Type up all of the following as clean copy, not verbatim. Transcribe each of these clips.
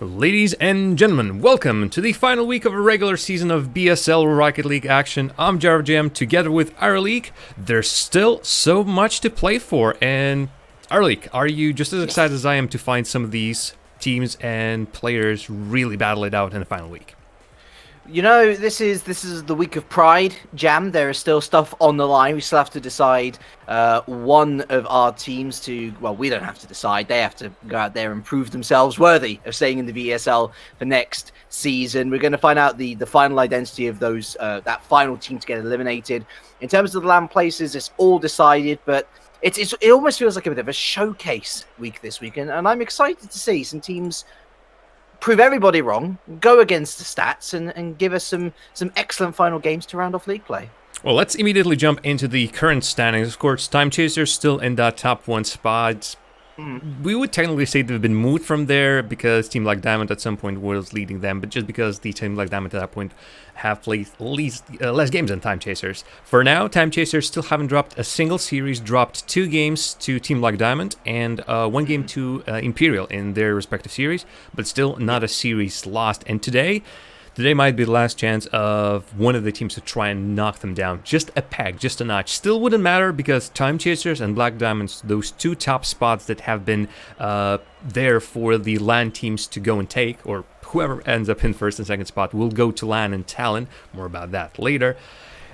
Ladies and gentlemen, welcome to the final week of a regular season of BSL Rocket League action. I'm JarJam, together with our league. There's still so much to play for, and our league, are you just as excited as I am to find some of these teams and players really battle it out in the final week? You know, this is the week of Pride, Jam. There is still stuff on the line. We still have to decide one of our teams to... Well, we don't have to decide. They have to go out there and prove themselves worthy of staying in the VSL for next season. We're going to find out the final identity of those that final team to get eliminated. In terms of the land places, it's all decided, but it almost feels like a bit of a showcase week this weekend, and I'm excited to see some teams prove everybody wrong, go against the stats, and give us some excellent final games to round off league play. Well, let's immediately jump into the current standings. Of course, Time Chasers still in that top one spot. We would technically say they've been moved from there because Team Black Diamond at some point was leading them, but just because the Team Black Diamond at that point have played less games than Time Chasers. For now, Time Chasers still haven't dropped a single series, dropped 2 games to Team Black Diamond and 1 game to Imperial in their respective series, but still not a series lost. And today might be the last chance of one of the teams to try and knock them down. Just a peg, just a notch. Still wouldn't matter because Time Chasers and Black Diamonds, those 2 top spots that have been there for the LAN teams to go and take, or whoever ends up in first and second spot will go to LAN and Tallinn. More about that later.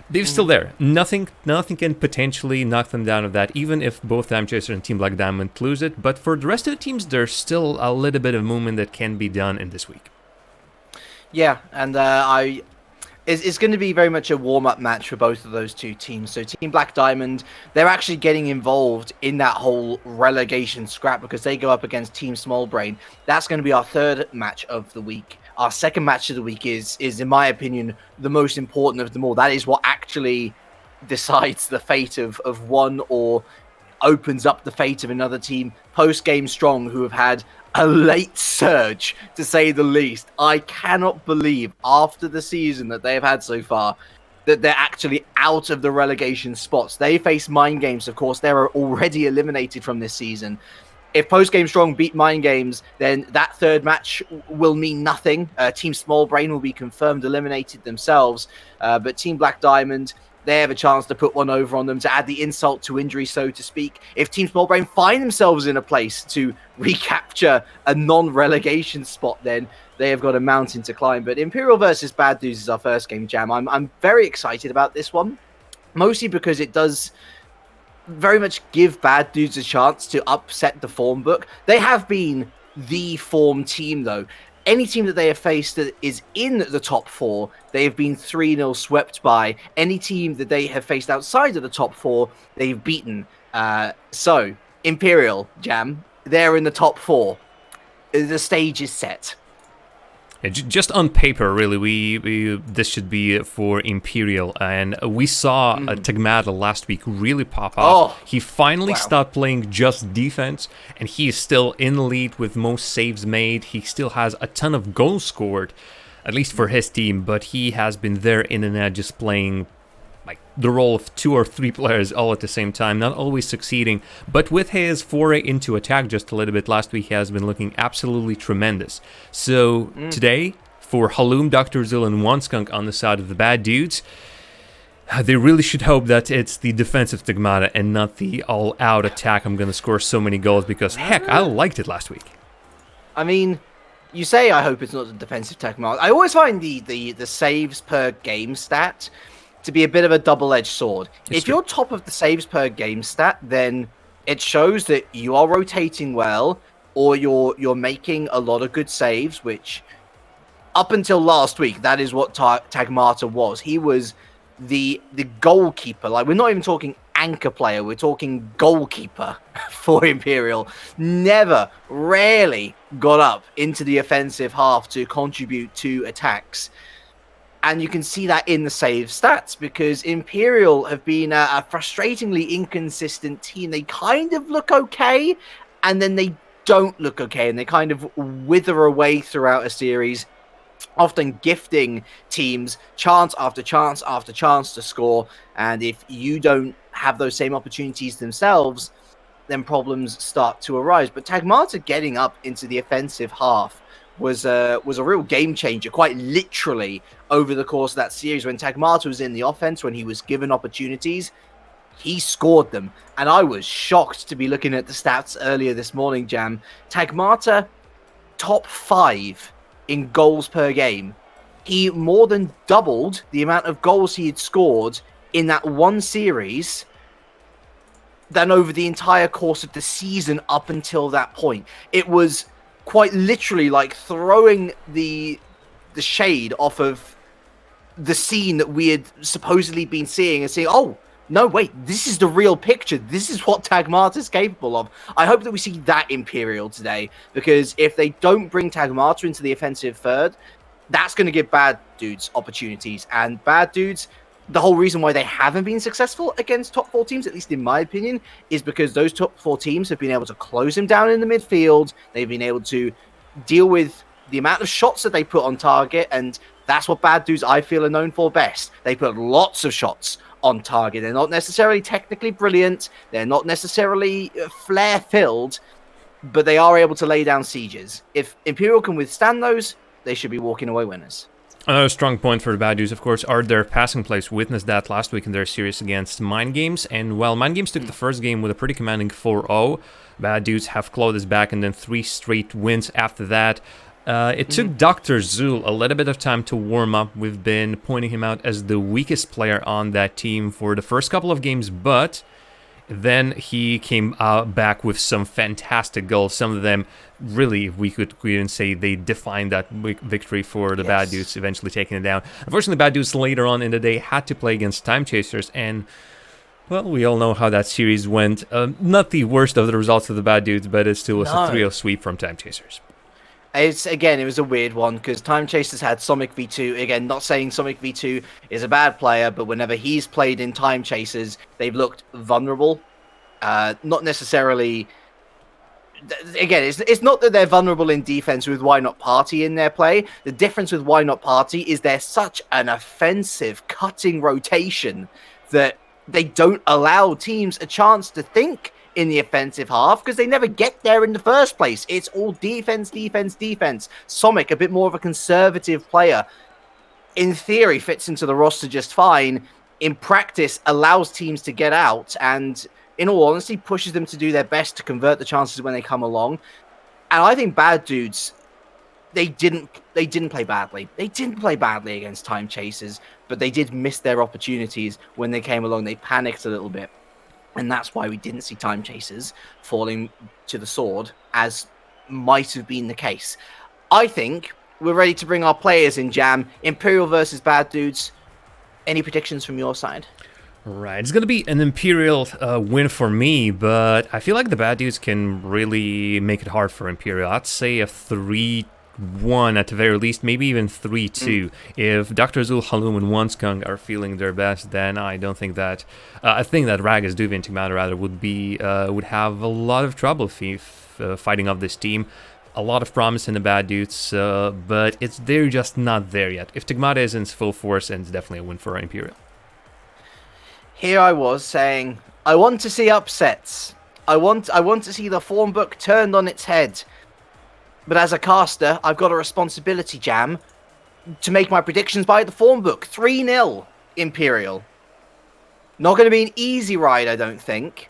They're still there. Nothing can potentially knock them down of that, even if both Time Chasers and Team Black Diamond lose it. But for the rest of the teams, there's still a little bit of movement that can be done in this week. Yeah, and it's going to be very much a warm-up match for both of those 2 teams. So Team Black Diamond, they're actually getting involved in that whole relegation scrap because they go up against Team Small Brain. That's going to be our 3rd match of the week. Our 2nd match of the week is, in my opinion, the most important of them all. That is what actually decides the fate of one or opens up the fate of another team. Postgame Strong, who have had a late surge, to say the least. I cannot believe, after the season that they have had so far, that they're actually out of the relegation spots. They face Mind Games, of course. They're already eliminated from this season. If Postgame Strong beat Mind Games, then that 3rd match will mean nothing. Team Small Brain will be confirmed eliminated themselves. But Team Black Diamond, they have a chance to put one over on them, to add the insult to injury, so to speak. If Team Small Brain find themselves in a place to recapture a non-relegation spot, then they have got a mountain to climb. But Imperial versus Bad Dudes is our first game, Jam. I'm very excited about this one, mostly because it does very much give Bad Dudes a chance to upset the form book. They have been the form team, though. Any team that they have faced that is in the top 4, they have been 3-0 swept by. Any team that they have faced outside of the top 4, they've beaten. So, Imperial, Jam, they're in the top 4. The stage is set. Just on paper, really, this should be for Imperial, and we saw Tagmata last week really pop off. He finally stopped playing just defense, and he is still in the lead with most saves made. He still has a ton of goals scored, at least for his team, but he has been there in and out, just playing like the role of 2 or 3 players all at the same time, not always succeeding. But with his foray into attack just a little bit last week, he has been looking absolutely tremendous. So today, for Haloom, Dr. Zil, and Wanskunk on the side of the Bad Dudes, they really should hope that it's the defensive Tagmata and not the all-out attack. I'm going to score so many goals because, heck, I liked it last week. I mean, you say I hope it's not the defensive Tagmata. I always find the saves per game stat to be a bit of a double-edged sword. If you're top of the saves per game stat, then it shows that you are rotating well, or you're making a lot of good saves, which up until last week, that is what Tagmata was. He was the goalkeeper. Like, we're not even talking anchor player, we're talking goalkeeper for Imperial. Rarely got up into the offensive half to contribute to attacks. And you can see that in the save stats, because Imperial have been a frustratingly inconsistent team. They kind of look okay, and then they don't look okay, and they kind of wither away throughout a series, often gifting teams chance after chance after chance to score. And if you don't have those same opportunities themselves, then problems start to arise. But Tagmata getting up into the offensive half was a real game changer, quite literally, over the course of that series. When Tagmata was in the offense, when he was given opportunities, he scored them. And I was shocked to be looking at the stats earlier this morning, Jam. Tagmata, top 5 in goals per game. He more than doubled the amount of goals he had scored in that one series than over the entire course of the season up until that point. It was quite literally like throwing the shade off of the scene that we had supposedly been seeing and saying, oh, no, wait, this is the real picture. This is what Tagmata is capable of. I hope that we see that Imperial today, because if they don't bring Tagmata into the offensive third, that's going to give Bad Dudes opportunities. And Bad Dudes, the whole reason why they haven't been successful against top 4 teams, at least in my opinion, is because those top 4 teams have been able to close them down in the midfield. They've been able to deal with the amount of shots that they put on target, and that's what Bad Dudes, I feel, are known for best. They put lots of shots on target. They're not necessarily technically brilliant. They're not necessarily flair-filled, but they are able to lay down sieges. If Imperial can withstand those, they should be walking away winners. Another strong point for the Bad Dudes, of course, are their passing plays. Witnessed that last week in their series against Mind Games. And while Mind Games took the first game with a pretty commanding 4-0, Bad Dudes have clawed us back and then 3 straight wins after that. It took Dr. Zool a little bit of time to warm up. We've been pointing him out as the weakest player on that team for the first couple of games, but then he came back with some fantastic goals. Some of them, really, we could even say they defined that victory for the Bad Dudes, eventually taking it down. Unfortunately, Bad Dudes later on in the day had to play against Time Chasers, and well, we all know how that series went. Not the worst of the results of the Bad Dudes, but it still was a 3-0 sweep from Time Chasers. It was a weird one, because Time Chasers had Sonic V2. Again, not saying Sonic V2 is a bad player, but whenever he's played in Time Chasers, they've looked vulnerable. Not necessarily... Again, it's not that they're vulnerable in defense with Why Not Party in their play. The difference with Why Not Party is they're such an offensive, cutting rotation that they don't allow teams a chance to think in the offensive half, because they never get there in the first place. It's all defense, defense, defense. Sonic, a bit more of a conservative player, in theory fits into the roster just fine. In practice, allows teams to get out, and in all honesty, pushes them to do their best to convert the chances when they come along. And I think Bad Dudes, they didn't play badly. They didn't play badly against Time Chasers, but they did miss their opportunities when they came along. They panicked a little bit. And that's why we didn't see Time Chasers falling to the sword, as might have been the case. I think we're ready to bring our players in, Jam. Imperial versus Bad Dudes. Any predictions from your side? Right, it's going to be an Imperial win for me, but I feel like the Bad Dudes can really make it hard for Imperial. I'd say a 3-1 at the very least, maybe even 3-2. If Dr. Zool, Halum, and Wanskung are feeling their best, then I don't think that... I think that Ragas, Duvi, and Tigmata rather would have a lot of trouble fighting off this team. A lot of promise in the Bad Dudes, but they're just not there yet. If Tigmata is in full force, then it's definitely a win for Imperial. Here I was saying, I want to see upsets. I want to see the form book turned on its head. But as a caster, I've got a responsibility, Jam, to make my predictions by the form book. 3-0 Imperial. Not going to be an easy ride, I don't think.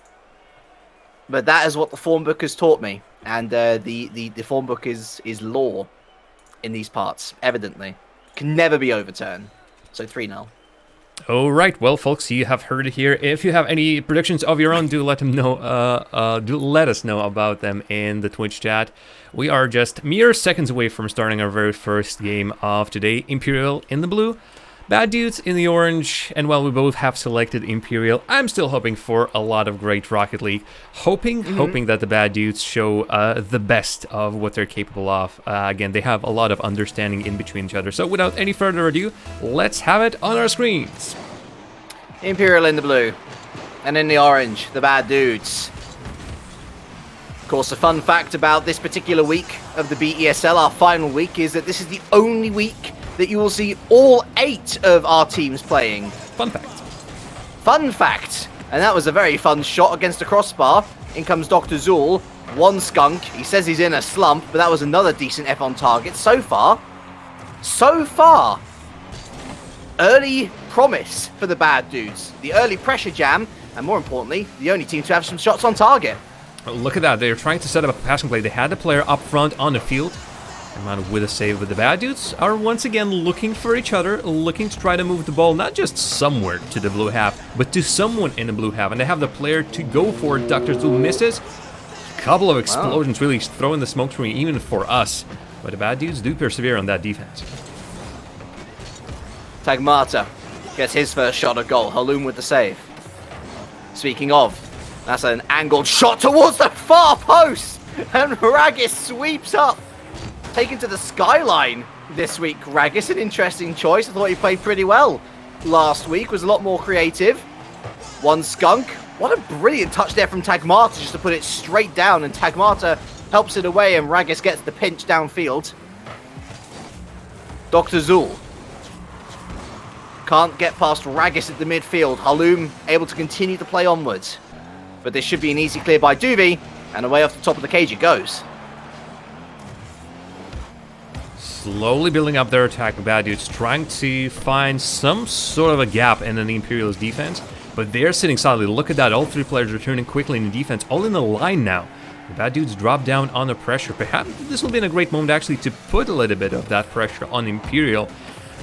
But that is what the form book has taught me. And the form book is law in these parts, evidently. Can never be overturned. So 3-0. Alright, well folks, you have heard it here. If you have any predictions of your own, do let us know about them in the Twitch chat. We are just mere seconds away from starting our very first game of today. Imperial in the blue, Bad Dudes in the orange, and while we both have selected Imperial, I'm still hoping for a lot of great Rocket League. Hoping that the Bad Dudes show the best of what they're capable of. Again, they have a lot of understanding in between each other. So without any further ado, let's have it on our screens. Imperial in the blue, and in the orange, the Bad Dudes. Of course, a fun fact about this particular week of the BESL, our final week, is that this is the only week that you will see all 8 of our teams playing. Fun fact. Fun fact. And that was a very fun shot against the crossbar. In comes Dr. Zool. One skunk. He says he's in a slump, but that was another decent F on target. So far, early promise for the bad dudes. The early pressure jam, and more importantly, the only team to have some shots on target. Oh, look at that. They're trying to set up a passing play. They had the player up front on the field. And with a save, but the bad dudes are once again looking for each other, looking to try to move the ball not just somewhere to the blue half, but to someone in the blue half. And they have the player to go for it. Dr. Zool misses. Couple of explosions really throwing the smoke screen even for us. But the bad dudes do persevere on that defense. Tagmata gets his first shot at goal. Haloum with the save. Speaking of, that's an angled shot towards the far post. And Raggis sweeps up. Taken to the skyline this week, Raggis, an interesting choice. I thought he played pretty well last week, was a lot more creative. One skunk. What a brilliant touch there from Tagmata just to put it straight down, and Tagmata helps it away and Raggis gets the pinch downfield. Dr. Zool can't get past Raggis at the midfield. Haloum able to continue to play onwards. But this should be an easy clear by Duvi, and away off the top of the cage it goes. Slowly building up their attack, the bad dudes trying to find some sort of a gap in the Imperial's defense, but they're sitting solidly. Look at that, all three players returning quickly in the defense, all in a line now. The bad dudes drop down under pressure. Perhaps this will be a great moment actually to put a little bit of that pressure on Imperial.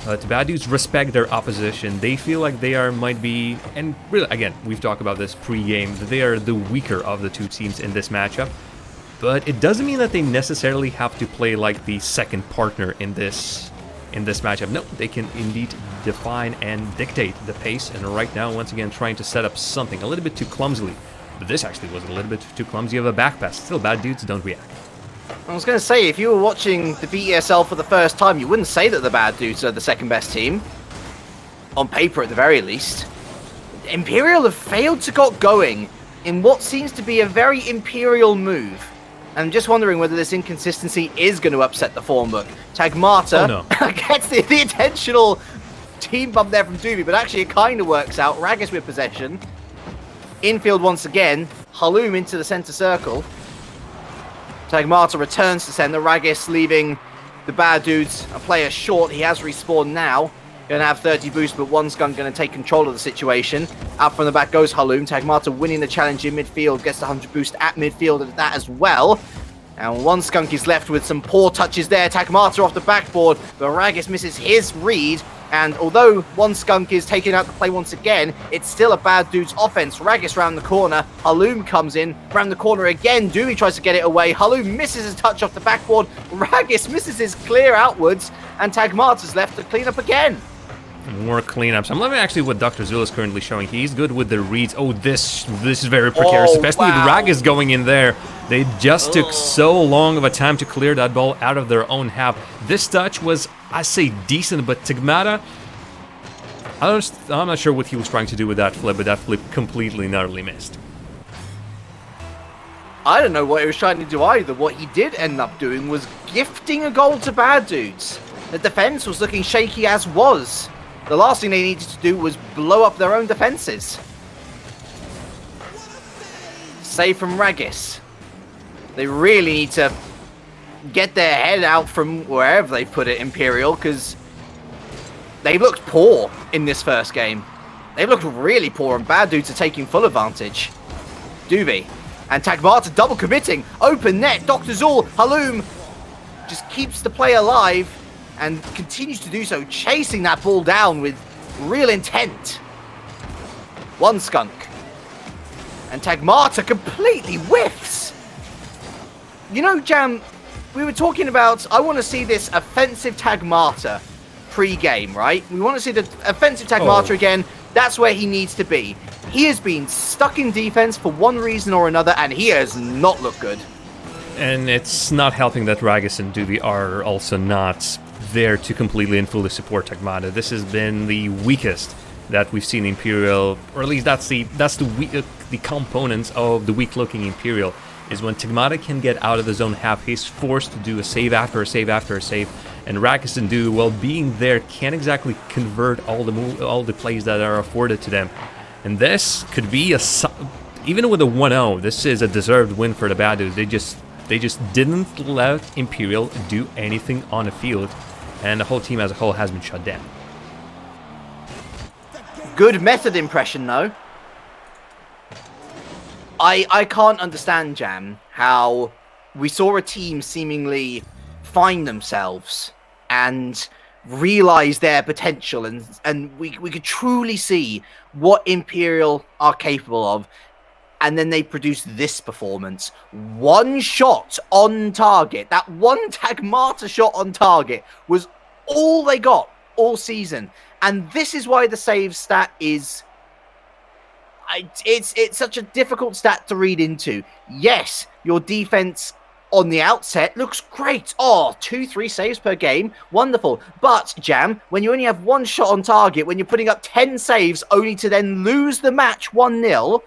The bad dudes respect their opposition. They feel like they might be, and really, again, we've talked about this pre-game, that they are the weaker of the two teams in this matchup. But it doesn't mean that they necessarily have to play like the second partner in this matchup. No, they can indeed define and dictate the pace. And right now, once again, trying to set up something a little bit too clumsily. But this actually was a little bit too clumsy of a back pass. Still, bad dudes don't react. I was going to say, if you were watching the BESL for the first time, you wouldn't say that the bad dudes are the second best team. On paper, at the very least. Imperial have failed to get going in what seems to be a very Imperial move. I'm just wondering whether this inconsistency is going to upset the form book. Tagmata gets the intentional team bump there from Duvi, but actually it kind of works out. Raggis with possession. Infield once again. Haloum into the center circle. Tagmata returns to center. Raggis leaving the bad dudes a player short. He has respawned now. Going to have 30 boost, but one skunk going to take control of the situation. Out from the back goes Haloum. Tagmata winning the challenge in midfield. Gets the 100 boost at midfield at that as well. And one skunk is left with some poor touches there. Tagmata off the backboard, but Raggis misses his read. And although one skunk is taken out to play once again, it's still a bad dude's offense. Raggis round the corner. Haloum comes in. Round the corner again. Dewey tries to get it away. Haloum misses his touch off the backboard. Raggis misses his clear outwards. And Tagmata's left to clean up again. More cleanups. I'm loving actually what Dr. Zool is currently showing. He's good with the reads. Oh, this is very precarious, especially with Raggis going in there. They just took so long of a time to clear that ball out of their own half. This touch was, I say, decent, but Tagmata, I'm not sure what he was trying to do with that flip, but that flip completely and utterly missed. I don't know what he was trying to do either. What he did end up doing was gifting a goal to bad dudes. The defense was looking shaky as was. The last thing they needed to do was blow up their own defenses. Save from Raggis. They really need to get their head out from wherever they put it, Imperial, because they looked poor in this first game. They looked really poor, and bad dudes are taking full advantage. Duvi and Tagmata double committing. Open net. Dr. Zool, Haloum just keeps the play alive and continues to do so, chasing that ball down with real intent. One skunk. And Tagmata completely whiffs. You know, Jam, we were talking about, I want to see this offensive Tagmata pre-game, right? We want to see the offensive Tagmata again. That's where he needs to be. He has been stuck in defense for one reason or another, and he has not looked good. And it's not helping that Raggis and Duvi are also not there to completely and fully support Tagmata. This has been the weakest that we've seen Imperial, or at least that's the components of the weak-looking Imperial, is when Tagmata can get out of his own half, he's forced to do a save after a save after a save, and Raggis and Duvi, while being there, can't exactly convert all the plays that are afforded to them. And this could be even with a 1-0, this is a deserved win for the Bad Dudes. They just didn't let Imperial do anything on the field, and the whole team as a whole has been shut down. Good method impression, though. I can't understand, Jam, how we saw a team seemingly find themselves and realize their potential, and we could truly see what Imperial are capable of, and then they produced this performance. One shot on target, that one Tagmata shot on target was all they got all season, and this is why the save stat is... It's such a difficult stat to read into. Yes, your defense on the outset looks great. Oh, 2-3 saves per game. Wonderful. But, Jam, when you only have one shot on target, when you're putting up 10 saves only to then lose the match 1-0,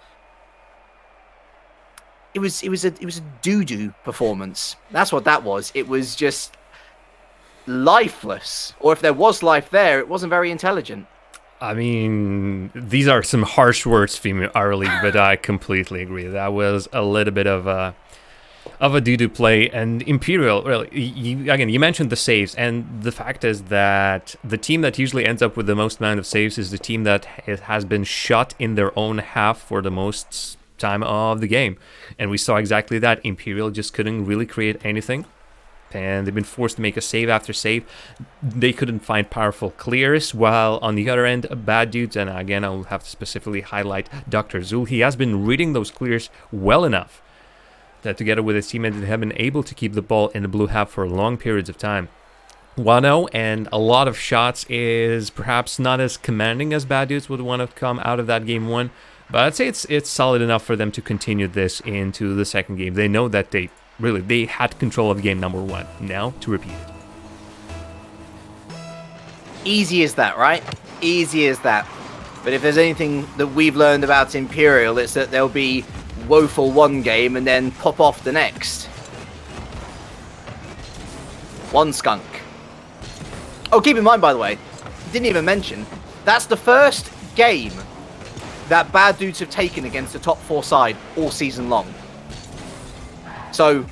it was a doo-doo performance. That's what that was. It was just lifeless. Or if there was life there, it wasn't very intelligent. I mean, these are some harsh words from our league, but I completely agree. That was a little bit of a doo-doo play. And Imperial, well, you mentioned the saves, and the fact is that the team that usually ends up with the most amount of saves is the team that has been shot in their own half for the most time of the game. And we saw exactly that. Imperial just couldn't really create anything, and they've been forced to make a save after save. They couldn't find powerful clears, while on the other end, Bad Dudes, and again, I'll have to specifically highlight Dr. Zul, he has been reading those clears well enough that together with his teammates, they have been able to keep the ball in the blue half for long periods of time. 1-0 and a lot of shots is perhaps not as commanding as Bad Dudes would want to come out of that game 1, but I'd say it's solid enough for them to continue this into the second game. They know that they had control of game number 1. Now to repeat it. Easy as that, right? Easy as that. But if there's anything that we've learned about Imperial, it's that there'll be woeful one game and then pop off the next. One skunk. Oh, keep in mind, by the way, didn't even mention, that's the first game that Bad Dudes have taken against the top 4 side all season long. So,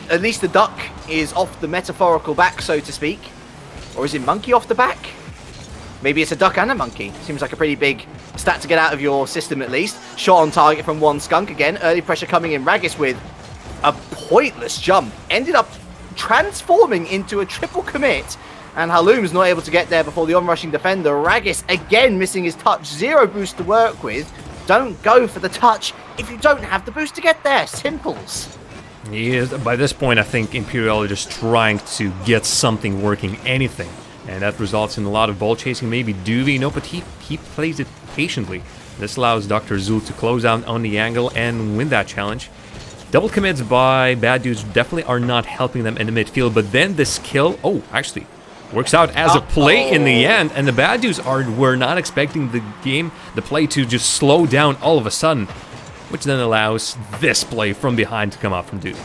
at least the duck is off the metaphorical back, so to speak. Or is it monkey off the back? Maybe it's a duck and a monkey. Seems like a pretty big stat to get out of your system, at least. Shot on target from one skunk again. Early pressure coming in. Raggis with a pointless jump. Ended up transforming into a triple commit. And Halloum's not able to get there before the onrushing defender. Raggis again missing his touch. 0 boost to work with. Don't go for the touch if you don't have the boost to get there. Simples. He is, by this point, I think Imperial are just trying to get something working, anything. And that results in a lot of ball chasing, maybe Duvy, no, but he plays it patiently. This allows Dr. Zul to close out on the angle and win that challenge. Double commits by Bad Dudes definitely are not helping them in the midfield, but then this kill, actually, works out as a play in the end, and the Bad Dudes were not expecting the play to just slow down all of a sudden, which then allows this play from behind to come out from Dude.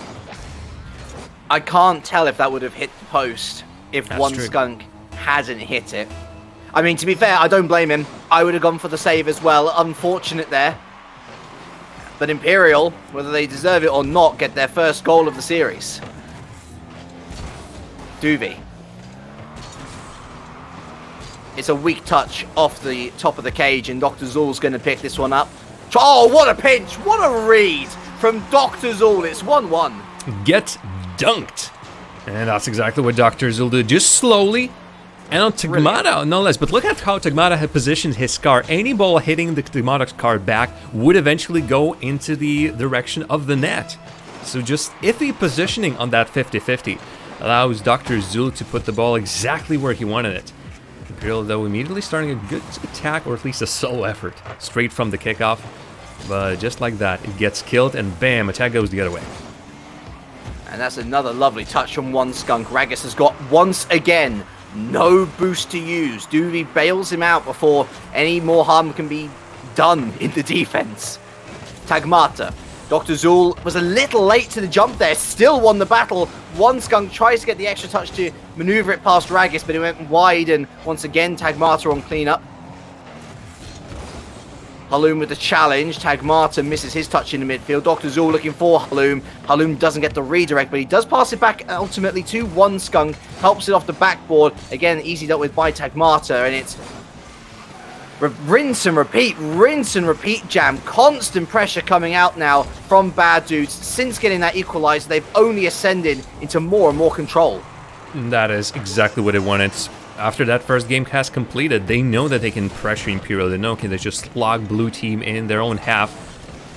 I can't tell if that would have hit the post if That's one true. skunk hadn't hit it. I mean, to be fair, I don't blame him. I would have gone for the save as well. Unfortunate there. But Imperial, whether they deserve it or not, get their first goal of the series. Duvy. It's a weak touch off the top of the cage, and Dr. Zul's going to pick this one up. Oh, what a pinch! What a read from Dr. Zul. It's 1-1. Get dunked. And that's exactly what Dr. Zul did, just slowly. And on Tagmata, no less. But look at how Tagmata had positioned his car. Any ball hitting the Tagmata's car back would eventually go into the direction of the net. So just iffy positioning on that 50-50 allows Dr. Zul to put the ball exactly where he wanted it. Imperial, though, immediately starting a good attack, or at least a solo effort, straight from the kickoff. But just like that, it gets killed, and bam, attack goes the other way. And that's another lovely touch from one skunk. Raggis has got, once again, no boost to use. Duvy bails him out before any more harm can be done in the defense. Tagmata. Dr. Zul was a little late to the jump there, still won the battle. One skunk tries to get the extra touch to maneuver it past Raggis, but it went wide, and once again, Tagmata on cleanup. Halloum with the challenge. Tagmata misses his touch in the midfield. Dr. Zool looking for Halloum. Halloum doesn't get the redirect, but he does pass it back ultimately to One Skunk. Helps it off the backboard. Again, easy dealt with by Tagmata, and it's rinse and repeat, Jam. Constant pressure coming out now from Bad Dudes. Since getting that equalizer, they've only ascended into more and more control. That is exactly what they wanted. After that first game has completed, they know that they can pressure Imperial. They know okay, they just log blue team in their own half.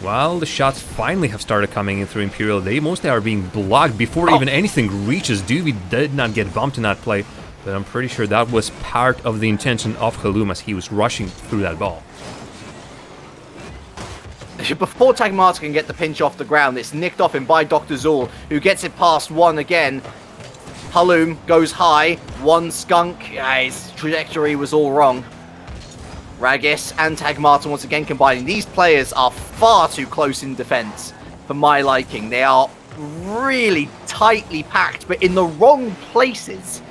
While the shots finally have started coming in through Imperial, they mostly are being blocked before even anything reaches. Dewey did not get bumped in that play, but I'm pretty sure that was part of the intention of Halloum as he was rushing through that ball. Before Tagmata can get the pinch off the ground, it's nicked off him by Dr. Zool, who gets it past One again. Halloum goes high. One Skunk. His trajectory was all wrong. Raggis and Tagmata once again combining. These players are far too close in defense for my liking. They are really tightly packed, but in the wrong places.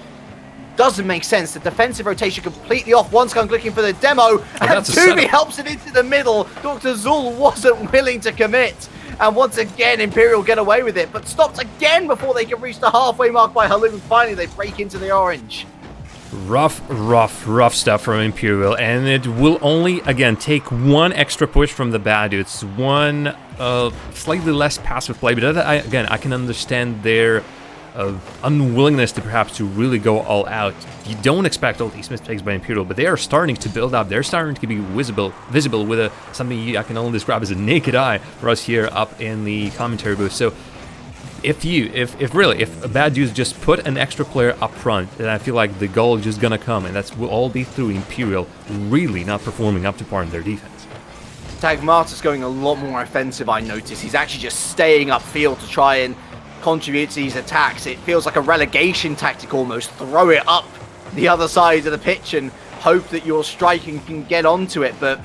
Doesn't make sense. The defensive rotation completely off. One Skunk looking for the demo, and Tubi helps it into the middle. Dr. Zool wasn't willing to commit. And once again, Imperial get away with it, but stopped again before they can reach the halfway mark by Halloum. Finally, they break into the orange. Rough stuff from Imperial, and it will only, again, take one extra push from the Bad Dudes. One slightly less passive play, but I can understand their unwillingness to perhaps to really go all out. You don't expect all these mistakes by Imperial, but they are starting to build up. They're starting to be visible with something I can only describe as a naked eye for us here up in the commentary booth. So if Bad Dudes just put an extra player up front, then I feel like the goal is just gonna come, and that will all be through Imperial really not performing up to par in their defense. Tagmata's going a lot more offensive, I notice. He's actually just staying upfield to try and contribute to these attacks. It feels like a relegation tactic almost. Throw it up the other side of the pitch and hope that your striking can get onto it, but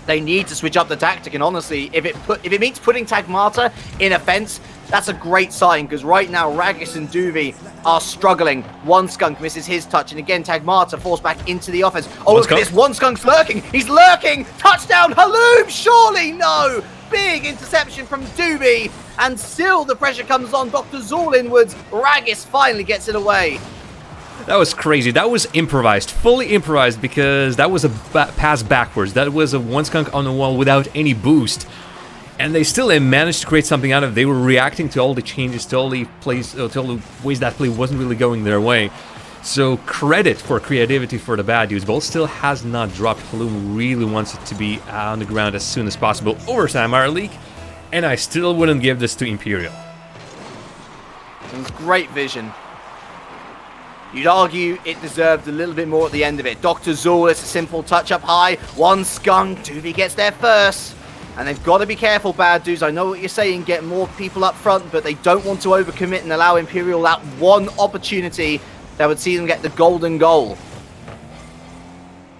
they need to switch up the tactic. And honestly, if it means putting Tagmata in offense, that's a great sign, because right now Raggis and Duvey are struggling. One Skunk misses his touch, and again Tagmata forced back into the offense. Oh, look at this, One Skunk's lurking. He's lurking. Touchdown, Halloum, surely no. Big interception from Duvey, and still the pressure comes on Dr. Zool inwards. Raggis finally gets it away. That was crazy. That was improvised, fully improvised, because that was a pass backwards. That was a One Skunk on the wall without any boost. And they still managed to create something out of it. They were reacting to all the changes, to all the plays, to all the ways that play wasn't really going their way. So credit for creativity for the Bad Dudes. Ball still has not dropped. Halloum really wants it to be on the ground as soon as possible. Overtime, our league. And I still wouldn't give this to Imperial. It was great vision. You'd argue it deserved a little bit more at the end of it. Dr. Zool, it's a simple touch up high. One Skunk, Duvey gets there first. And they've got to be careful, Bad Dudes. I know what you're saying, get more people up front, but they don't want to overcommit and allow Imperial that one opportunity that would see them get the golden goal.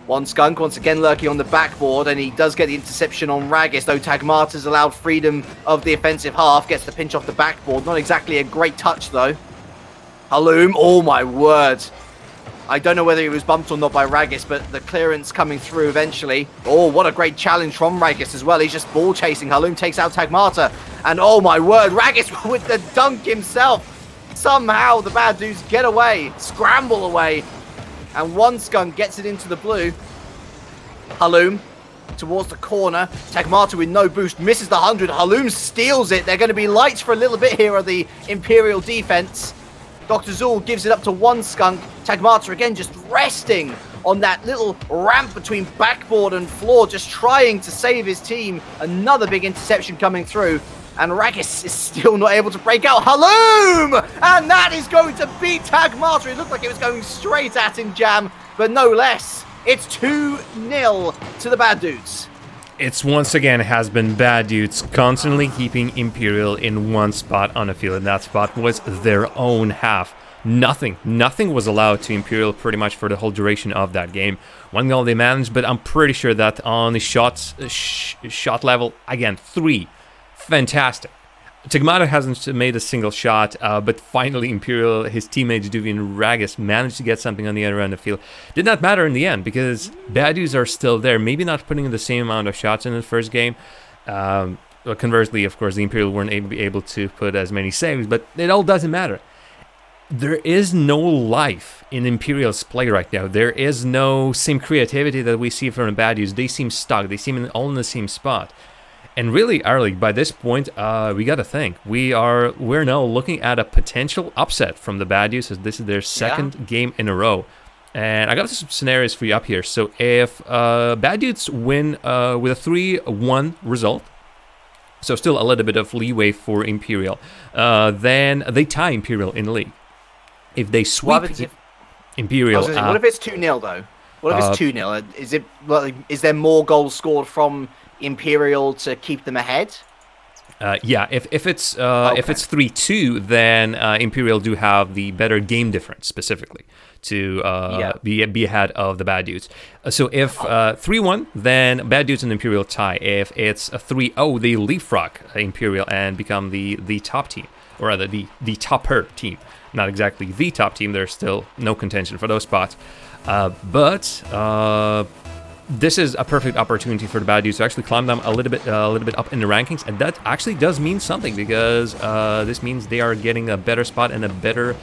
One Skunk once again lurking on the backboard, and he does get the interception on Raggis, though Tagmata's allowed freedom of the offensive half, gets the pinch off the backboard. Not exactly a great touch, though. Halloum, oh my word. I don't know whether he was bumped or not by Raggis, but the clearance coming through eventually. Oh, what a great challenge from Raggis as well. He's just ball chasing. Halloum takes out Tagmata. And oh my word, Raggis with the dunk himself. Somehow the Bad Dudes get away, scramble away. And One Skunk gets it into the blue. Halloum towards the corner. Tagmata with no boost misses the 100. Halloum steals it. They're going to be lights for a little bit here of the Imperial defense. Dr. Zool gives it up to One Skunk. Tagmata again just resting on that little ramp between backboard and floor, just trying to save his team. Another big interception coming through. And Raggis is still not able to break out. Halloum! And that is going to beat Tagmata. It looked like it was going straight at him, Jam, but no less. It's 2-0 to the Bad Dudes. It's once again has been Bad Dudes constantly keeping Imperial in one spot on the field, and that spot was their own half. Nothing was allowed to Imperial pretty much for the whole duration of that game. One goal they managed, but I'm pretty sure that on the shot level, again, 3. Fantastic. Tagmata hasn't made a single shot, but finally Imperial, his teammates Duvi and Ragus managed to get something on the other end of the field. Did not matter in the end because Bad Dudes are still there, maybe not putting in the same amount of shots in the first game. Well, conversely, of course, the Imperial weren't able to put as many saves, but it all doesn't matter. There is no life in Imperial's play right now. There is no same creativity that we see from the Bad Dudes. They seem stuck. They seem all in the same spot. And really, Arlie, by this point, we got to think. We're now looking at a potential upset from the Bad Dudes, as this is their second game in a row. And I got some scenarios for you up here. So if Bad Dudes win with a 3-1 result, so still a little bit of leeway for Imperial, then they tie Imperial in the league. If they sweep Imperial... what if it's 2-0, though? What if it's 2-0? Is there more goals scored from Imperial to keep them ahead? Yeah, if it's 3-2, then Imperial do have the better game difference specifically to be ahead of the Bad Dudes. So if 3-1, then Bad Dudes and Imperial tie. If it's a 3-0, they leapfrog Imperial and become the top team, or rather the topper team. Not exactly the top team. There's still no contention for those spots, but. This is a perfect opportunity for the Bad Dudes to actually climb them a little bit up in the rankings, and that actually does mean something because this means they are getting a better spot and a better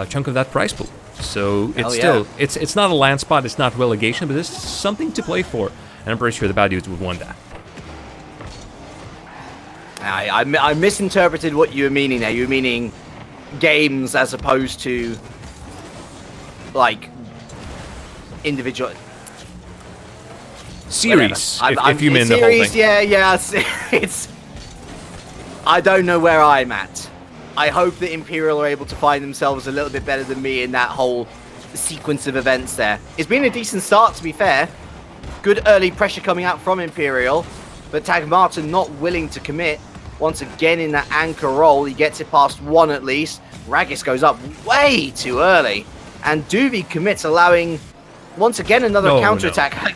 chunk of that prize pool. So it's it's not a land spot, it's not relegation, but this is something to play for, and I'm pretty sure the Bad Dudes would want that. I misinterpreted what you were meaning there. You were meaning games as opposed to like individual. Series, if you mean the whole thing. Yeah, it's... I don't know where I'm at. I hope that Imperial are able to find themselves a little bit better than me in that whole sequence of events there. It's been a decent start, to be fair. Good early pressure coming out from Imperial, but Tagmata not willing to commit. Once again in that anchor roll, he gets it past one at least. Ragus goes up way too early, and Duvi commits, allowing, once again, another counter-attack. No.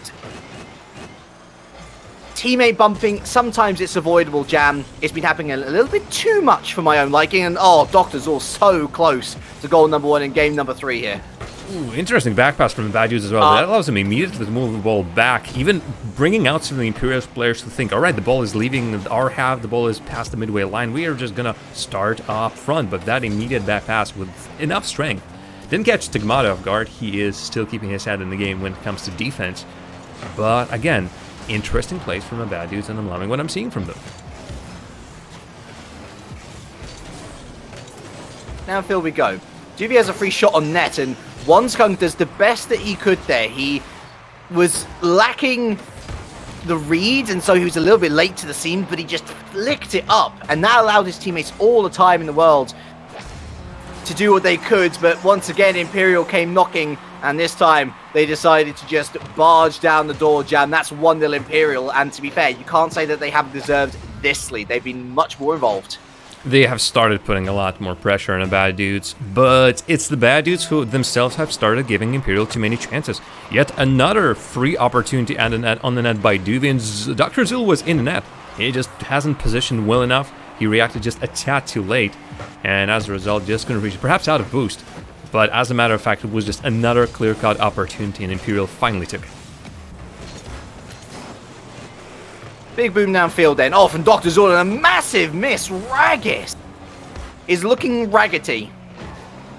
Teammate bumping, sometimes it's avoidable, Jam. It's been happening a little bit too much for my own liking, and Dr. Zool so close to goal number 1 in game number 3 here. Ooh, interesting back pass from the Bad Dudes as well. That allows him immediately to move the ball back, even bringing out some of the Imperial players to think, all right, the ball is leaving our half, the ball is past the midway line, we are just gonna start up front, but that immediate back pass with enough strength. Didn't catch Tagmata off guard. He is still keeping his head in the game when it comes to defense, but again, interesting plays from the Bad Dudes, and I'm loving what I'm seeing from them. Now field we go. Duvi has a free shot on net, and Skunk does the best that he could there. He was lacking the read, and so he was a little bit late to the scene, but he just flicked it up, and that allowed his teammates all the time in the world to do what they could. But once again, Imperial came knocking, and this time they decided to just barge down the door, Jam. That's 1-0 Imperial, and to be fair, you can't say that they haven't deserved this lead. They've been much more involved. They have started putting a lot more pressure on the Bad Dudes, but it's the Bad Dudes who themselves have started giving Imperial too many chances. Yet another free opportunity on the net by Duvi, and Dr. Zool was in the net. He just hasn't positioned well enough. He reacted just a tad too late, and as a result, just couldn't reach, perhaps out of boost. But as a matter of fact, it was just another clear-cut opportunity, and Imperial finally took it. Big boom downfield then. From Dr. Zool, and a massive miss. Ragus is looking raggedy.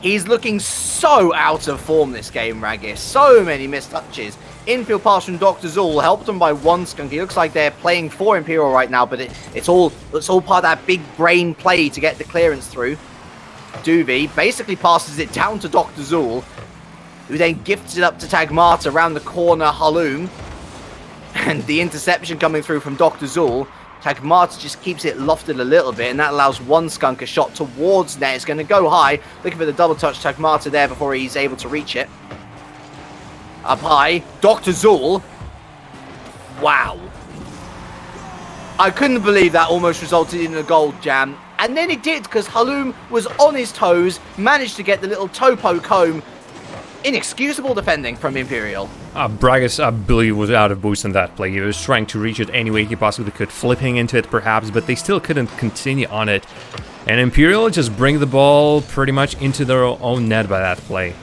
He's looking so out of form this game, Ragus. So many missed touches. Infield pass from Dr. Zool, helped them by Skunk. He looks like they're playing for Imperial right now, but it's all part of that big brain play to get the clearance through. Duvi basically passes it down to Dr. Zool, who then gifts it up to Tagmata around the corner, Haloum. And the interception coming through from Dr. Zool. Tagmata just keeps it lofted a little bit, and that allows Skunk a shot towards net. It's going to go high. Looking for the double touch, Tagmata there before he's able to reach it. Up high, Dr. Zool. Wow. I couldn't believe that almost resulted in a goal, Jam. And then it did, because Haloum was on his toes, managed to get the little toe poke home, Inexcusable defending from Imperial. Bragas, I believe, was out of boost on that play. He was trying to reach it any way he possibly could, flipping into it perhaps, but they still couldn't continue on it. And Imperial just bring the ball pretty much into their own net by that play.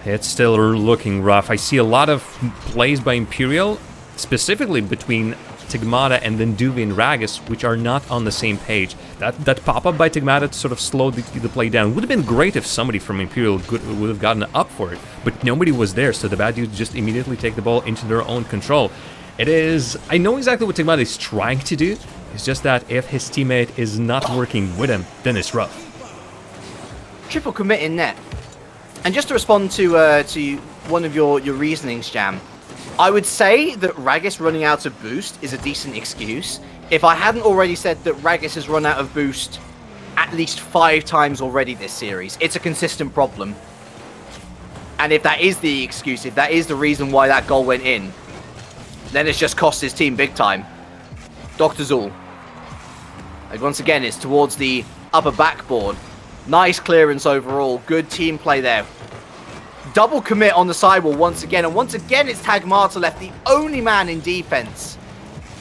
It's still looking rough. I see a lot of plays by Imperial, specifically between Tigmata and then Duvi and Ragus, which are not on the same page. That pop-up by Tigmata sort of slowed the play down. Would have been great if somebody from Imperial would have gotten up for it, but nobody was there, so the bad dudes just immediately take the ball into their own control. It is... I know exactly what Tigmata is trying to do. It's just that if his teammate is not working with him, then it's rough. Triple commit in net. And just to respond to one of your reasonings, Jam, I would say that Ragus running out of boost is a decent excuse. If I hadn't already said that Ragus has run out of boost at least 5 times already this series, it's a consistent problem. And if that is the excuse, if that is the reason why that goal went in, then it's just cost his team big time. Dr. Zool. And once again, it's towards the upper backboard. Nice clearance overall. Good team play there. Double commit on the sidewall once again. And once again, it's Tagmata left, the only man in defense.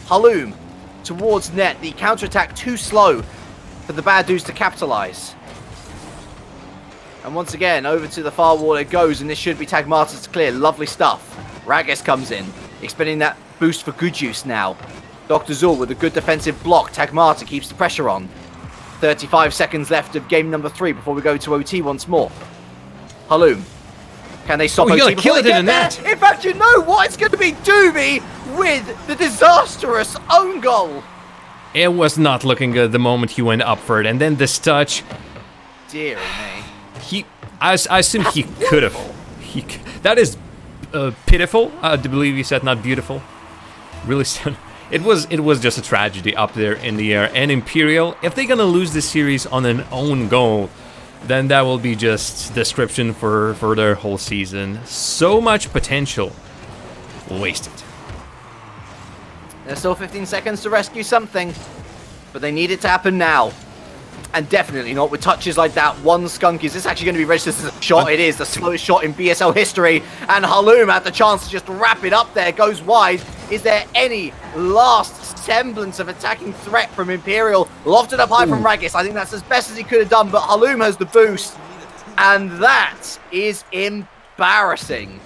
Haloum towards net. The counterattack too slow for the bad dudes to capitalize. And once again, over to the far wall it goes. And this should be Tagmata's to clear. Lovely stuff. Ragus comes in, expending that boost for good use now. Dr. Zool with a good defensive block. Tagmata keeps the pressure on. 35 seconds left of game number 3 before we go to OT once more. Haloum. Can they stop OT before they get there? In fact, you know what? It's going to be Doobie with the disastrous own goal. It was not looking good the moment he went up for it, and then this touch. Dear me. I assume he could have. That is pitiful. I believe you said, not beautiful. Really, it was just a tragedy up there in the air. And Imperial, if they're gonna lose this series on an own goal, then that will be just description for their whole season. So much potential wasted. There's still 15 seconds to rescue something, but they need it to happen now. And definitely not with touches like that. One skunk. Is this actually going to be registered as a shot? It is the slowest shot in BSL history. And Haloum had the chance to just wrap it up there. Goes wide. Is there any last semblance of attacking threat from Imperial? Lofted up high from Ragus. I think that's as best as he could have done. But Haloum has the boost. And that is embarrassing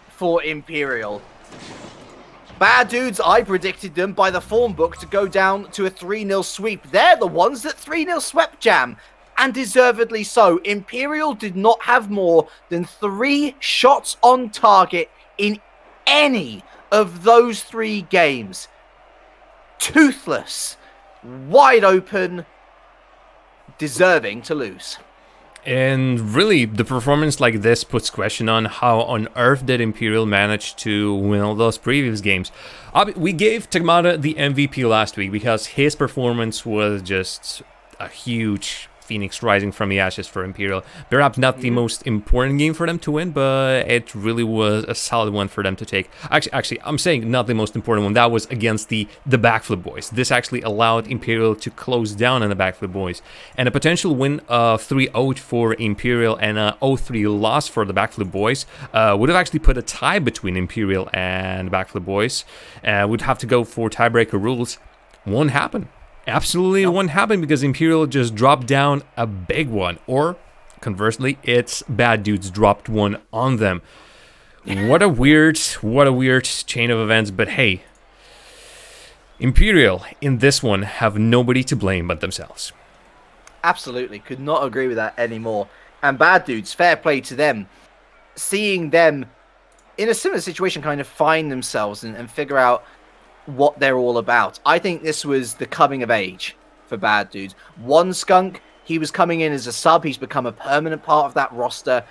for Imperial. Bad dudes, I predicted them by the form book to go down to a 3-0 sweep. They're the ones that 3-0 swept Jam, and deservedly so. Imperial did not have more than 3 shots on target in any of those 3 games. Toothless, wide open, deserving to lose. And really, the performance like this puts question on how on earth did Imperial manage to win all those previous games. We gave Tagmata the MVP last week because his performance was just a huge Phoenix rising from the ashes for Imperial. Perhaps not the most important game for them to win, but it really was a solid one for them to take. Actually, I'm saying not the most important one. That was against the Backflip boys. This actually allowed Imperial to close down on the Backflip boys. And a potential win of 3-0 for Imperial and a 0-3 loss for the Backflip boys would have actually put a tie between Imperial and Backflip boys. Would have to go for tiebreaker rules. Won't happen. Absolutely won't happen because Imperial just dropped down a big one. Or, conversely, it's bad dudes dropped one on them. What a weird chain of events, but hey. Imperial, in this one, have nobody to blame but themselves. Absolutely, could not agree with that anymore. And bad dudes, fair play to them. Seeing them in a similar situation kind of find themselves and figure out what they're all about. I think this was the coming of age for bad dudes. One skunk, he was coming in as a sub. He's become a permanent part of that roster.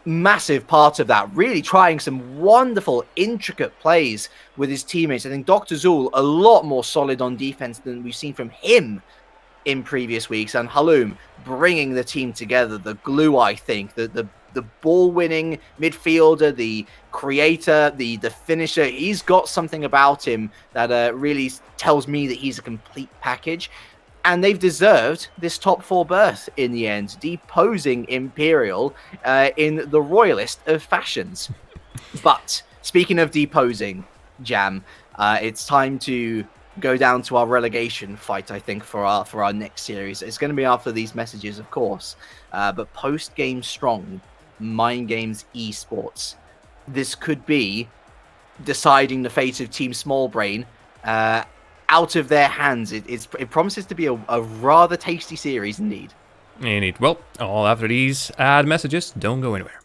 Massive part of that. Really trying some wonderful, intricate plays with his teammates. I think Dr. Zool, a lot more solid on defense than we've seen from him in previous weeks. And Haloum bringing the team together. The glue, I think. The ball-winning midfielder, the creator, the finisher. He's got something about him that really tells me that he's a complete package. and they've deserved this top 4 berth in the end, deposing Imperial in the royalist of fashions. But speaking of deposing, Jam, it's time to go down to our relegation fight, I think, for our next series. It's going to be after these messages, of course. But Postgame Strong, Mind Games Esports. This could be deciding the fate of Team Smallbrain out of their hands. It promises to be a rather tasty series indeed. Indeed. Well, all after these ad messages. Don't go anywhere.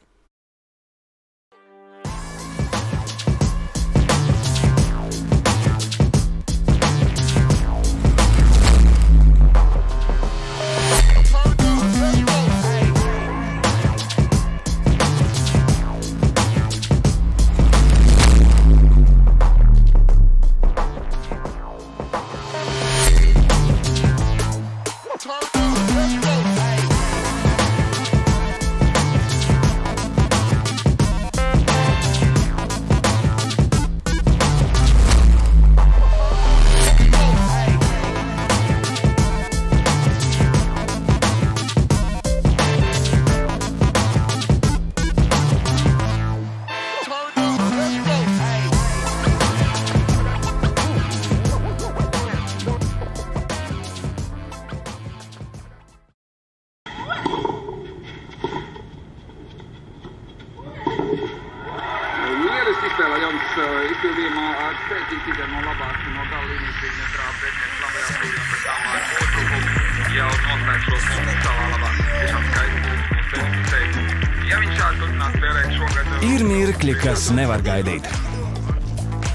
Ir mirkļi, kas nevar gaidīt.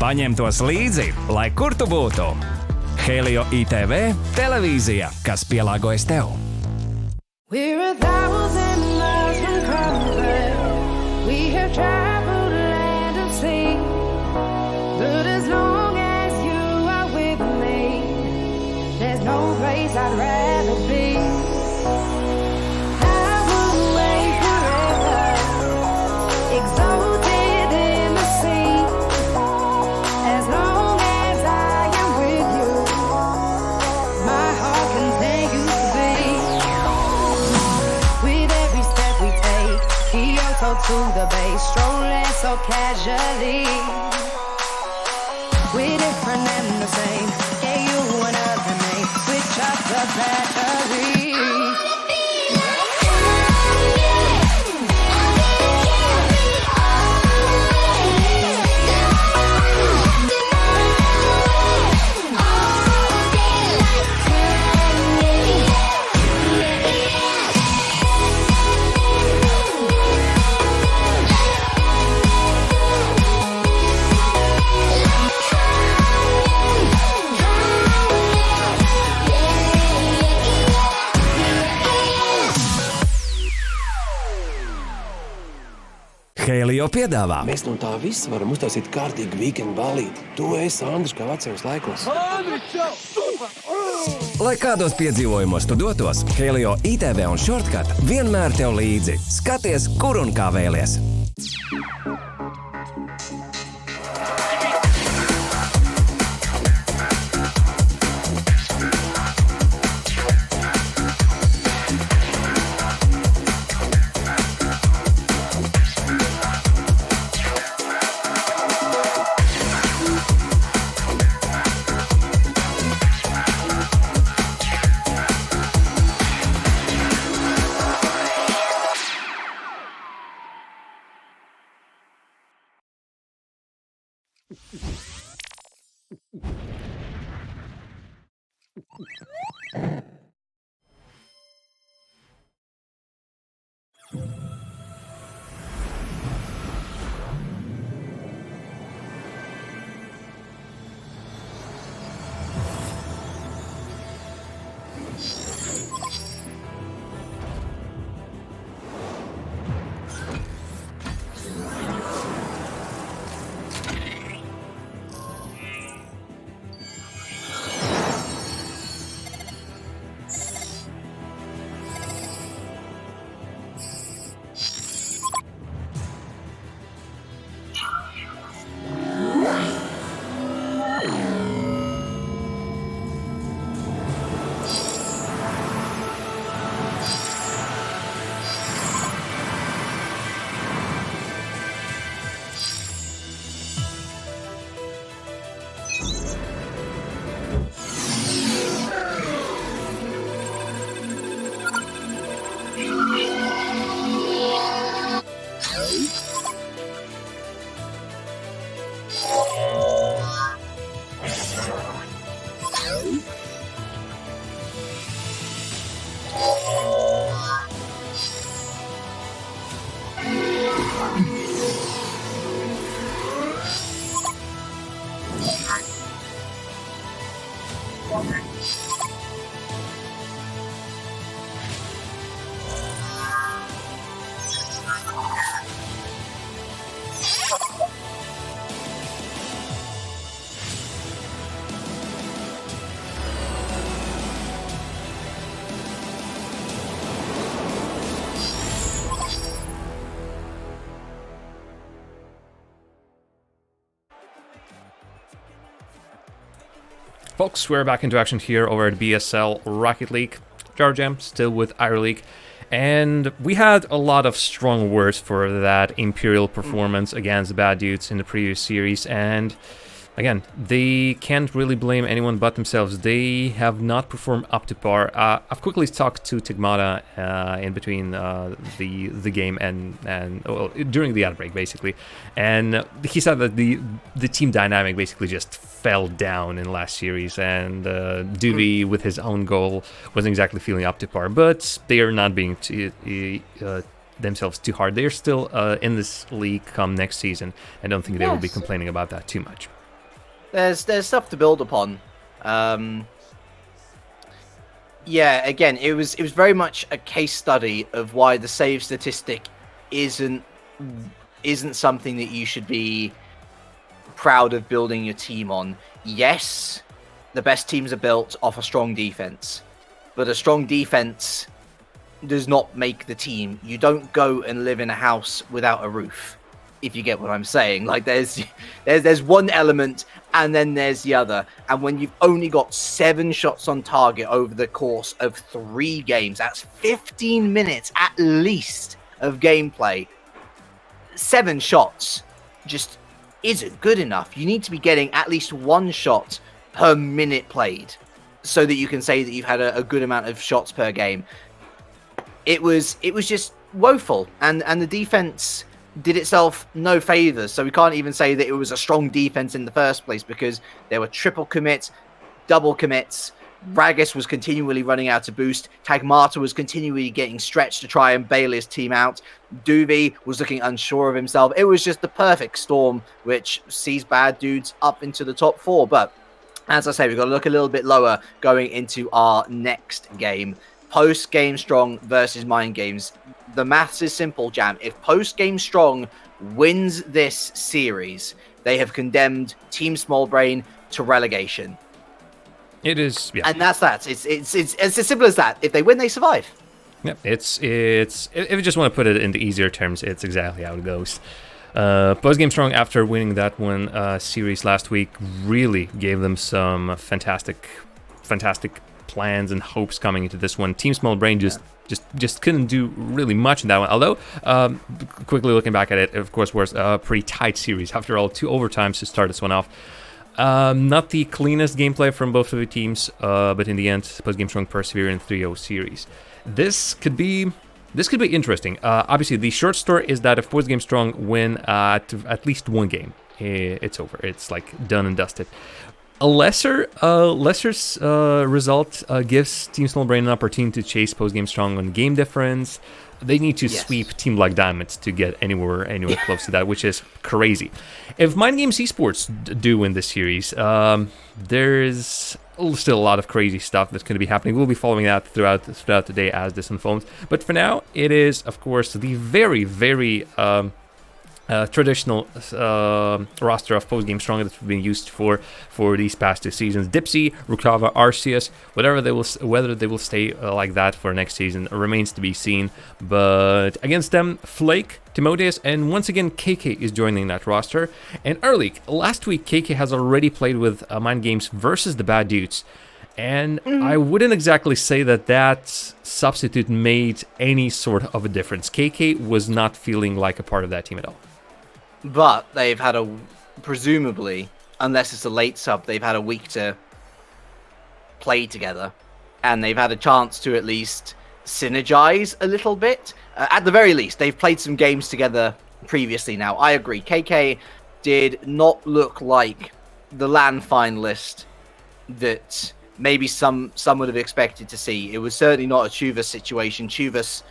Paņem tos līdzi, lai kur tu būtu. Helio ITV televīzija, kas pielāgojas tev. We're 1,000 miles from comfort. We have traveled land and sea. But as long as you are with me, there's no place I'd rather be. I would wait forever, exalted in the sea. As long as I am with you, my heart can take you to be. With every step we take, Kyoto to the bay, strolling so casually. We're different and the same. Yeah, you another name. Switch up the battery. Helio piedāvā. Mēs no tā visa varam uztaisīt kārtīgu weekend ballīti. Tu esi Andris kā vecajos laikos. Lai kādos piedzīvojumos tu dotos, Helio ITV un Shortcut vienmēr tev līdzi. Skaties, kur un kā vēlies. Folks, we're back into action here over at BSL Rocket League. Georgia still with EuroLeague. And we had a lot of strong words for that Imperial performance against the Bad Dudes in the previous series. And again, they can't really blame anyone but themselves. They have not performed up to par. I've quickly talked to Tigmata in between the game and well, during the outbreak, basically. And he said that the team dynamic basically just fell down in last series. And Duvey, with his own goal, wasn't exactly feeling up to par. But they are not being themselves too hard. They're still in this league come next season. I don't think they will be complaining about that too much. There's stuff to build upon. Yeah, again, it was very much a case study of why the save statistic isn't something that you should be proud of building your team on. Yes, the best teams are built off a strong defense, but a strong defense does not make the team. You don't go and live in a house without a roof, if you get what I'm saying. Like there's one element and then there's the other. And when you've only got 7 shots on target over the course of 3 games, that's 15 minutes at least of gameplay. 7 shots just isn't good enough. You need to be getting at least 1 shot per minute played so that you can say that you've had a good amount of shots per game. It was just woeful. And the defense did itself no favors, so we can't even say that it was a strong defense in the first place, because there were triple commits, double commits. Ragus was continually running out of boost. Tagmata was continually getting stretched to try and bail his team out. Duvey was looking unsure of himself. It was just the perfect storm, which sees Bad Dudes up into the top 4. But as I say, we've got to look a little bit lower going into our next game. Post-game strong versus mind games. The maths is simple, Jam. If post-game strong wins this series, they have condemned Team Small Brain to relegation. It is, yeah. And that's that. It's as simple as that. If they win, they survive. Yeah, it's if you just want to put it into easier terms, it's exactly how it goes. Postgame Strong, after winning that one series last week, really gave them some fantastic plans and hopes coming into this one. Team Small Brain just couldn't do really much in that one. Although, quickly looking back at it, of course, was a pretty tight series. After all, 2 overtimes to start this one off. Not the cleanest gameplay from both of the teams, but in the end, Postgame Strong persevered in 3-0 series. This could be interesting. Obviously, the short story is that if Postgame Strong win at least 1 game, it's over. It's like done and dusted. A lesser result gives Team Small Brain an opportunity to chase Postgame Strong on game difference. They need to sweep Team Black Diamonds to get anywhere close to that, which is crazy. If Mind Games Esports do win this series, there's still a lot of crazy stuff that's going to be happening. We'll be following that throughout the day as this unfolds. But for now, it is, of course, the very, very traditional roster of Postgame Strong that's been used for these past 2 seasons. Dipsy, Rukava, Arceus, whether they will stay like that for next season remains to be seen. But against them, Flake, Timotheus, and once again KK is joining that roster. And early last week, KK has already played with Mind Games versus the Bad Dudes. And I wouldn't exactly say that substitute made any sort of a difference. KK was not feeling like a part of that team at all. But they've had presumably, unless it's a late sub, they've had a week to play together. And they've had a chance to at least synergize a little bit. At the very least, they've played some games together previously now. I agree. KK did not look like the LAN finalist that maybe some would have expected to see. It was certainly not a Chuvas situation. Chuvas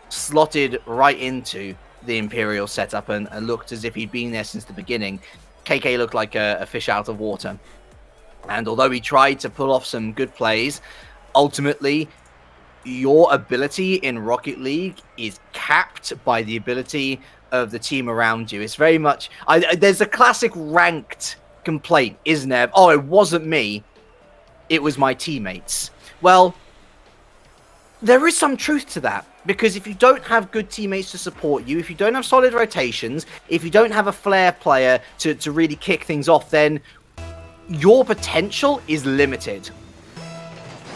slotted right into the Imperial setup and looked as if he'd been there since the beginning. KK looked like a fish out of water. And although he tried to pull off some good plays, ultimately, your ability in Rocket League is capped by the ability of the team around you. It's very much... there's a classic ranked complaint, isn't there? Oh, it wasn't me. It was my teammates. Well, there is some truth to that. Because if you don't have good teammates to support you, if you don't have solid rotations, if you don't have a flair player to really kick things off, then your potential is limited.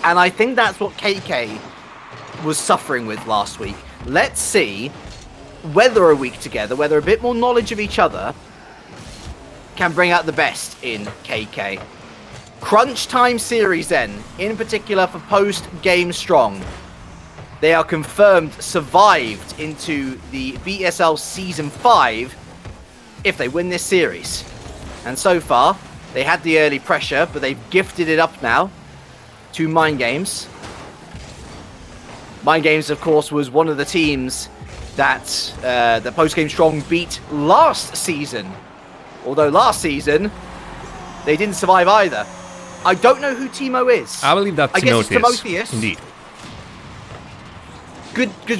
And I think that's what KK was suffering with last week. Let's see whether a week together, whether a bit more knowledge of each other can bring out the best in KK. Crunch time series then, in particular for post-game strong. They are confirmed survived into the BESL Season 5 if they win this series. And so far, they had the early pressure, but they've gifted it up now to Mind Games. Mind Games, of course, was one of the teams that the Postgame Strong beat last season. Although last season, they didn't survive either. I don't know who Timo is. I believe that's Timotheus. I guess it's Timotheus. Indeed.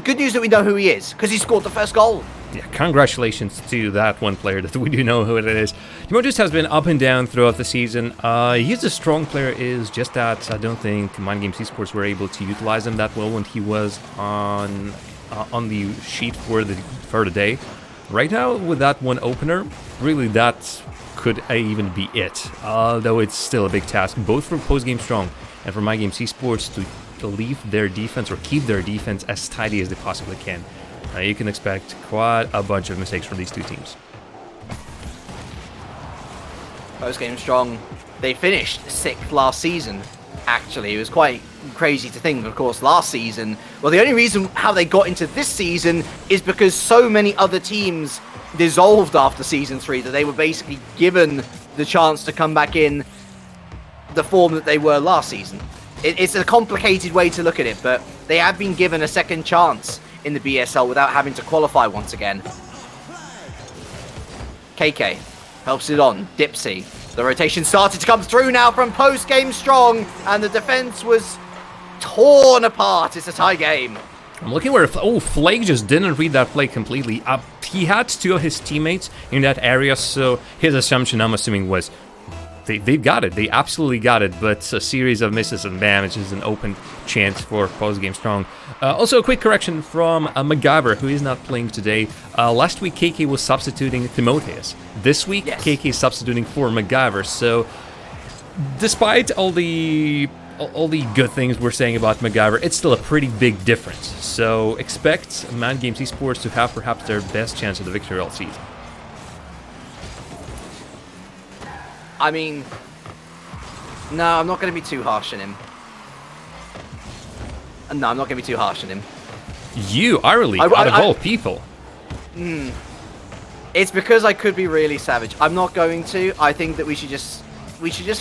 Good news that we know who he is, because he scored the first goal. Yeah, congratulations to that one player that we do know who it is. Timotheus has been up and down throughout the season. He's a strong player, is just that I don't think Mind Games Esports were able to utilize him that well when he was on the sheet for the day. Right now, with that one opener, really that could even be it. Though it's still a big task, both for Postgame Strong and for Mind Games Esports to leave their defense or keep their defense as tidy as they possibly can. You can expect quite a bunch of mistakes from these two teams. Postgame Strong, they finished 6th last season, actually. It was quite crazy to think, of course, last season. Well, the only reason how they got into this season is because so many other teams dissolved after Season 3 that they were basically given the chance to come back in the form that they were last season. It's a complicated way to look at it, but they have been given a second chance in the BSL without having to qualify once again. KK helps it on. Dipsy. The rotation started to come through now from Postgame Strong, and the defense was torn apart. It's a tie game. I'm looking where... Oh, Flake just didn't read that play completely. He had two of his teammates in that area, so his assumption, I'm assuming, was they've got it. They absolutely got it, but a series of misses and bam, it's just an open chance for Postgame Strong. Also, a quick correction from MacGyver, who is not playing today. Last week, KK was substituting Timotheus. This week, yes, KK is substituting for MacGyver, so despite all the good things we're saying about MacGyver, it's still a pretty big difference. So expect Mind Games Esports to have perhaps their best chance of the victory all season. I mean, no, I'm not going to be too harsh on him. No, I'm not going to be too harsh on him. You, Ireland, out of all people. It's because I could be really savage. I'm not going to. I think that we should just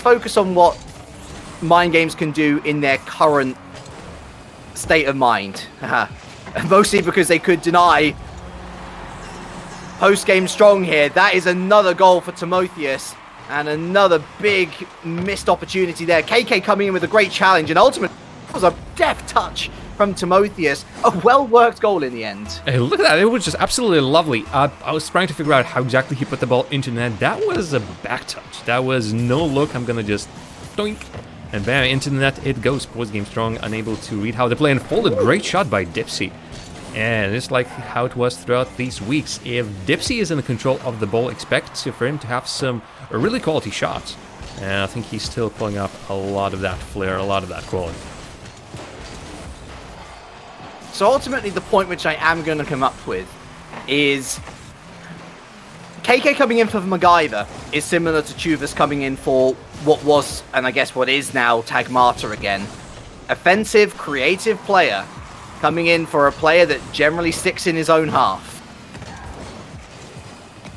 focus on what Mind Games can do in their current state of mind. Mostly because they could deny Postgame Strong here. That is another goal for Timotheus. And another big missed opportunity there. KK coming in with a great challenge. And ultimately, it was a deft touch from Timotheus. A well-worked goal in the end. Hey, look at that. It was just absolutely lovely. I was trying to figure out how exactly he put the ball into net. That was a back touch. That was no look. I'm going to just doink. And bam, into the net it goes. Postgame Strong unable to read how the play unfolded. Great shot by Dipsy. And it's like how it was throughout these weeks. If Dipsy is in control of the ball, expect for him to have some really quality shots. And I think he's still pulling up a lot of that flair, a lot of that quality. So ultimately, the point which I am going to come up with is KK coming in for MacGyver is similar to Chuvas coming in for what was, and I guess what is now, Tagmata again. Offensive, creative player coming in for a player that generally sticks in his own half.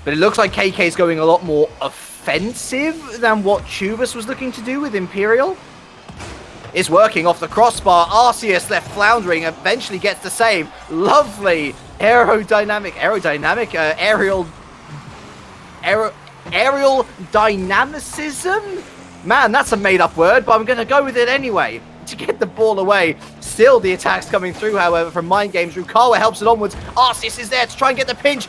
But it looks like KK is going a lot more offensive than what Chuvas was looking to do with Imperial. It's working off the crossbar. Arceus left floundering, eventually gets the save. Lovely aerial dynamicism? Man, that's a made-up word, but I'm going to go with it anyway to get the ball away. Still the attacks coming through, however, from Mind Games. Rukawa helps it onwards. Arceus is there to try and get the pinch.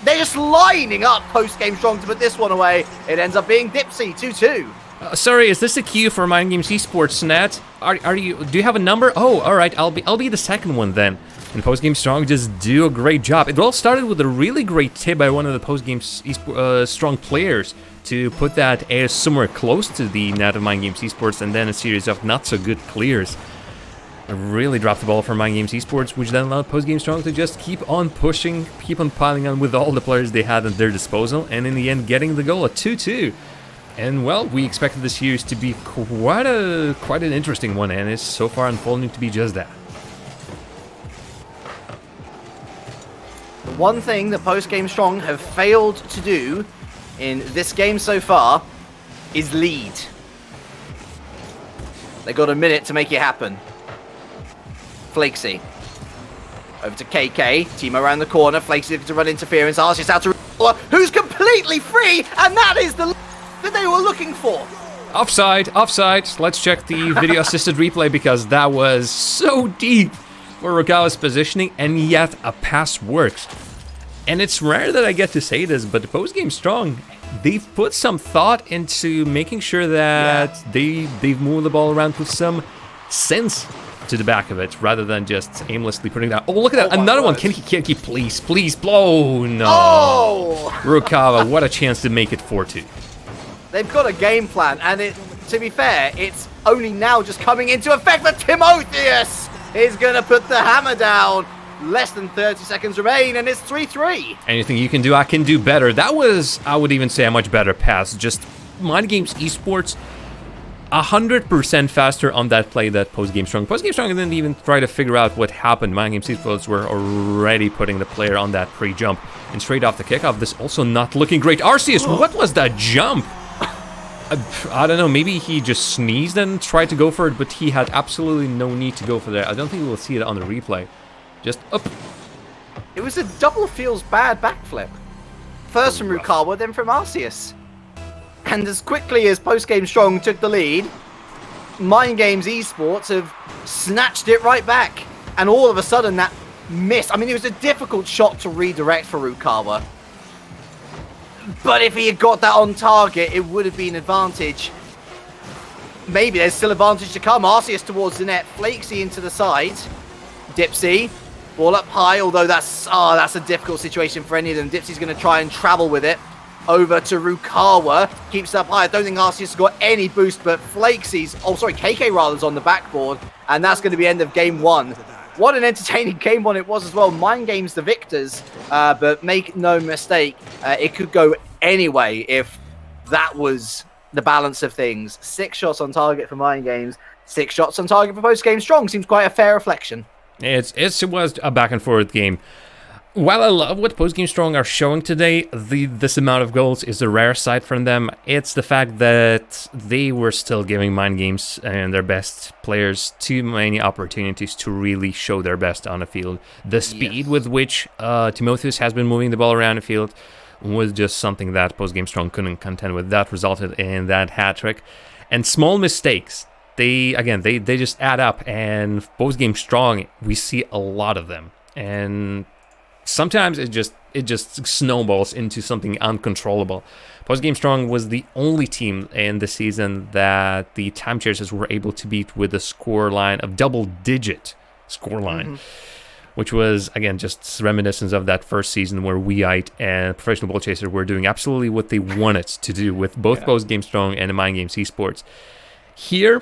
They're just lining up Postgame Strong to put this one away. It ends up being Dipsy, 2-2. Sorry, is this a queue for Mind Games Esports Net? Are you? Do you have a number? Oh, all right. I'll be the second one then. And Postgame Strong just do a great job. It all started with a really great tip by one of the Postgame Strong players to put that air somewhere close to the net of Mind Games Esports, and then a series of not so good clears. Really dropped the ball for Mind Games Esports, which then allowed Postgame Strong to just keep on pushing, keep on piling on with all the players they had at their disposal, and in the end getting the goal at 2-2. And well, we expected the series to be quite an interesting one, and it's so far unfolding to be just that. The one thing that Postgame Strong have failed to do in this game so far is lead. They got a minute to make it happen. Flakesy. Over to KK. Team around the corner. Flakesy looking to run interference. Arceus out to who's completely free, and that is the that they were looking for. Offside. Let's check the video assisted replay, because that was so deep for Rukawa's positioning, and yet a pass works. And it's rare that I get to say this, but Postgame Strong, they've put some thought into making sure that they've moved the ball around with some sense to the back of it, rather than just aimlessly putting that. Oh, look at that! Another one. Can he please blow? No. Oh! Rukawa, what a chance to make it 4-2. They've got a game plan, and to be fair, it's only now just coming into effect that Timotheus is going to put the hammer down. Less than 30 seconds remain, and it's 3-3. Anything you can do, I can do better. That was, I would even say, a much better pass. Just Mind Games Esports 100% faster on that play that Postgame Strong. Postgame Strong didn't even try to figure out what happened. Mind Games Esports were already putting the player on that pre-jump. And straight off the kickoff, this also not looking great. Arceus, what was that jump? I don't know, maybe he just sneezed and tried to go for it, but he had absolutely no need to go for that. I don't think we'll see it on the replay. Just up. It was a double feels bad backflip. First from Rukawa, then from Arceus. And as quickly as Postgame Strong took the lead, Mind Games Esports have snatched it right back. And all of a sudden that miss, I mean, it was a difficult shot to redirect for Rukawa. But if he had got that on target, it would have been advantage. Maybe there's still advantage to come. Arceus towards the net, Flakesy into the side. Dipsy, ball up high, although that's a difficult situation for any of them. Dipsy's going to try and travel with it. Over to Rukawa, keeps it up high. I don't think Arceus has got any boost, but Flakesy's, KK rather, is on the backboard. And that's going to be end of game one. What an entertaining game one it was as well. Mind Games the victors, but make no mistake, it could go anyway if that was the balance of things. 6 shots on target for Mind Games, 6 shots on target for Postgame Strong. Seems quite a fair reflection. It was a back and forth game. While I love what Postgame Strong are showing today, this amount of goals is a rare sight from them. It's the fact that they were still giving Mind Games and their best players too many opportunities to really show their best on the field. The speed with which Timotheus has been moving the ball around the field was just something that Postgame Strong couldn't contend with. That resulted in that hat-trick. And small mistakes, they just add up, and Postgame Strong, we see a lot of them. And sometimes it just snowballs into something uncontrollable. Postgame Strong was the only team in the season that the time chasers were able to beat with a scoreline of double-digit scoreline, which was, again, just reminiscence of that first season where Weite and Professional Ball Chaser were doing absolutely what they wanted to do with both Postgame Strong and Mind Games Esports. Here,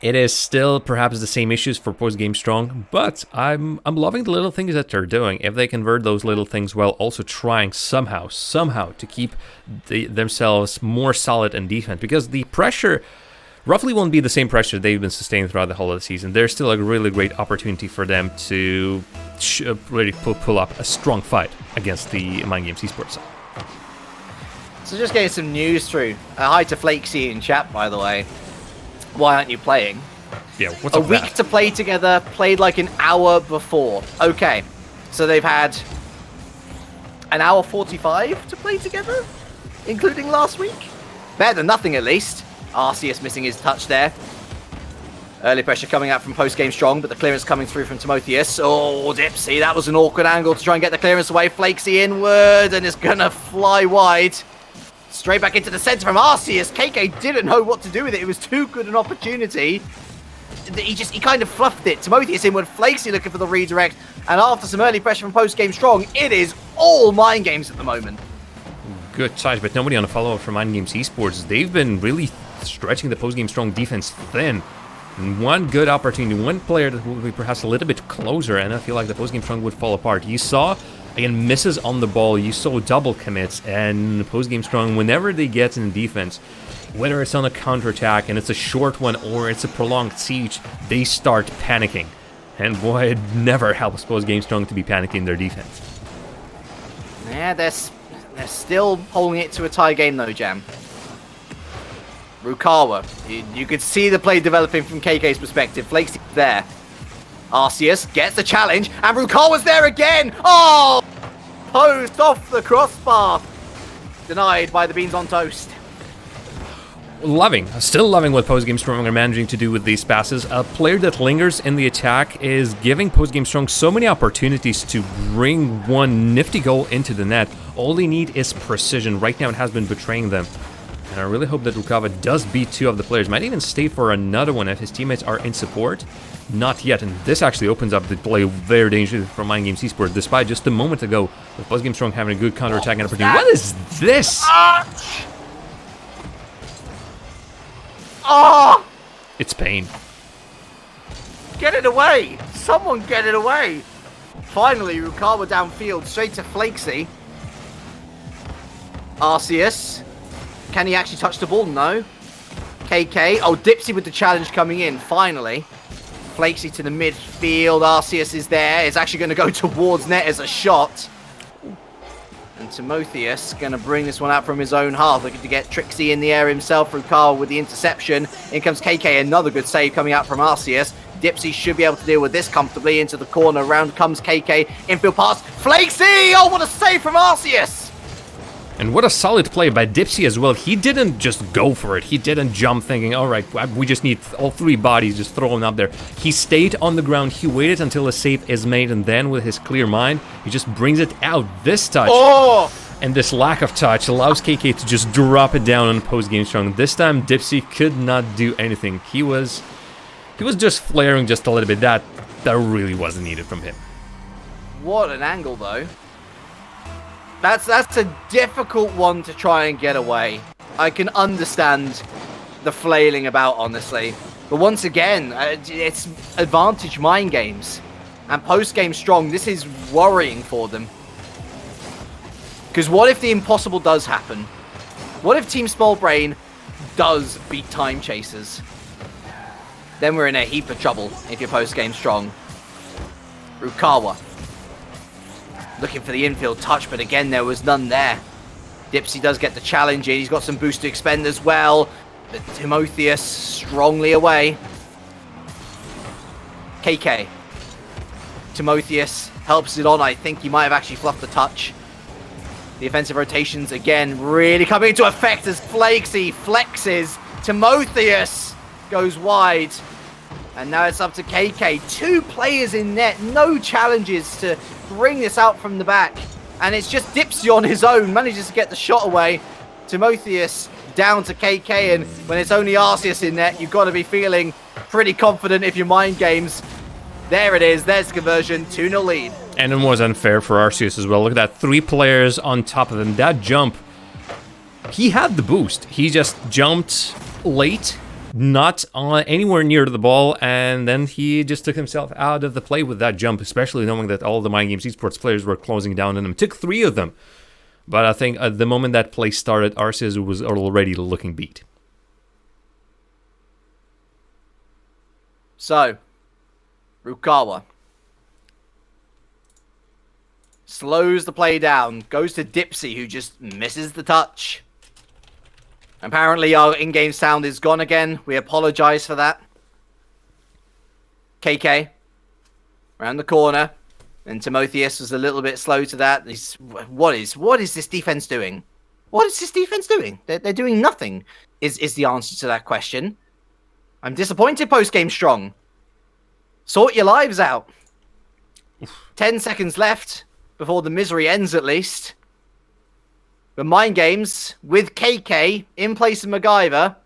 it is still perhaps the same issues for Postgame Strong, but I'm loving the little things that they're doing. If they convert those little things while also trying somehow to keep themselves more solid in defense, because the pressure roughly won't be the same pressure they've been sustaining throughout the whole of the season. There's still a really great opportunity for them to really pull up a strong fight against the Mind Games Esports side. So just getting some news through. Hi to Flakesy in chat, by the way. Why aren't you playing? Yeah, what's a up with week that? to play together, played like an hour before. Okay, so they've had an hour 45 to play together, including last week. Better than nothing, at least. Arceus missing his touch there. Early pressure coming out from Postgame Strong, but the clearance coming through from Timotheus. Oh, Dipsy, that was an awkward angle to try and get the clearance away. Flakesy inward, and it's going to fly wide. Straight back into the center from Arceus. KK didn't know what to do with it. It was too good an opportunity. He kind of fluffed it. Timotheus inward, Flakesy looking for the redirect. And after some early pressure from Postgame Strong, it is all Mind Games at the moment. Good touch, but nobody on a follow-up from Mind Games Esports. They've been really stretching the Postgame Strong defense thin. And one good opportunity, one player that will be perhaps a little bit closer, and I feel like the Postgame Strong would fall apart. You saw, again, misses on the ball. You saw double commits, and Postgame Strong, whenever they get in defense, whether it's on a counterattack and it's a short one or it's a prolonged siege, they start panicking. And boy, it never helps Postgame Strong to be panicking their defense. Yeah, they're still holding it to a tie game though, Jam. Rukawa, you could see the play developing from KK's perspective. Flake's there. Arceus gets the challenge, and Rukawa's there again! Oh! Post off the crossbar. Denied by the Beans on Toast. Still loving what Postgame Strong are managing to do with these passes. A player that lingers in the attack is giving Postgame Strong so many opportunities to bring one nifty goal into the net. All they need is precision. Right now it has been betraying them. And I really hope that Rukawa does beat two of the players. Might even stay for another one if his teammates are in support. Not yet, and this actually opens up the play very dangerous for Mind Games Esports, despite just a moment ago with Postgame Strong having a good counter-attack and opportunity. What is this? Oh! It's pain. Get it away! Someone get it away! Finally, Rukawa downfield, straight to Flakesy. Arceus. Can he actually touch the ball? No. KK. Oh, Dipsy with the challenge coming in, finally. Flakesy to the midfield. Arceus is there. It's actually going to go towards net as a shot. And Timotheus going to bring this one out from his own half, looking to get Trixie in the air himself. Rukawa with the interception. In comes KK, another good save coming out from Arceus. Dipsy should be able to deal with this comfortably. Into the corner, round comes KK. Infield pass, Flakesy! Oh, what a save from Arceus! And what a solid play by Dipsy as well. He didn't just go for it. He didn't jump thinking, all right, we just need all three bodies just thrown up there. He stayed on the ground. He waited until a save is made, and then with his clear mind, he just brings it out. This touch and this lack of touch allows KK to just drop it down on Postgame Strong. This time, Dipsy could not do anything. He was just flaring just a little bit. That really wasn't needed from him. What an angle, though. That's a difficult one to try and get away. I can understand the flailing about, honestly. But once again, it's advantage Mind Games. And Postgame Strong, this is worrying for them. Because what if the impossible does happen? What if Team Smallbrain does beat Time Chasers? Then we're in a heap of trouble if you're Postgame Strong. Rukawa. Looking for the infield touch, but again, there was none there. Dipsy does get the challenge in. He's got some boost to expend as well. But Timotheus strongly away. KK. Timotheus helps it on. I think he might have actually fluffed the touch. The offensive rotations, again, really coming into effect as Flakesy flexes. Timotheus goes wide. And now it's up to KK. Two players in net. No challenges to bring this out from the back. And it's just Dipsy on his own. Manages to get the shot away. Timotheus down to KK. And when it's only Arceus in net, you've got to be feeling pretty confident if you're Mind Games. There it is. There's the conversion. 2-0 lead. And it was unfair for Arceus as well. Look at that. 3 players on top of him. That jump. He had the boost. He just jumped late. Not anywhere near to the ball, and then he just took himself out of the play with that jump, especially knowing that all the Mind Games Esports players were closing down on him. Took 3 of them, but I think at the moment that play started, Arceus was already looking beat. So, Rukawa slows the play down, goes to Dipsy, who just misses the touch. Apparently our in-game sound is gone again. We apologize for that. KK. Around the corner. And Timotheus was a little bit slow to that. What is this defense doing? What is this defense doing? They're doing nothing, is the answer to that question. I'm disappointed, Postgame Strong. Sort your lives out. 10 seconds left before the misery ends, at least. But Mind Games, with KK in place of MacGyver,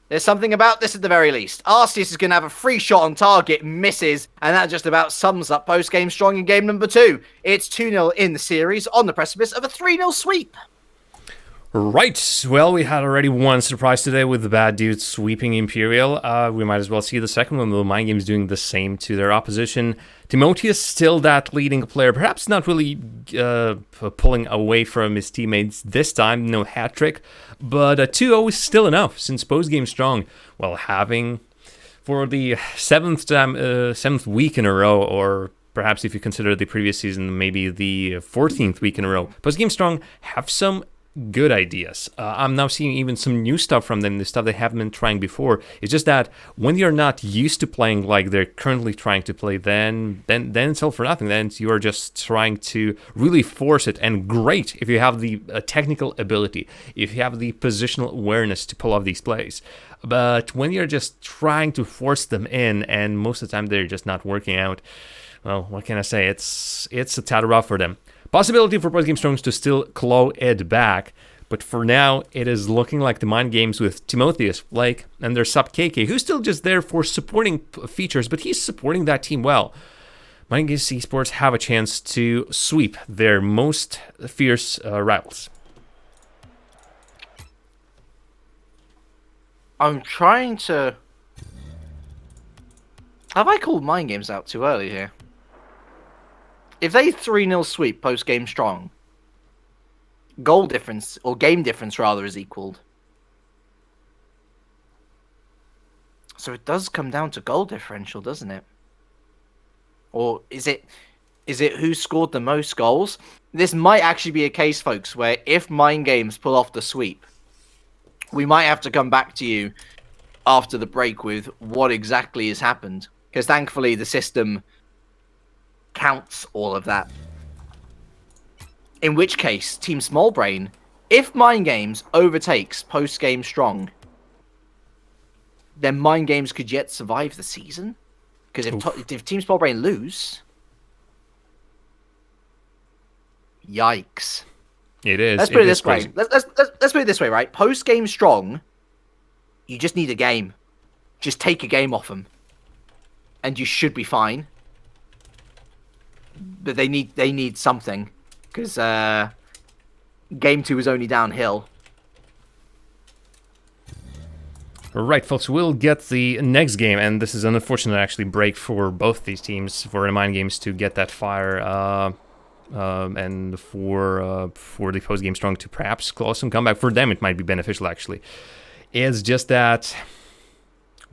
there's something about this at the very least. Arceus is going to have a free shot on target, misses, and that just about sums up Postgame Strong in game number 2. It's 2-0 in the series, on the precipice of a 3-0 sweep. Right, well, we had already one surprise today with the bad dudes sweeping Imperial. We might as well see the second one, with Mind Games doing the same to their opposition. Timotheus still that leading player, perhaps not really pulling away from his teammates this time, no hat-trick, but 2-0 is still enough, since Postgame Strong, well, having for the seventh week in a row, or perhaps if you consider the previous season, maybe the 14th week in a row, Postgame Strong have some good ideas. I'm now seeing even some new stuff from them, the stuff they haven't been trying before. It's just that when you're not used to playing like they're currently trying to play, then it's all for nothing. Then you're just trying to really force it. And great if you have the technical ability, if you have the positional awareness to pull off these plays. But when you're just trying to force them in, and most of the time they're just not working out, well, what can I say? It's a tad rough for them. Possibility for Postgame Strongs to still claw it back, but for now, it is looking like the Mind Games with Timotheus, Blake, and their sub KK, who's still just there for supporting features, but he's supporting that team well. Mind Games Esports have a chance to sweep their most fierce rivals. I'm trying to... Have I called Mind Games out too early here? If they 3-0 sweep post-game Strong, goal difference, or game difference rather, is equaled. So it does come down to goal differential, doesn't it? Or is it who scored the most goals? This might actually be a case, folks, where if Mind Games pull off the sweep, we might have to come back to you after the break with what exactly has happened. Because thankfully the system counts all of that. In which case, Team Small Brain, if Mind Games overtakes post-game Strong, then Mind Games could yet survive the season. Because if Team Small Brain lose, yikes. It is. Let's put it this way. Let's put it this way, right? Post-game Strong, you just need a game. Just take a game off them, and you should be fine. But they need something, because game 2 is only downhill. Right, folks, we'll get the next game, and this is an unfortunate actually break for both these teams, for the Mind Games to get that fire, and for the post-game Strong to perhaps claw some comeback. For them, it might be beneficial, actually. It's just that,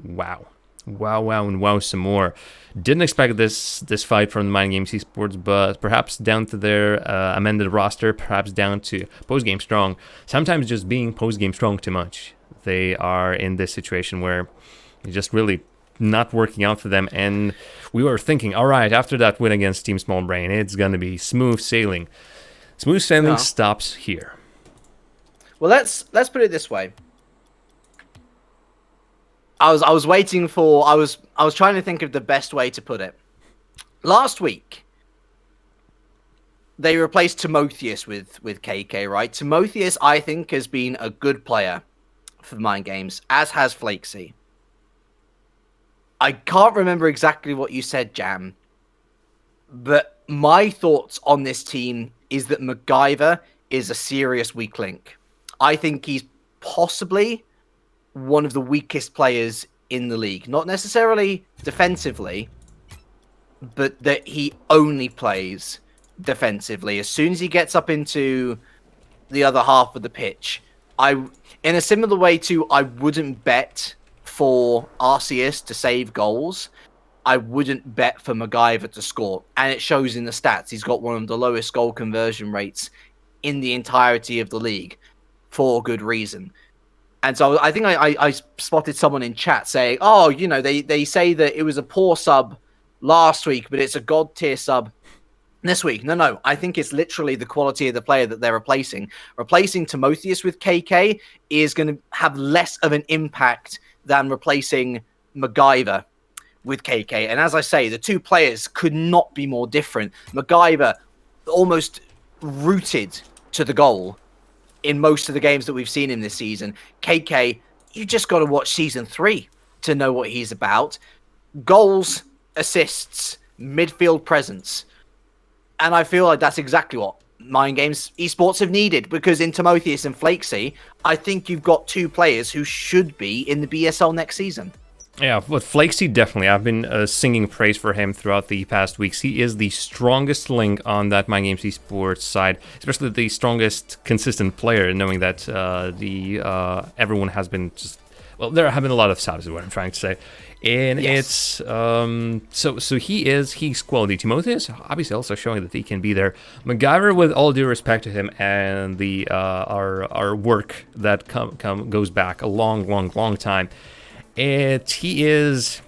wow, and wow some more. Didn't expect this fight from the Mind Games Esports, but perhaps down to their amended roster, perhaps down to post-game Strong. Sometimes just being post-game Strong too much. They are in this situation where it's just really not working out for them, and we were thinking, all right, after that win against Team Small Brain, it's going to be smooth sailing. Smooth sailing stops here. Well, let's put it this way. I was waiting for... I was trying to think of the best way to put it. Last week, they replaced Timotheus with KK, right? Timotheus, I think, has been a good player for the Mind Games, as has Flakesy. I can't remember exactly what you said, Jam, but my thoughts on this team is that MacGyver is a serious weak link. I think he's possibly one of the weakest players in the league. Not necessarily defensively, but that he only plays defensively. As soon as he gets up into the other half of the pitch, in a similar way to I wouldn't bet for Arceus to save goals, I wouldn't bet for MacGyver to score. And it shows in the stats. He's got one of the lowest goal conversion rates in the entirety of the league for good reason. And so I think I spotted someone in chat saying, oh, you know, they say that it was a poor sub last week, but it's a god tier sub this week. No, I think it's literally the quality of the player that they're replacing. Replacing Timotheus with KK is going to have less of an impact than replacing MacGyver with KK. And as I say, the two players could not be more different. MacGyver almost rooted to the goal in most of the games that we've seen him this season. KK, you just got to watch season 3 to know what he's about. Goals, assists, midfield presence. And I feel like that's exactly what Mind Games Esports have needed, because in Timotheus and Flakesy, I think you've got 2 players who should be in the BSL next season. Yeah, with Flakesy, definitely. I've been singing praise for him throughout the past weeks. He is the strongest link on that Mind Games Esports side, especially the strongest consistent player, knowing that everyone has been just... Well, there have been a lot of subs, is what I'm trying to say. And Yes. it's... So he's quality. Timotheus, obviously also showing that he can be there. MacGyver, with all due respect to him and the our work that goes back a long time, he has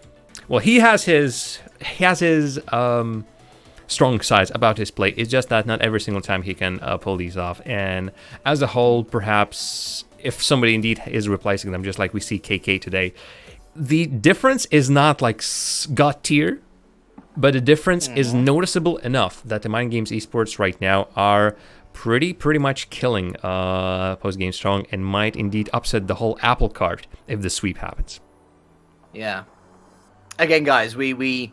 his strong sides about his play. It's just that not every single time he can pull these off. And as a whole, perhaps if somebody indeed is replacing them, just like we see KK today, the difference is not like God tier, but the difference is noticeable enough that the Mind Games Esports right now are pretty much killing Postgame Strong, and might indeed upset the whole apple cart if the sweep happens. Yeah. Again, guys, we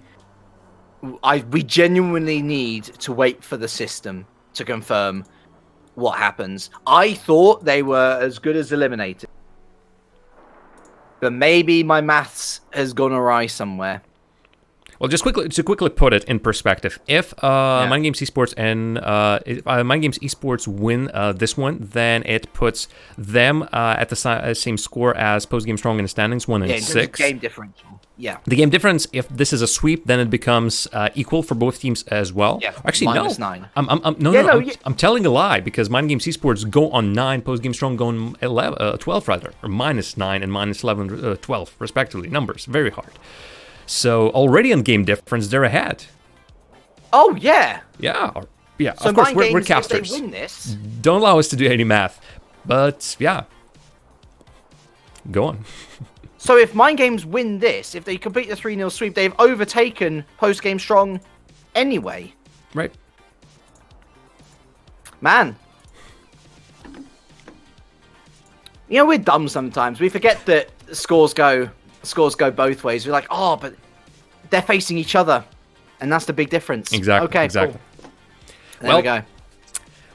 genuinely need to wait for the system to confirm what happens. I thought they were as good as eliminated, but maybe my maths has gone awry somewhere. Well, just to quickly put it in perspective, if Mind Games Esports and Mind Games Esports win this one, then it puts them at the same score as Postgame Strong in the standings, 1 and 6. Game differential. Yeah. The game difference, if this is a sweep, then it becomes equal for both teams as well. Yeah. Actually, -9. I'm telling a lie, because Mind Games Esports go on 9, Postgame Strong go on 12 rather, or -9 and -11, 12 respectively. Numbers very hard. So already on game difference, they're ahead. Oh yeah. Yeah. Yeah. So of course, Mind we're Games, casters. if they win this, Don't allow us to do any math. But yeah. Go on. so if Mind Games win this, if they complete the 3-0 sweep, they've overtaken Postgame Strong anyway. Right. Man. You know, we're dumb sometimes. We forget that scores go both ways. We're like, oh, but they're facing each other, and that's the big difference. Exactly. Okay, exactly. cool. There we go.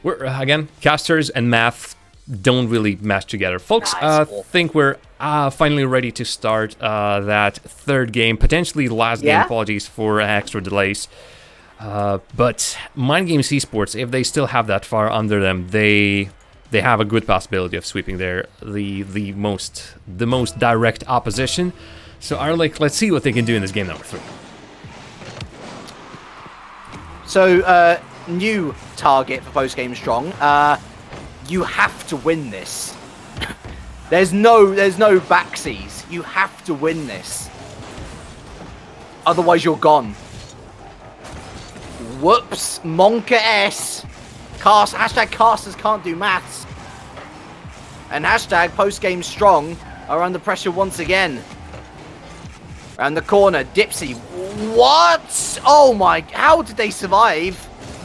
We're again, casters and math don't really match together, folks. Nah, it's awful. Think we're finally ready to start that third game, potentially last game. Yeah? Apologies for extra delays. But Mind Games Esports, if they still have that far under them, they have a good possibility of sweeping the most direct opposition. So Arlik, let's see what they can do in this game number 3. So, new target for Postgame Strong. You have to win this. There's no backseas. You have to win this. Otherwise, you're gone. Whoops, Monka S. Hashtag casters can't do maths. And hashtag Postgame Strong are under pressure once again. Around the corner, Dipsy. What? Oh my, how did they survive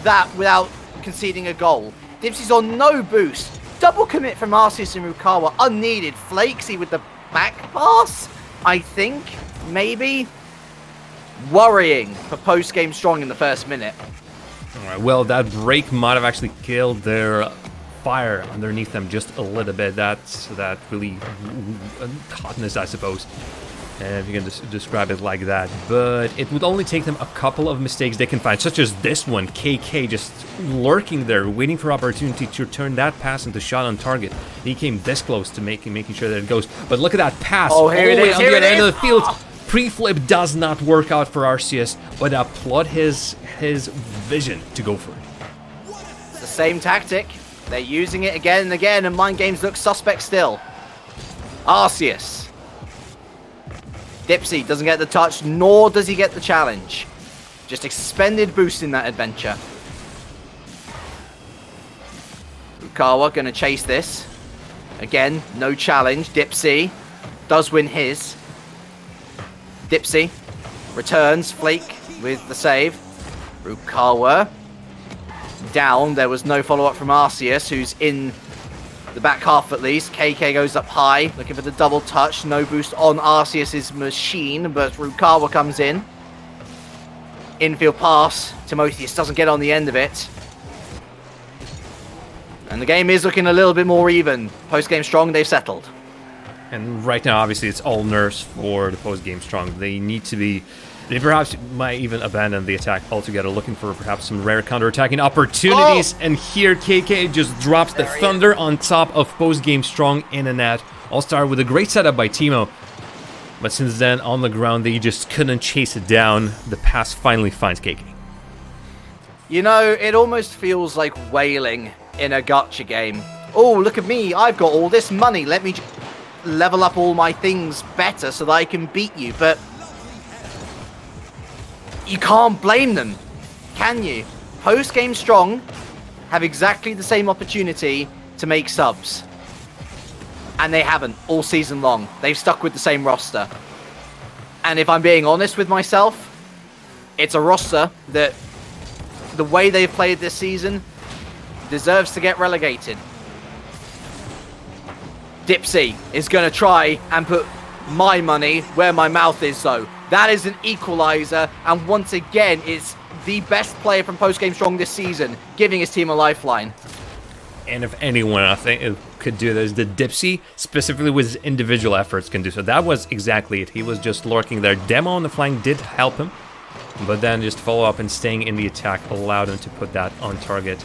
that without conceding a goal? Dipsy's on no boost. Double commit from Arceus and Rukawa, unneeded. Flakesy with the back pass, I think, maybe. Worrying for Postgame Strong in the first minute. Alright, well, that break might have actually killed their fire underneath them just a little bit. That's that really hotness, I suppose, if you can describe it like that. But it would only take them a couple of mistakes they can find, such as this one. KK just lurking there, waiting for opportunity to turn that pass into shot on target. He came this close to making sure that it goes. But look at that pass! Oh, here it is! On the other end of the field. Pre-flip does not work out for Arceus, but applaud his vision to go for it. It's the same tactic. They're using it again and again, and Mind Games look suspect still. Arceus. Dipsy doesn't get the touch, nor does he get the challenge. Just expended boost in that adventure. Rukawa going to chase this. Again, no challenge. Dipsy does win his. Dipsy returns, Flake with the save. Rukawa. down. There was no follow-up from Arceus, who's in the back half at least. KK goes up high, looking for the double touch. No boost on Arceus's machine, but Rukawa comes in. Infield pass. Timotheus doesn't get on the end of it. And the game is looking a little bit more even. Post-game strong, they've settled. And right now, obviously, it's all nerves for the post-game strong. They need to be... They perhaps might even abandon the attack altogether, looking for perhaps some rare counter-attacking opportunities. And here, KK just drops the thunder on top of post-game strong in a net. All-star with a great setup by Timo. But since then, on the ground, they just couldn't chase it down. The pass finally finds KK. You know, it almost feels like whaling in a gacha game. Oh, look at me, I've got all this money. Let me level up all my things better so that I can beat you. But you can't blame them, can you? Post-game strong have exactly the same opportunity to make subs. And they haven't all season long. They've stuck with the same roster. And if I'm being honest with myself, it's a roster that, the way they've played this season, deserves to get relegated. Dipsy is going to try and put my money where my mouth is, though. That is an equalizer, and once again, it's the best player from Postgame Strong this season, giving his team a lifeline. And if anyone, I think, it could do this, the Dipsy, specifically with his individual efforts, can do so. That was exactly it. He was just lurking there. Demo on the flank did help him, but then just follow up and staying in the attack allowed him to put that on target.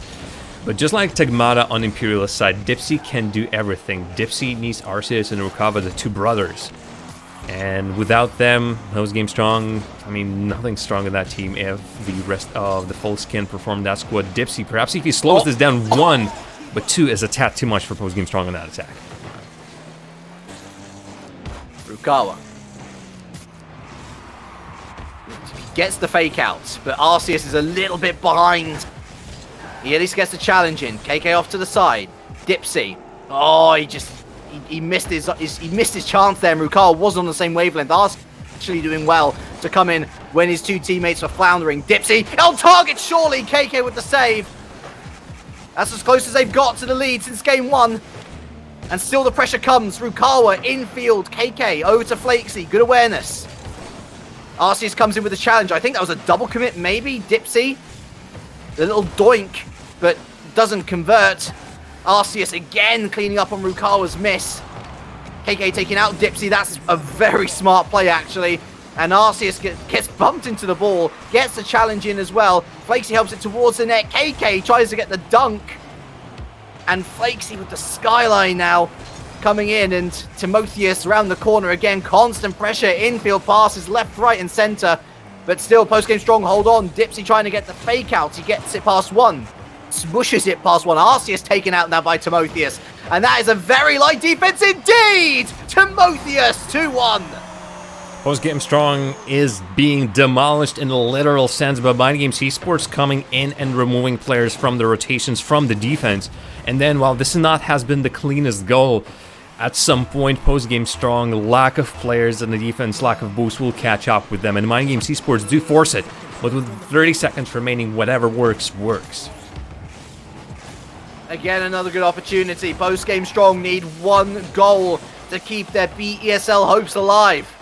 But just like Tagmata on Imperial's side, Dipsy can do everything. Dipsy needs Arceus and Rukawa, the two brothers. And without them, those game strong, I mean, nothing strong in that team if the rest of the full skin performed that squad. Dipsy, perhaps if he slows this down, 1, but 2 is a tad too much for post game strong in that attack. Rukawa gets the fake out, but Arceus is a little bit behind. He at least gets the challenge in. KK off to the side. Dipsy. Oh, he missed his chance there. And Rukawa was on the same wavelength. Arceus actually doing well to come in when his two teammates were floundering. Dipsy on target, surely. KK with the save. That's as close as they've got to the lead since game 1. And still the pressure comes. Rukawa infield. KK over to Flakesy. Good awareness. Arceus comes in with a challenge. I think that was a double commit, maybe. Dipsy. A little doink, but doesn't convert. Arceus again cleaning up on Rukawa's miss. KK taking out Dipsy. That's a very smart play, actually. And Arceus gets bumped into the ball, gets the challenge in as well. Flakesy helps it towards the net. KK tries to get the dunk. And Flakesy with the skyline now coming in. And Timotheus around the corner again. Constant pressure. Infield passes left, right, and center. But still, post-game strong, hold on. Dipsy trying to get the fake out. He gets it past 1. Smushes it past 1. Arceus taken out now by Timotheus. And that is a very light defense indeed! Timotheus, 2-1. Post-game strong is being demolished in a literal sense, but Mind Games Esports coming in and removing players from the rotations from the defense. And then, while this has been the cleanest goal, at some point, post-game strong, lack of players in the defense, lack of boost will catch up with them. And Mind Games Esports do force it, but with 30 seconds remaining, whatever works, works. Again, another good opportunity. Post-game strong need 1 goal to keep their BESL hopes alive.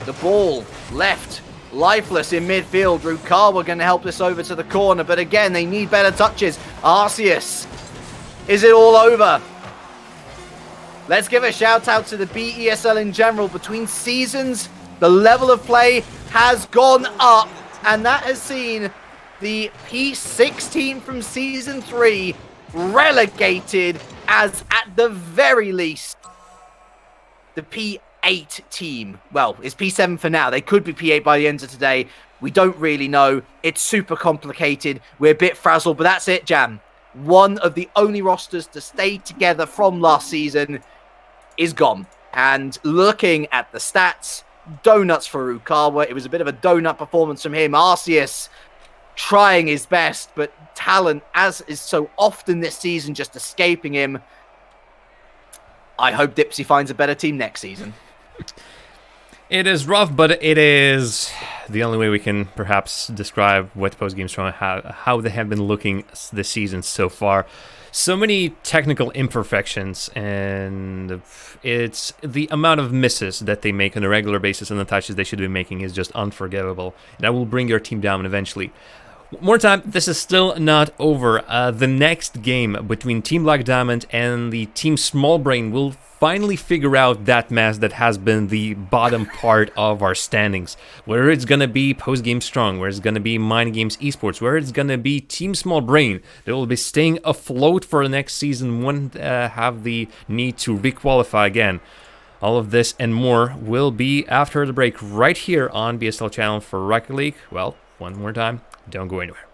The ball left lifeless in midfield. Rukawa going to help this over to the corner, but again, they need better touches. Arceus. Is it all over? Let's give a shout out to the BESL in general. Between seasons, the level of play has gone up, and that has seen the P6 team from Season 3 relegated as, at the very least, the P8 team. Well, it's P7 for now. They could be P8 by the end of today. We don't really know. It's super complicated. We're a bit frazzled, but that's it, Jam. One of the only rosters to stay together from last season is gone. And looking at the stats, donuts for Rukawa. It was a bit of a donut performance from him. Arceus trying his best, but talent, as is so often this season, just escaping him. I hope Dipsy finds a better team next season. It is rough, but it is the only way we can perhaps describe what Postgame Strong, how they have been looking this season so far. So many technical imperfections, and it's the amount of misses that they make on a regular basis and the touches they should be making is just unforgivable. That will bring your team down eventually. One more time, this is still not over. The next game between Team Black Diamond and the Team Small Brain will finally figure out that mess that has been the bottom part of our standings. Whether it's going to be Postgame Strong, where it's going to be Mind Games Esports, where it's going to be Team Small Brain, they will be staying afloat for the next season, won't have the need to requalify again. All of this and more will be after the break right here on BSL channel for Rocket League. Well, one more time, don't go anywhere.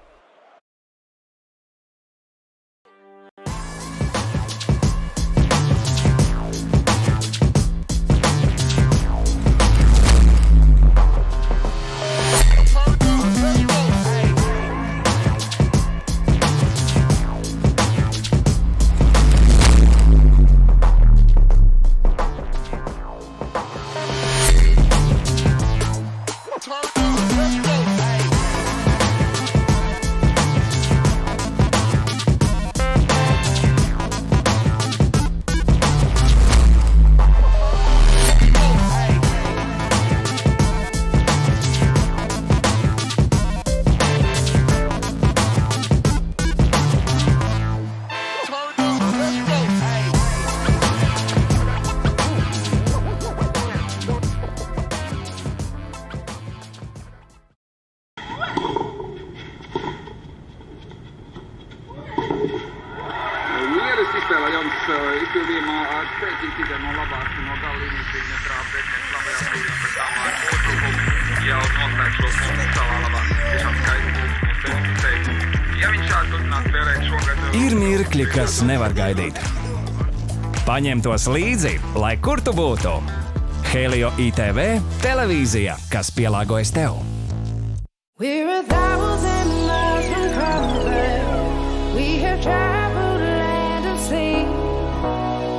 Ir mirkļi, kas nevar gaidīt. Paņem tos līdzi, lai kur tu būtu. Helio ITV televīzija, kas pielāgojas tev. We're 1,000 miles from comfort. We have traveled land and sea.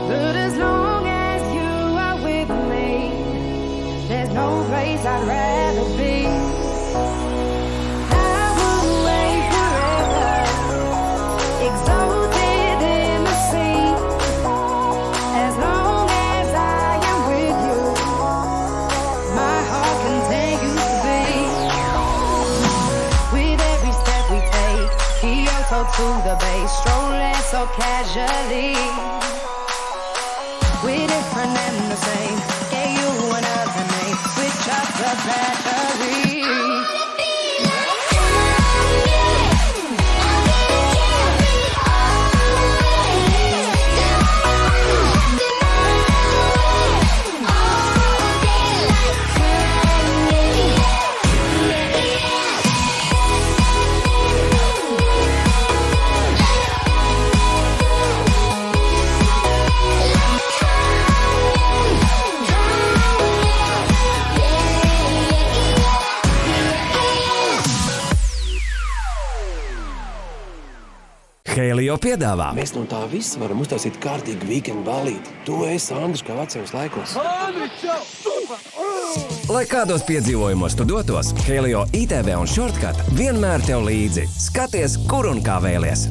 But as long as you are with me, there's no place I'd rather be. I would wait forever, exalted in the sea. As long as I am with you, my heart continues to beat. With every step we take, Kyoto to the bay, strolling so casually. We're different and the same. Gave you another name. Switch up the battery. Helio piedāvā. Mēs no tā viss varam uztaisīt kārtīgu weekend balīti. Tu esi Andris kā vecajos laikos. Lai kādos piedzīvojumos tu dotos, Helio ITV un Shortcut vienmēr tev līdzi. Skaties, kur un kā vēlies.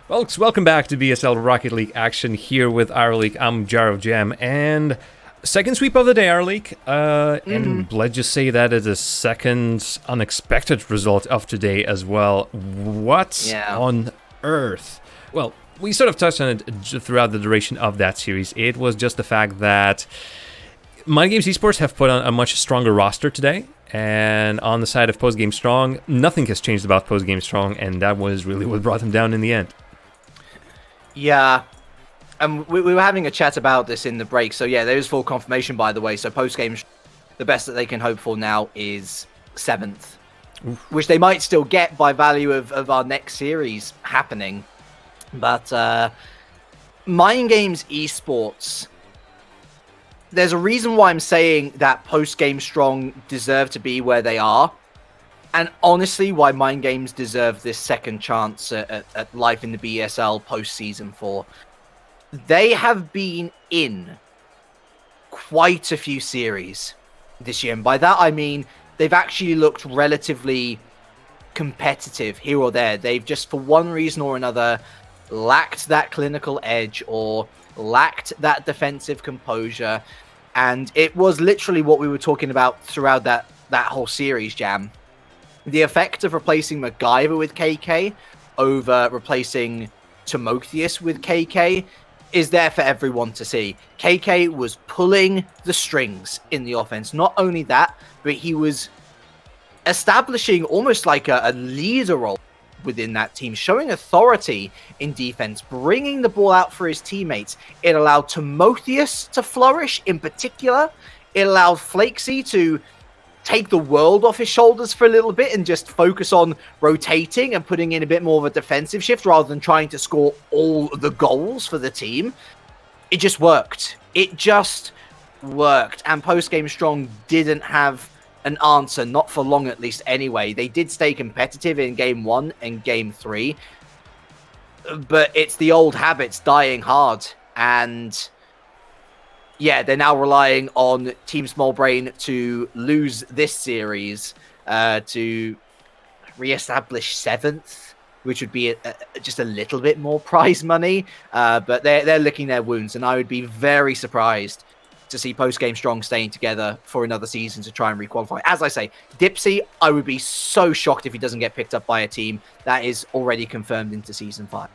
Folks, welcome back to BSL Rocket League action here with our league. I'm Jaro Jam, and second sweep of the day, our league. And let's just say that is a second unexpected result of today as well. What on earth? Well, we sort of touched on it throughout the duration of that series. It was just the fact that Mind Games Esports have put on a much stronger roster today. And on the side of Postgame Strong, nothing has changed about Postgame Strong, and that was really what brought them down in the end. Yeah, and we were having a chat about this in the break. So yeah, there is full confirmation, by the way. So Postgame, the best that they can hope for now is 7th, which they might still get by value of our next series happening. But Mind Games Esports, there's a reason why I'm saying that Postgame Strong deserve to be where they are. And honestly, why Mind Games deserve this second chance at life in the BSL post-season 4. They have been in quite a few series this year. And by that, I mean they've actually looked relatively competitive here or there. They've just, for one reason or another, lacked that clinical edge or lacked that defensive composure. And it was literally what we were talking about throughout that whole series, Jam. The effect of replacing MacGyver with KK over replacing Timotheus with KK is there for everyone to see. KK was pulling the strings in the offense. Not only that, but he was establishing almost like a leader role within that team, showing authority in defense, bringing the ball out for his teammates. It allowed Timotheus to flourish in particular. It allowed Flakesy to take the world off his shoulders for a little bit and just focus on rotating and putting in a bit more of a defensive shift rather than trying to score all the goals for the team. It just worked. It just worked. And Postgame Strong didn't have an answer, not for long at least anyway. They did stay competitive in Game 1 and Game 3, but it's the old habits dying hard. And yeah, they're now relying on Team Small Brain to lose this series to re-establish 7th, which would be just a little bit more prize money. But they're licking their wounds, and I would be very surprised to see Postgame Strong staying together for another season to try and requalify. As I say, Dipsy, I would be so shocked if he doesn't get picked up by a team that is already confirmed into Season 5.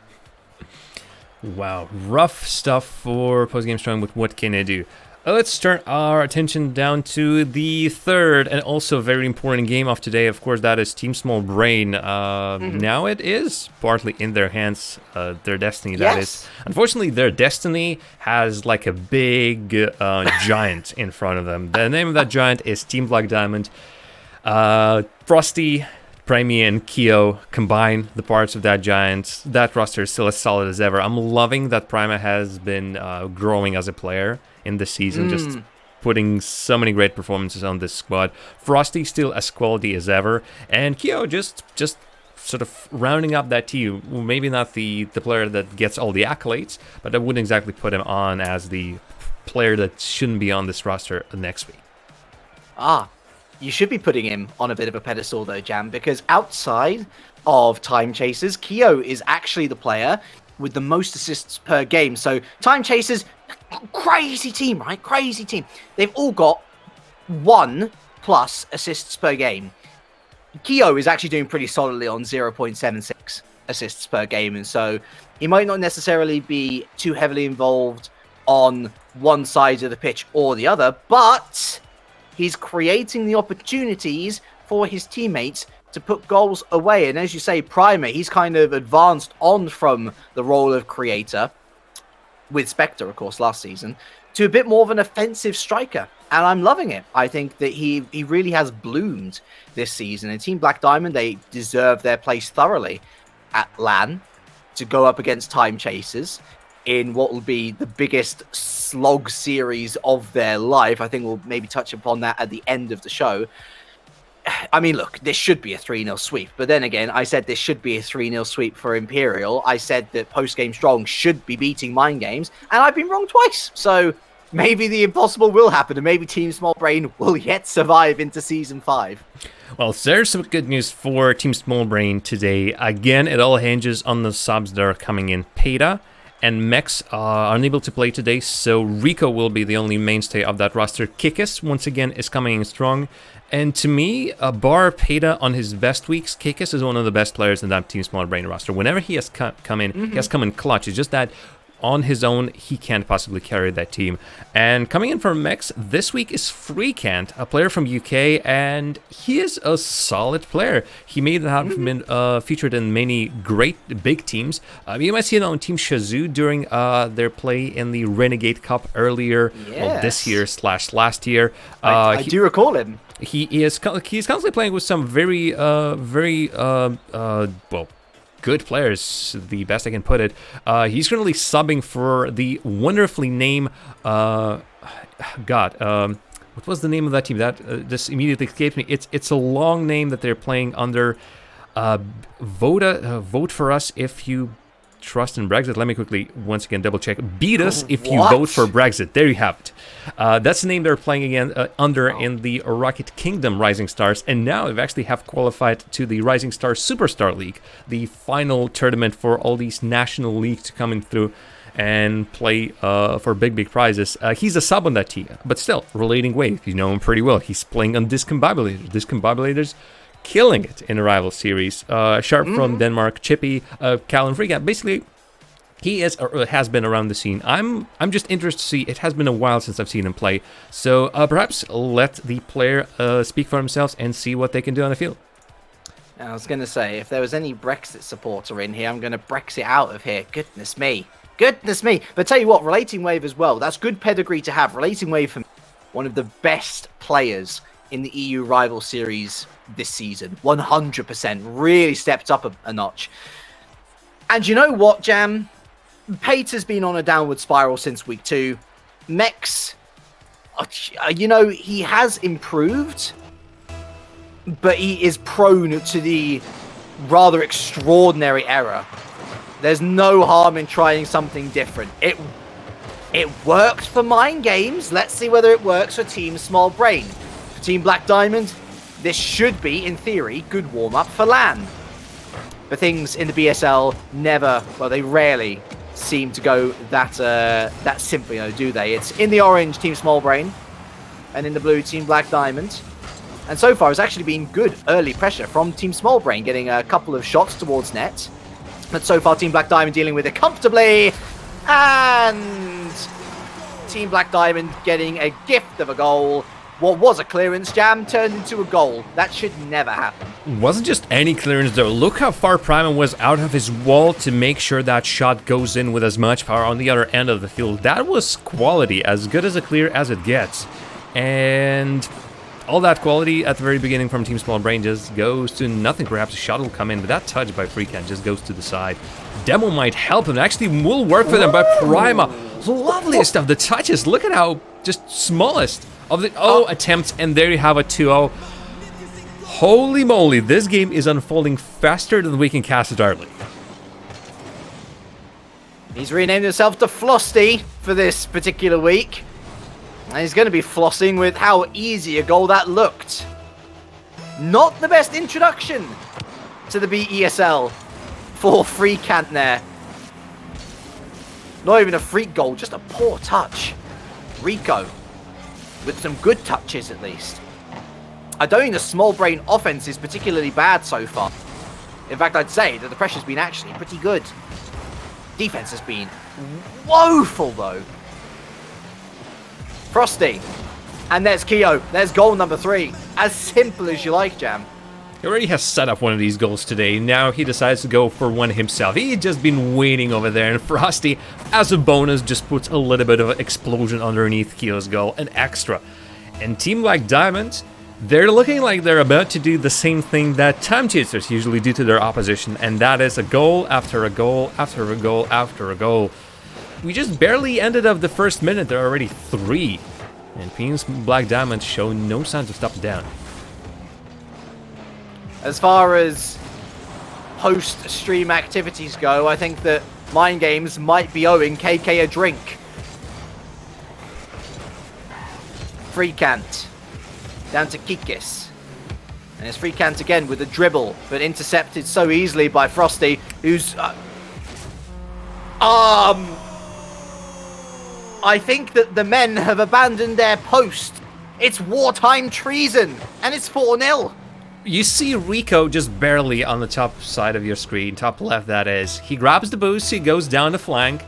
Wow, rough stuff for Postgame Strong, but what can they do? Let's turn our attention down to the third and also very important game of today. Of course, that is Team Small Brain. Now it is partly in their hands, their destiny, that is. Unfortunately, their destiny has like a big giant in front of them. The name of that giant is Team Black Diamond. Frosty, Primi, and Keo combine the parts of that giant. That roster is still as solid as ever. I'm loving that Prima has been growing as a player in this season, just putting so many great performances on this squad. Frosty still as quality as ever, and Keo just sort of rounding up that team. Maybe not the player that gets all the accolades, but I wouldn't exactly put him on as the player that shouldn't be on this roster next week. You should be putting him on a bit of a pedestal though, Jam, because outside of Time Chasers, Keo is actually the player with the most assists per game. So Time Chasers, crazy team, right? Crazy team. They've all got 1+ assists per game. Keo is actually doing pretty solidly on 0.76 assists per game. And so he might not necessarily be too heavily involved on one side of the pitch or the other, but he's creating the opportunities for his teammates to put goals away. And as you say, Primer, he's kind of advanced on from the role of creator with Spectre, of course, last season, to a bit more of an offensive striker. And I'm loving it. I think that he really has bloomed this season. And Team Black Diamond, they deserve their place thoroughly at LAN to go up against Time Chasers in what will be the biggest slog series of their life. I think we'll maybe touch upon that at the end of the show. I mean, look, this should be a 3-0 sweep. But then again, I said this should be a 3-0 sweep for Imperial. I said that Postgame Strong should be beating Mind Games. And I've been wrong twice. So maybe the impossible will happen. And maybe Team Small Brain will yet survive into Season 5. Well, there's some good news for Team Small Brain today. Again, it all hinges on the subs that are coming in. Peta and Mex are unable to play today, so Rico will be the only mainstay of that roster. Kikis, once again, is coming in strong. And to me, bar Peta on his best weeks, Kikis is one of the best players in that Team Small Brain roster. Whenever he has come in, he has come in clutch. It's just that on his own, he can't possibly carry that team. And coming in for Mex this week is Freekant, a player from UK, and he is a solid player. He may not have been featured in many great big teams. You might see it on Team Shazoo during their play in the Renegade Cup earlier, well, this year / last year. I do recall him. He's constantly playing with some very good players, the best I can put it. He's currently subbing for the wonderfully named what was the name of that team? That this immediately escapes me. It's a long name that they're playing under. Vote for us if you trust in Brexit. Let me quickly once again double check. Beat us if you vote for Brexit. There you have it. That's the name they're playing again under in the Rocket Kingdom Rising Stars, and now they've actually have qualified to the Rising Stars Superstar League, the final tournament for all these national leagues coming through and play for big prizes. He's a sub on that team, but still, Relating Wave, you know him pretty well. He's playing on Discombobulators. Discombobulators killing it in a rival series. Sharp from Denmark, Chippy, Cal and Freecat. Basically, he is or has been around the scene. I'm just interested to see. It has been a while since I've seen him play. So perhaps let the player speak for themselves and see what they can do on the field. I was going to say, if there was any Brexit supporter in here, I'm going to Brexit out of here. Goodness me. Goodness me. But tell you what, Relating Wave as well. That's good pedigree to have. Relating Wave, for me, one of the best players in the EU Rival Series this season. 100%. Really stepped up a notch. And you know what, Jam? Pater's been on a downward spiral since week 2. Mex, you know, he has improved, but he is prone to the rather extraordinary error. There's no harm in trying something different. It worked for Mind Games. Let's see whether it works for Team Small Brain. For Team Black Diamond, this should be, in theory, good warm-up for LAN. But things in the BSL they rarely seem to go that simply, do they? It's in the orange, Team Small Brain, and in the blue, Team Black Diamond. And so far, it's actually been good early pressure from Team Small Brain, getting a couple of shots towards net. But so far, Team Black Diamond dealing with it comfortably. And Team Black Diamond getting a gift of a goal. What was a clearance, Jam, turned into a goal. That should never happen. It wasn't just any clearance, though. Look how far Primal was out of his wall to make sure that shot goes in with as much power on the other end of the field. That was quality, as good as a clear as it gets. And all that quality at the very beginning from Team Small Brain just goes to nothing. Perhaps a shot will come in, but that touch by Freecat just goes to the side. Demo might help him. Actually, will work for them, but Prima, lovely stuff. The touches, look at how just smallest of the attempts, and there you have a 2-0. Holy moly, this game is unfolding faster than we can cast it early. He's renamed himself to Flosty for this particular week. And he's going to be flossing with how easy a goal that looked. Not the best introduction to the BESL for Freekant there. Not even a freak goal, just a poor touch. Rico with some good touches at least. I don't think the Small Brain offense is particularly bad so far. In fact, I'd say that the pressure's been actually pretty good. Defense has been woeful though. Frosty. And there's Keo. There's goal number 3. As simple as you like, Jam. He already has set up one of these goals today. Now he decides to go for one himself. He had just been waiting over there, and Frosty, as a bonus, just puts a little bit of an explosion underneath Kyo's goal, an extra. And Team Black Diamond, they're looking like they're about to do the same thing that Time Chasers usually do to their opposition, and that is a goal after a goal after a goal after a goal. We just barely ended up the first minute, there are already 3. And Team Black Diamond show no signs of stopping down. As far as post-stream activities go, I think that Mind Games might be owing KK a drink. Free Cant. Down to Kikis. And it's Free Cant again with a dribble, but intercepted so easily by Frosty, who's... I think that the men have abandoned their post. It's wartime treason, and it's 4-0. You see Rico just barely on the top side of your screen, top left that is. He grabs the boost, he goes down the flank.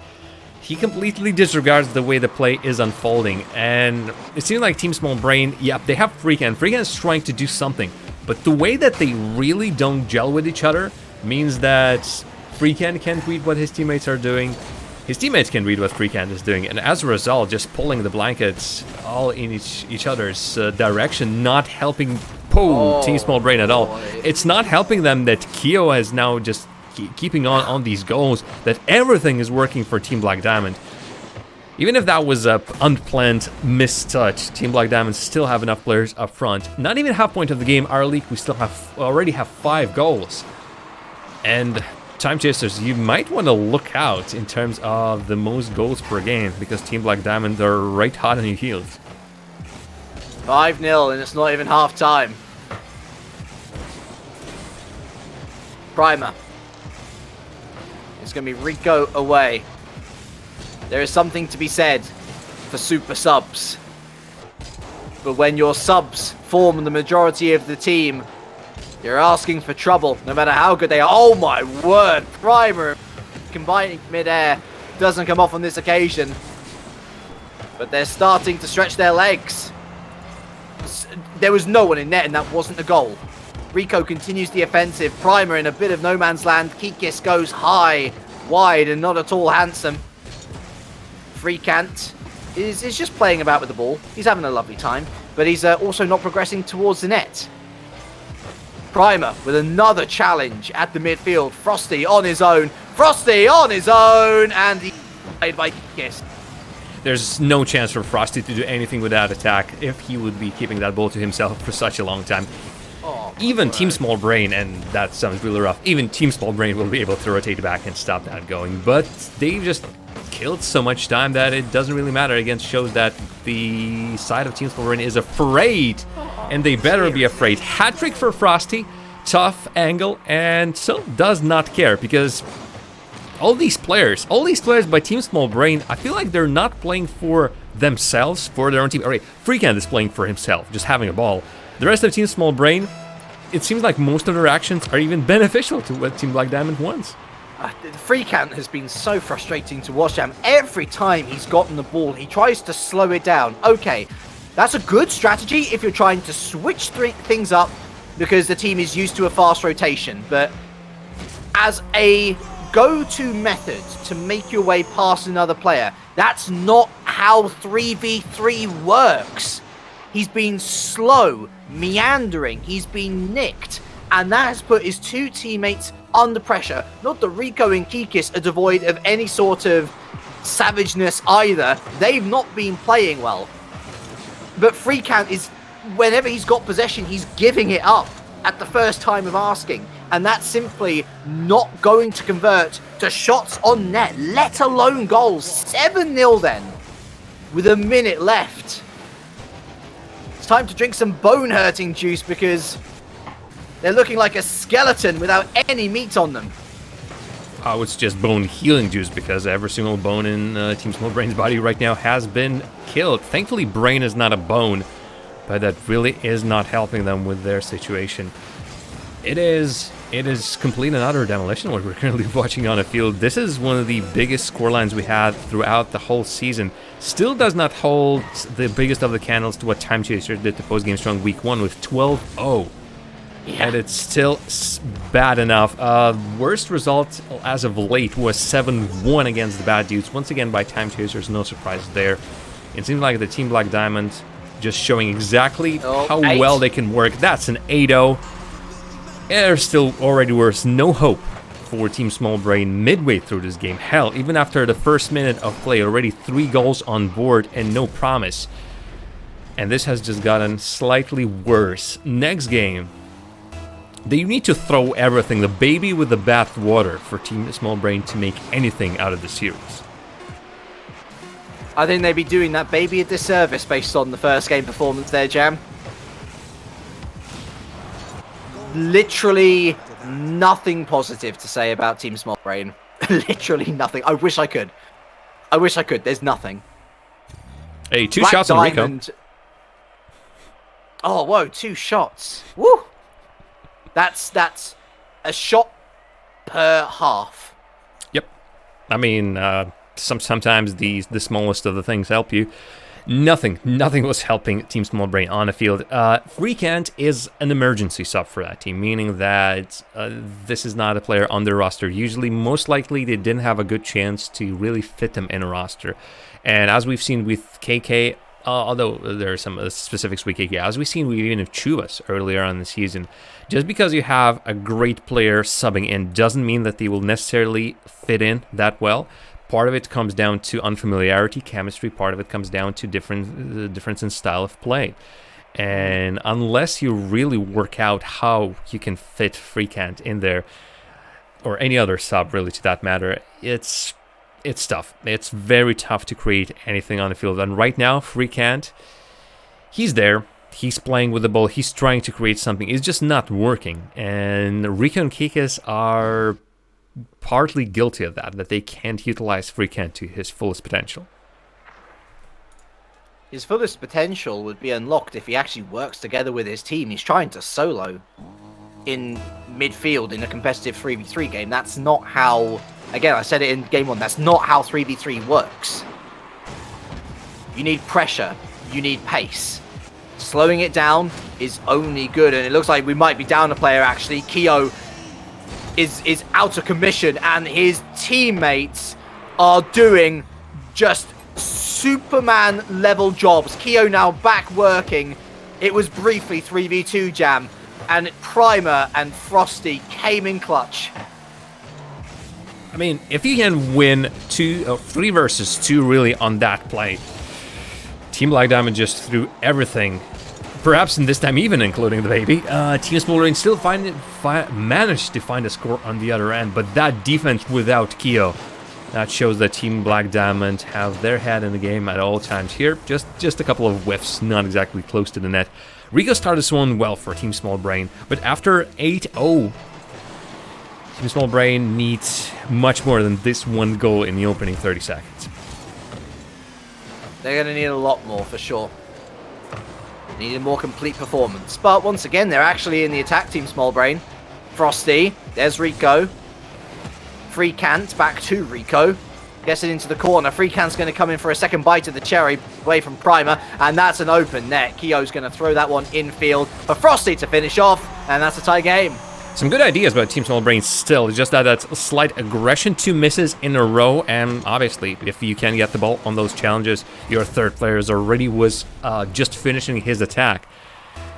He completely disregards the way the play is unfolding. And it seems like Team Small Brain, yep, they have Freecan. Freecan is trying to do something. But the way that they really don't gel with each other means that Freecan can't read what his teammates are doing. His teammates can read what Freecan is doing. And as a result, just pulling the blankets all in each other's direction, not helping Team Small Brain at all. It's not helping them that Kyo has now just keeping on these goals, that everything is working for Team Black Diamond. Even if that was a unplanned mistouch, Team Black Diamond still have enough players up front. Not even half point of the game, our league, we still already have 5 goals. And Time Chasers, you might want to look out in terms of the most goals per game, because Team Black Diamond are right hot on your heels. 5-0, and it's not even half time. Primer. It's going to be Rico away. There is something to be said for super subs. But when your subs form the majority of the team, you're asking for trouble, no matter how good they are. Oh my word, Primer combining mid-air doesn't come off on this occasion. But they're starting to stretch their legs. There was no one in net and that wasn't a goal. Rico continues the offensive. Primer in a bit of no man's land. Kikis goes high, wide, and not at all handsome. Freecant is just playing about with the ball. He's having a lovely time, but he's also not progressing towards the net. Primer with another challenge at the midfield. Frosty on his own. Frosty on his own, and he's played by Kikis. There's no chance for Frosty to do anything with that attack if he would be keeping that ball to himself for such a long time. Even Team Small Brain, and that sounds really rough, even Team Small Brain will be able to rotate back and stop that going. But they've just killed so much time that it doesn't really matter. Again, shows that the side of Team Small Brain is afraid, and they better be afraid. Hat-trick for Frosty, tough angle, and still does not care, because all these players by Team Small Brain, I feel like they're not playing for themselves, for their own team. Alright, Freecant is playing for himself, just having a ball. The rest of Team Small Brain, it seems like most of their actions are even beneficial to what Team Black Diamond wants. Freecant has been so frustrating to watch him. Every time he's gotten the ball, he tries to slow it down. Okay, that's a good strategy if you're trying to switch things up because the team is used to a fast rotation. But as a go-to method to make your way past another player, that's not how 3v3 works. He's been slow, meandering, he's been nicked, and that has put his 2 teammates under pressure. Not that Rico and Kikis are devoid of any sort of savageness either. They've not been playing well. But Freecant is, whenever he's got possession, he's giving it up at the first time of asking. And that's simply not going to convert to shots on net, let alone goals. 7-0 then, with a minute left. It's time to drink some bone-hurting juice because they're looking like a skeleton without any meat on them. Oh, it's just bone-healing juice because every single bone in Team Small Brain's body right now has been killed. Thankfully, Brain is not a bone, but that really is not helping them with their situation. It is complete and utter demolition what we're currently watching on the field. This is one of the biggest scorelines we had throughout the whole season. Still does not hold the biggest of the candles to what Time Chasers did to Postgame Strong Week 1 with 12-0. and it's still bad enough. Worst result as of late was 7-1 against the Bad Dudes. Once again by Time Chasers, no surprise there. It seems like the Team Black Diamond just showing exactly how well they can work. That's an 8-0. There's still already worse. No hope for Team Small Brain midway through this game. Hell, even after the first minute of play, already 3 goals on board and no promise. And this has just gotten slightly worse. Next game, they need to throw everything, the baby with the bath water, for Team Small Brain to make anything out of the series. I think they'd be doing that baby a disservice based on the first game performance there, Jam. Literally nothing positive to say about Team Small Brain. Literally nothing. I wish I could. I wish I could. There's nothing. Hey, 2 Black shots on Rico. Oh, whoa, 2 shots. Woo! That's a shot per half. Yep. I mean, sometimes the smallest of the things help you. Nothing was helping Team Small Brain on the field. Freakant is an emergency sub for that team, meaning that this is not a player on their roster. Usually, most likely, they didn't have a good chance to really fit them in a roster. And as we've seen with KK, although there are some specifics with KK, as we've seen with even Chuvas earlier on in the season, just because you have a great player subbing in doesn't mean that they will necessarily fit in that well. Part of it comes down to unfamiliarity, chemistry. Part of it comes down to difference in style of play. And unless you really work out how you can fit Freakant in there, or any other sub really to that matter, it's tough. It's very tough to create anything on the field. And right now, Freakant, he's there. He's playing with the ball. He's trying to create something. It's just not working. And Rico and Kikis are partly guilty of that they can't utilize Freakant to his fullest potential. His fullest potential would be unlocked if he actually works together with his team. He's trying to solo in midfield in a competitive 3v3 game. That's not how, again, I said it in game 1, that's not how 3v3 works. You need pressure, you need pace. Slowing it down is only good, and it looks like we might be down a player actually. Keo is out of commission, and his teammates are doing just Superman level jobs. Keo now back working. It was briefly 3v2 Jam, and Primer and Frosty came in clutch. I mean, if you can win 3 versus 2 really on that play, Team Black Diamond just threw everything. Perhaps in this time even including the baby. Team Small Brain still managed to find a score on the other end, but that defense without Keo, that shows that Team Black Diamond have their head in the game at all times here. Just a couple of whiffs, not exactly close to the net. Rico started this one well for Team Small Brain, but after 8-0, Team Small Brain needs much more than this one goal in the opening 30 seconds. They're going to need a lot more for sure. Need a more complete performance. But once again, they're actually in the attack, Team Small Brain. Frosty, there's Rico. Freakant, back to Rico. Gets it into the corner. Freakant's going to come in for a second bite of the cherry away from Primer. And that's an open net. Keo's going to throw that one infield for Frosty to finish off. And that's a tie game. Some good ideas by Team Small Brain still. It's just that slight aggression, 2 misses in a row, and obviously, if you can get the ball on those challenges, your third player already was just finishing his attack.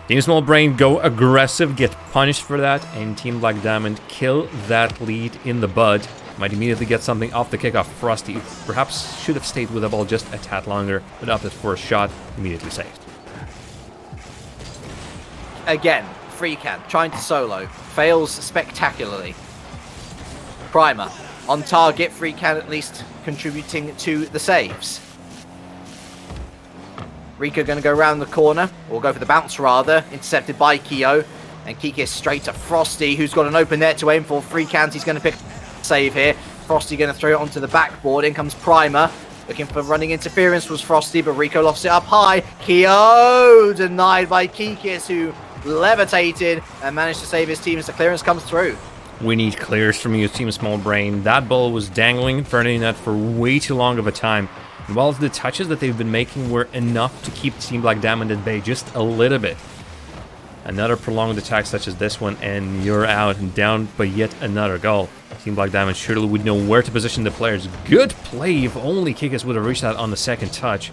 Team Small Brain go aggressive, get punished for that, and Team Black Diamond kill that lead in the bud. Might immediately get something off the kickoff. Frosty perhaps should have stayed with the ball just a tad longer, but opted for a shot, immediately saved. Again, Freakant trying to solo, fails spectacularly. Primer on target, Freakant at least contributing to the saves. Rico going to go around the corner, or go for the bounce rather, intercepted by Keo. And Kikis straight to Frosty, who's got an open net to aim for. Freakant, he's going to pick a save here. Frosty going to throw it onto the backboard. In comes Primer. Looking for running interference was Frosty, but Rico lofts it up high. Keo denied by Kikis, who levitated and managed to save his team as the clearance comes through. We need clears from you, Team Small Brain. That ball was dangling in front of the net for way too long of a time. And while the touches that they've been making were enough to keep Team Black Diamond at bay just a little bit, Another prolonged attack such as this one, and you're out and down by yet another goal. Team Black Diamond surely would know where to position the players. Good play, if only Kickers would have reached that on the second touch.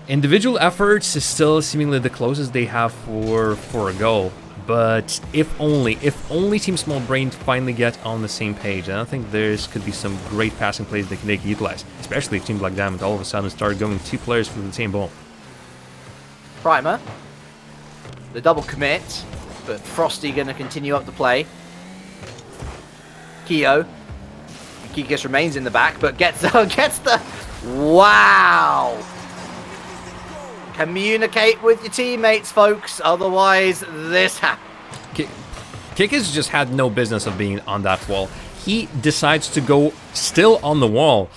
Individual efforts is still seemingly the closest they have for a goal. But if only Team Small Brain finally get on the same page, and I think could be some great passing plays they can utilize, especially if Team Black Diamond all of a sudden start going 2 players for the same ball. Primer. The double commit, but Frosty going to continue up the play. Keo. Kikas remains in the back, but gets the... Wow! Communicate with your teammates, folks, otherwise this happens. Kikas just had no business of being on that wall. He decides to go still on the wall.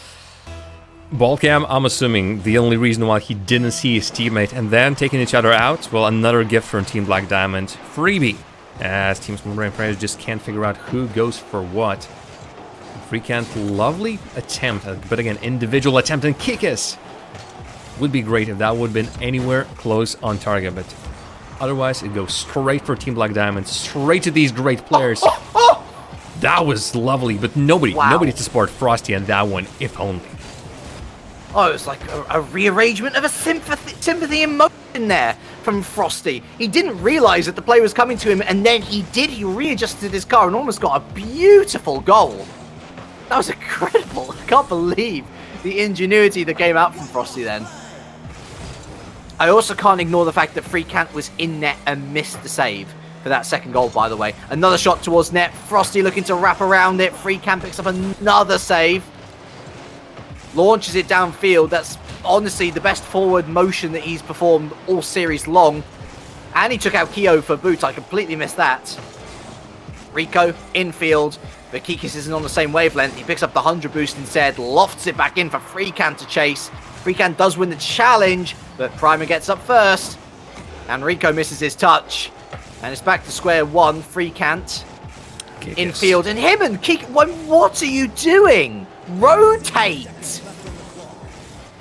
Ballcam, I'm assuming the only reason why he didn't see his teammate, and then taking each other out, well, another gift from Team Black Diamond. Freebie, as Team Small Brain players just can't figure out who goes for what. Freecant, lovely attempt, but again, individual attempt, and Kikas would be great if that would have been anywhere close on target, but otherwise it goes straight for Team Black Diamond, straight to these great players. That was lovely, but nobody to support Frosty on that one, if only. Oh, it was like a rearrangement of a sympathy emotion there from Frosty. He didn't realize that the play was coming to him, and then he readjusted his car and almost got a beautiful goal. That was incredible. I can't believe the ingenuity that came out from Frosty then. I also can't ignore the fact that Freecant was in net and missed the save for that second goal, by the way. Another shot towards net. Frosty looking to wrap around it. Freecant picks up another save. Launches it downfield. That's honestly the best forward motion that he's performed all series long. And he took out Keo for boot. I completely missed that. Rico, infield. But Kikis isn't on the same wavelength. He picks up the 100 boost instead. Lofts it back in for Freecant to chase. Freecant does win the challenge, but Primer gets up first. And Rico misses his touch. And it's back to square one. Freecant. Infield. And him and Kik... What are you doing? Rotate!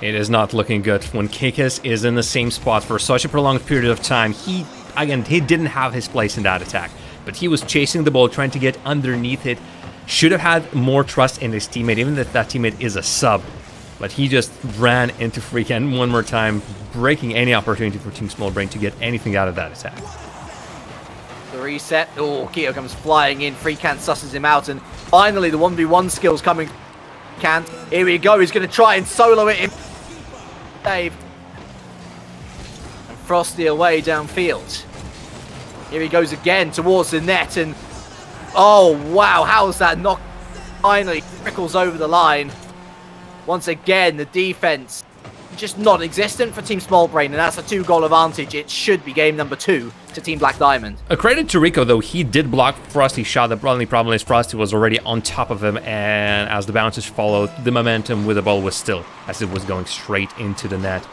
It is not looking good when Kikas is in the same spot for such a prolonged period of time. He didn't have his place in that attack, but he was chasing the ball, trying to get underneath it. Should have had more trust in his teammate, even if that teammate is a sub. But he just ran into Freecant one more time, breaking any opportunity for Team Small Brain to get anything out of that attack. The reset. Oh, Keo comes flying in. Freecant susses him out, and finally the 1v1 skills coming. Here we go. He's going to try and solo it in. Saved. And Frosty away downfield. Here he goes again towards the net, and oh wow, how's that knock? Finally trickles over the line. Once again, the defense just non-existent for Team Small Brain, and that's a 2-goal advantage. It should be game number 2 to Team Black Diamond. A credit to Rico, though, he did block Frosty's shot. The only problem is Frosty was already on top of him, and as the bounces followed, the momentum with the ball was still, as it was going straight into the net.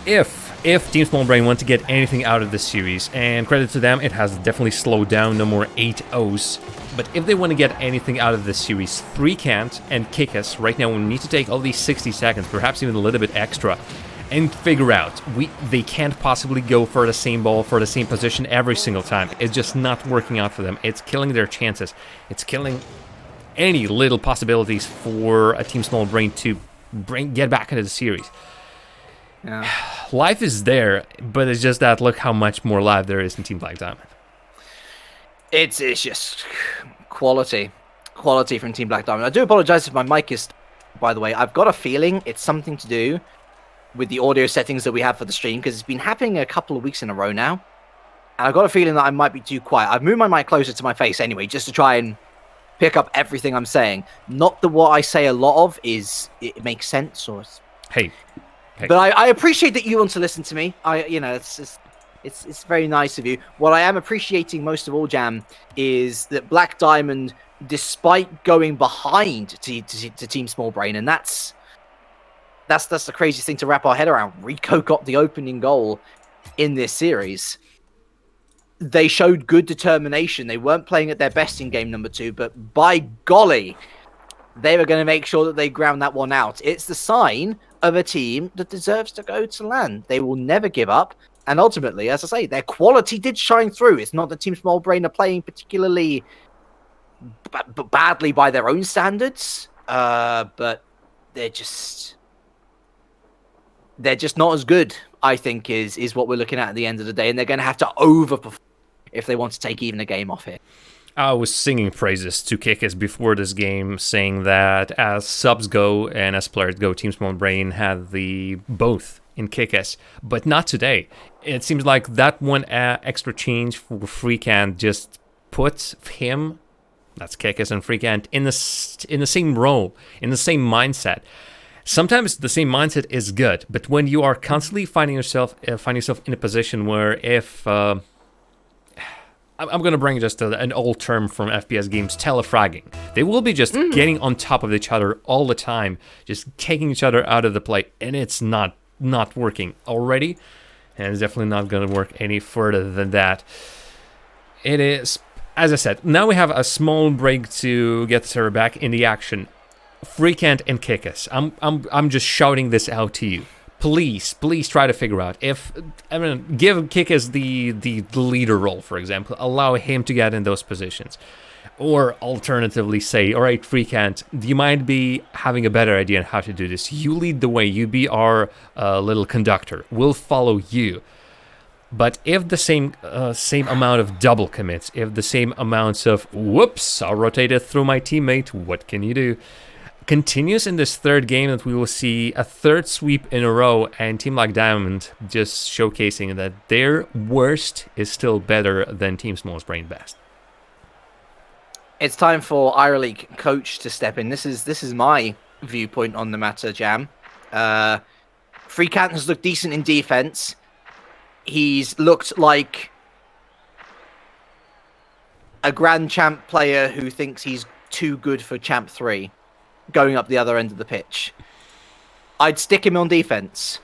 If Team Small Brain want to get anything out of this series, and credit to them, it has definitely slowed down, no more 8-0s. But if they want to get anything out of this series, Freecant and Kikas right now will need to take all these 60 seconds, perhaps even a little bit extra, and figure out they can't possibly go for the same ball, for the same position every single time. It's just not working out for them. It's killing their chances. It's killing any little possibilities for a Team Small Brain to get back into the series. Yeah. Life is there, but it's just that look how much more life there is in Team Black Diamond. It's just quality from Team Black Diamond. I do apologize if my mic is, by the way. I've got a feeling it's something to do with the audio settings that we have for the stream, because it's been happening a couple of weeks in a row now. And I've got a feeling that I might be too quiet. I've moved my mic closer to my face anyway, just to try and pick up everything I'm saying. Not that what I say a lot of it makes sense or... Hey. But I appreciate that you want to listen to me. It's very nice of you. What I am appreciating most of all, Jam, is that Black Diamond, despite going behind to Team Small Brain, and that's the craziest thing to wrap our head around. Rico got the opening goal in this series. They showed good determination. They weren't playing at their best in game number 2, but by golly, they were going to make sure that they ground that one out. It's the sign of a team that deserves to go to LAN. They will never give up. And ultimately, as I say, their quality did shine through. It's not that Team Small Brain are playing particularly badly by their own standards, but they're just not as good, I think, is what we're looking at the end of the day. And they're going to have to overperform if they want to take even a game off here. I was singing praises to Kickers before this game, saying that as subs go and as players go, Team Small Brain had the both in Kickers, but not today. It seems like that one extra change for Freecant just puts him, that's Kickers and Freecant, in the same role, in the same mindset. Sometimes the same mindset is good, but when you are constantly finding yourself in a position where if I'm going to bring just an old term from FPS games, telefragging. They will be just getting on top of each other all the time, just taking each other out of the play, and it's not working already, and it's definitely not going to work any further than that. It is, as I said, now we have a small break to get the server back in the action. Freecant and Kickers. I'm just shouting this out to you. Please try to figure out if give Kickers the leader role, for example. Allow him to get in those positions, or alternatively say, all right, Freecant, do you mind be having a better idea on how to do this? You lead the way. You be our little conductor. We'll follow you. But if the same amount of double commits, if the same amounts of whoops, I rotated through my teammate, what can you do? Continues in this third game, that we will see a third sweep in a row, and Team Like Diamond just showcasing that their worst is still better than Team Small's Brain best. It's time for EuroLeague coach to step in. This is my viewpoint on the matter, Jam. Freecant has looked decent in defense. He's looked like a Grand Champ player who thinks he's too good for Champ 3. Going up the other end of the pitch. I'd stick him on defense.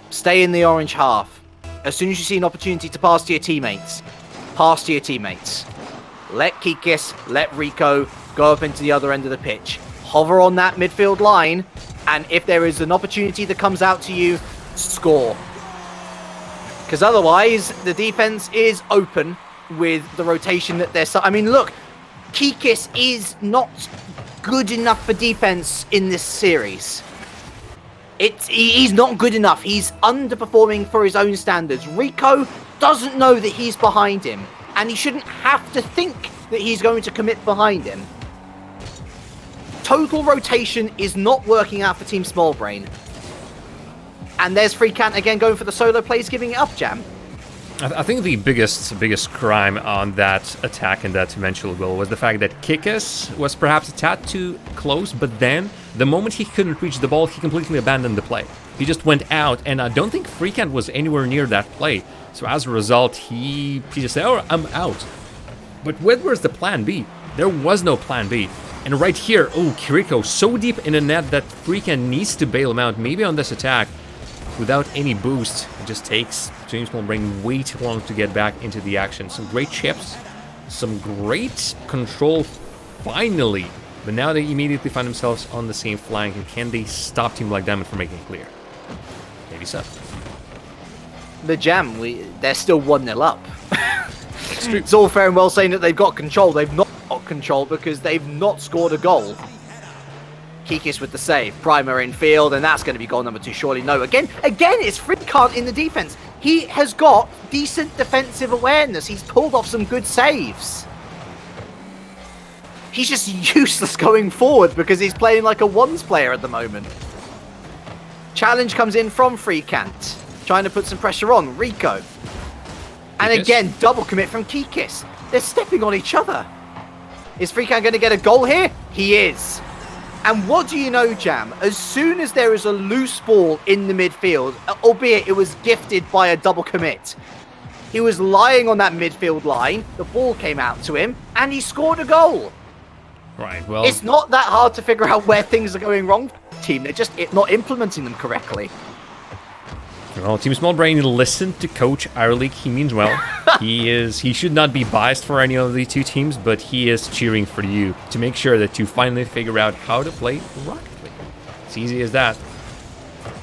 Stay in the orange half. As soon as you see an opportunity to pass to your teammates, pass to your teammates. Let Kikis, let Rico go up into the other end of the pitch. Hover on that midfield line, and if there is an opportunity that comes out to you, score. Because otherwise, the defense is open with the rotation that they're... I mean, look, Kikis is not good enough for defense in this series. He's not good enough. He's underperforming for his own standards. Rico doesn't know that he's behind him, and he shouldn't have to think that he's going to commit behind him. Total rotation is not working out for Team Small Brain. And there's Freecant again going for the solo plays, giving it up, Jam. I think the biggest crime on that attack and that eventual goal was the fact that Kickers was perhaps a tad too close, but then the moment he couldn't reach the ball, he completely abandoned the play. He just went out, and I don't think Freecant was anywhere near that play. So as a result, he just said, oh, I'm out. But where's the plan B? There was no plan B. And right here, oh, Kiriko so deep in the net that Freecant needs to bail him out, maybe on this attack. Without any boost, it just takes Team Small Brain way too long to get back into the action. Some great chips, some great control, finally. But now they immediately find themselves on the same flank, and can they stop Team Black Diamond from making it clear? Maybe so. The Jam, they're still 1-0 up. It's all fair and well saying that they've got control. They've not got control because they've not scored a goal. Kikis with the save. Primer in field, and that's going to be goal number 2, surely. No, again, it's Freecant in the defense. He has got decent defensive awareness. He's pulled off some good saves. He's just useless going forward because he's playing like a ones player at the moment. Challenge comes in from Freecant, trying to put some pressure on Rico. And again, double commit from Kikis. They're stepping on each other. Is Freecant going to get a goal here? He is. And what do you know, Jam? As soon as there is a loose ball in the midfield, albeit it was gifted by a double commit, he was lying on that midfield line, the ball came out to him, and he scored a goal. Right, well... It's not that hard to figure out where things are going wrong for the team. They're just not implementing them correctly. Well, Team Small Brain listened to Coach EuroLeague. He means well. He should not be biased for any of the two teams, but he is cheering for you to make sure that you finally figure out how to play Rocket League. It's easy as that.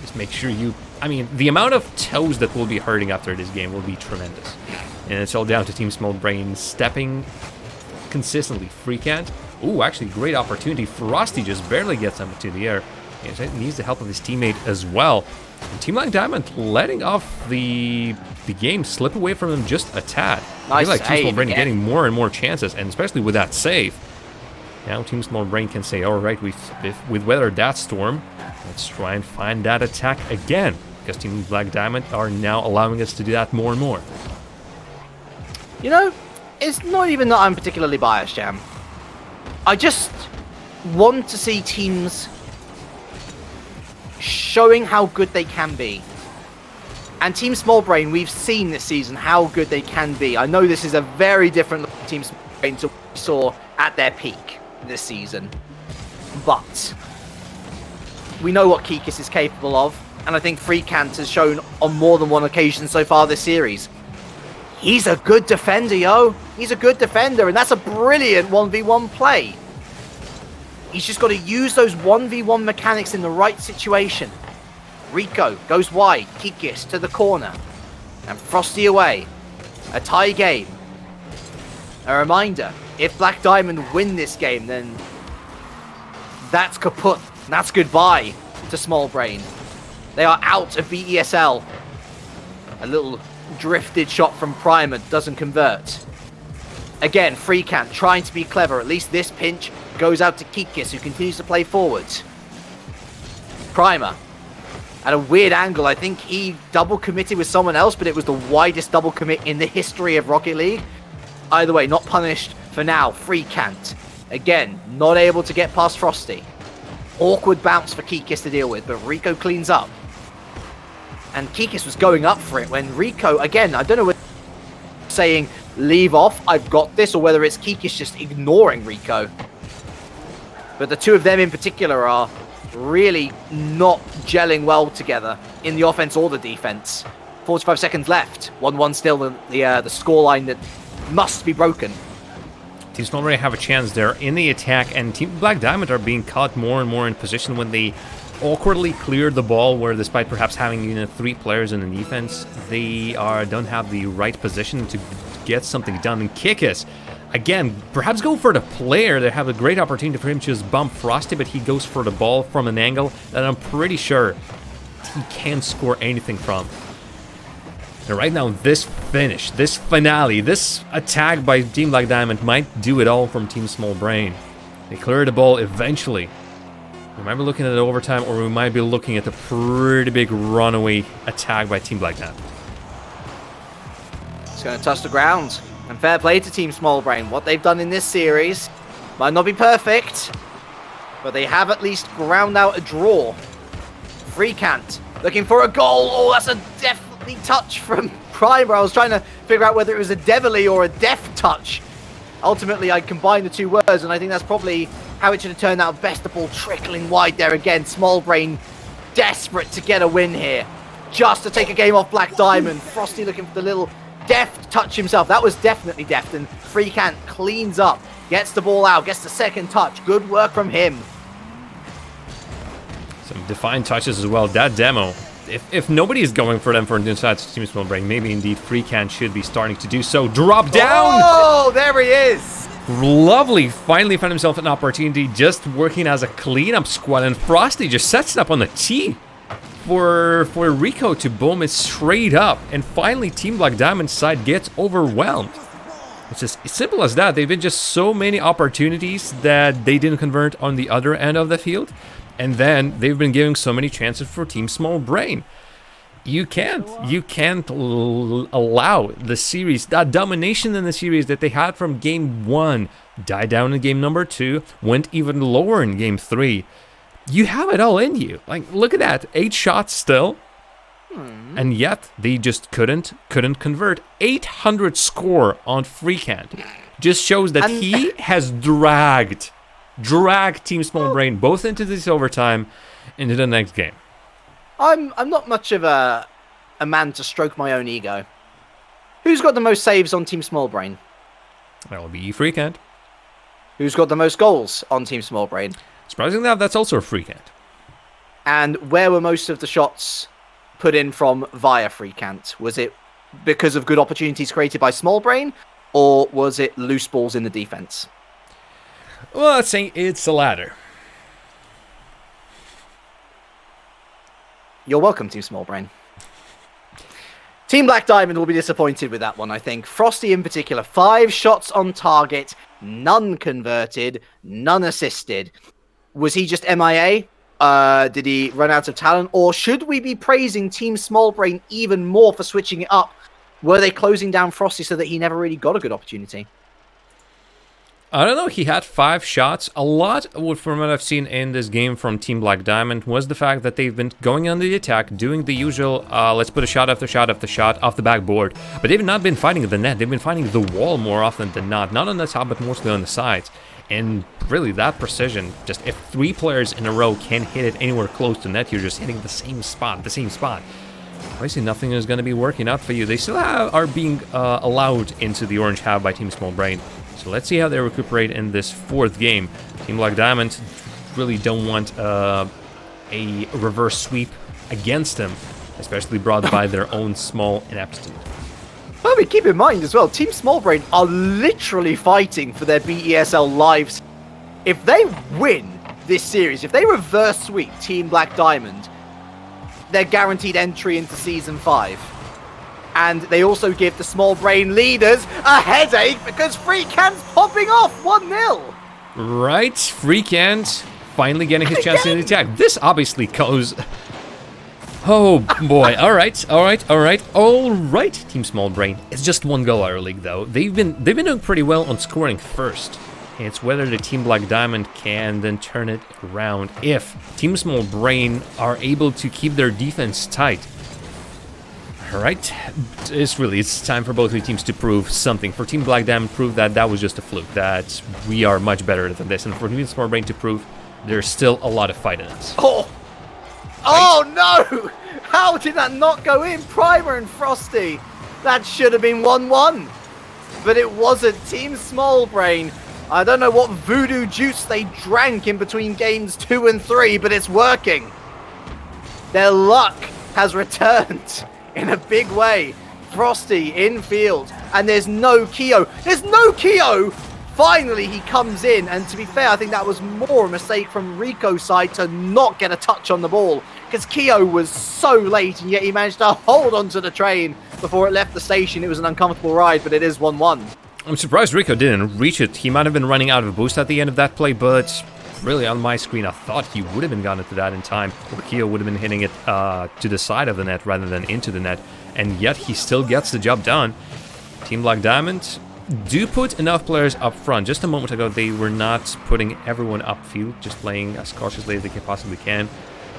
Just make sure you... I mean, the amount of toes that will be hurting after this game will be tremendous. And it's all down to Team Small Brain stepping consistently. Freecant. Ooh, actually, great opportunity. Frosty just barely gets him to the air. He needs the help of his teammate as well. And Team Black Diamond letting off the game slip away from him just a tad. I feel like Team Small Brain getting more and more chances, and especially with that save. Now Team Small Brain can say, all right, we've weathered that storm. Let's try and find that attack again, because Team Black Diamond are now allowing us to do that more and more. You know, it's not even that I'm particularly biased, Jam. I just want to see teams showing how good they can be. And Team Small Brain, we've seen this season how good they can be. I know this is a very different Team Small Brain to what we saw at their peak this season. But we know what Kikis is capable of. And I think Freecant has shown on more than one occasion so far this series. He's a good defender, yo. He's a good defender, and that's a brilliant 1v1 play. He's just got to use those 1v1 mechanics in the right situation. Rico goes wide, Kikis to the corner, and Frosty away. A tie game. A reminder, if Black Diamond win this game, then that's kaput. That's goodbye to Small Brain. They are out of BESL. A little drifted shot from Primer doesn't convert. Again, Freecant trying to be clever. At least this pinch goes out to Kikis, who continues to play forwards. Primer at a weird angle. I think he double committed with someone else, but it was the widest double commit in the history of Rocket League. Either way, not punished for now. Freecant again, not able to get past Frosty. Awkward bounce for Kikis to deal with, but Rico cleans up. And Kikis was going up for it when Rico, again, I don't know whether saying, leave off, I've got this, or whether it's Kikis just ignoring Rico. But the two of them in particular are really not gelling well together in the offense or the defense. 45 seconds left. 1-1 still the scoreline that must be broken. Team Small Brain have a chance there in the attack, and Team Black Diamond are being caught more and more in position when they awkwardly clear the ball, where despite perhaps having 3 players in the defense, they don't have the right position to get something done. And Kikis, again, perhaps go for the player. They have a great opportunity for him to just bump Frosty, but he goes for the ball from an angle that I'm pretty sure he can't score anything from. And right now, this finish, this finale, this attack by Team Black Diamond might do it all from Team Small Brain. They clear the ball eventually. We might be looking at overtime, or we might be looking at a pretty big runaway attack by Team Black Diamond. It's going to touch the ground. And fair play to Team Small Brain. What they've done in this series might not be perfect, but they have at least ground out a draw. Freecant looking for a goal. Oh, that's a definitely touch from Primer. I was trying to figure out whether it was a devilly or a deft touch. Ultimately, I combined the two words, and I think that's probably how it should have turned out best. The ball trickling wide there again. Small Brain desperate to get a win here, just to take a game off Black Diamond. Frosty looking for the little deft touch himself. That was definitely deft, and Freecant cleans up, gets the ball out, gets the second touch. Good work from him. Some defined touches as well. That demo, if nobody is going for them for an inside Team Small Brain, maybe indeed Freecant should be starting to do so. Drop down! Oh, there he is! Lovely, finally found himself an opportunity, just working as a cleanup squad, and Frosty just sets it up on the tee for Rico to boom it straight up, and finally Team Black Diamond's side gets overwhelmed. It's just as simple as that. They've been just so many opportunities that they didn't convert on the other end of the field, and then they've been giving so many chances for Team Small Brain. You can't allow the series, that domination in the series that they had from game 1, died down in game number 2, went even lower in game 3. You have it all in you. Like, look at that, 8 shots still, and yet they just couldn't convert. 800 score on Freecant just shows that he has dragged Team Small Brain both into this overtime, into the next game. I'm not much of a man to stroke my own ego. Who's got the most saves on Team Small Brain? That will be Freecant. Who's got the most goals on Team Small Brain? Surprisingly enough, that's also Freecant. And where were most of the shots put in from via Freecant? Was it because of good opportunities created by Small Brain, or was it loose balls in the defense? Well, let's say it's the latter. You're welcome, Team Small Brain. Team Black Diamond will be disappointed with that one, I think. Frosty in particular, 5 shots on target, none converted, none assisted. Was he just MIA? Did he run out of talent? Or should we be praising Team Small Brain even more for switching it up? Were they closing down Frosty so that he never really got a good opportunity? I don't know, he had 5 shots. A lot from what I've seen in this game from Team Black Diamond was the fact that they've been going on the attack, doing the usual, let's put a shot after shot after shot off the backboard. But they've not been fighting the net, they've been fighting the wall more often than not. Not on the top, but mostly on the sides. And really, that precision, just if 3 players in a row can't hit it anywhere close to net, you're just hitting the same spot. Obviously, nothing is going to be working out for you. They still are being allowed into the orange half by Team Small Brain. So let's see how they recuperate in this 4th game. Team Black Diamond really don't want a reverse sweep against them, especially brought by their own small ineptitude. Well, we keep in mind as well, Team Small Brain are literally fighting for their BESL lives. If they win this series, if they reverse sweep Team Black Diamond, they're guaranteed entry into Season 5. And they also give the Small Brain leaders a headache because Freecant's popping off 1-0. Right, Freecant finally getting his chance in the attack. This obviously goes... Oh boy, alright, Team Small Brain. It's just 1 goal our league though. They've been doing pretty well on scoring first. It's whether the Team Black Diamond can then turn it around if Team Small Brain are able to keep their defense tight. Alright, it's time for both of the teams to prove something. For Team Black Diamond, prove that was just a fluke, that we are much better than this. And for Team Small Brain to prove there's still a lot of fight in us. Oh! Oh no! How did that not go in? Primer and Frosty. That should have been 1-1. But it wasn't. Team Small Brain. I don't know what voodoo juice they drank in between games 2 and 3, but it's working. Their luck has returned in a big way. Frosty infield. And there's no Keo. Finally, he comes in, and to be fair, I think that was more a mistake from Rico's side to not get a touch on the ball, because Keo was so late, and yet he managed to hold onto the train before it left the station. It was an uncomfortable ride, but it is 1-1. I'm surprised Rico didn't reach it. He might have been running out of boost at the end of that play, but really on my screen, I thought he would have been gotten to that in time, or Keo would have been hitting it to the side of the net rather than into the net, and yet he still gets the job done. Team Black Diamond do put enough players up front. Just a moment ago, they were not putting everyone upfield, just playing as cautiously as they possibly can.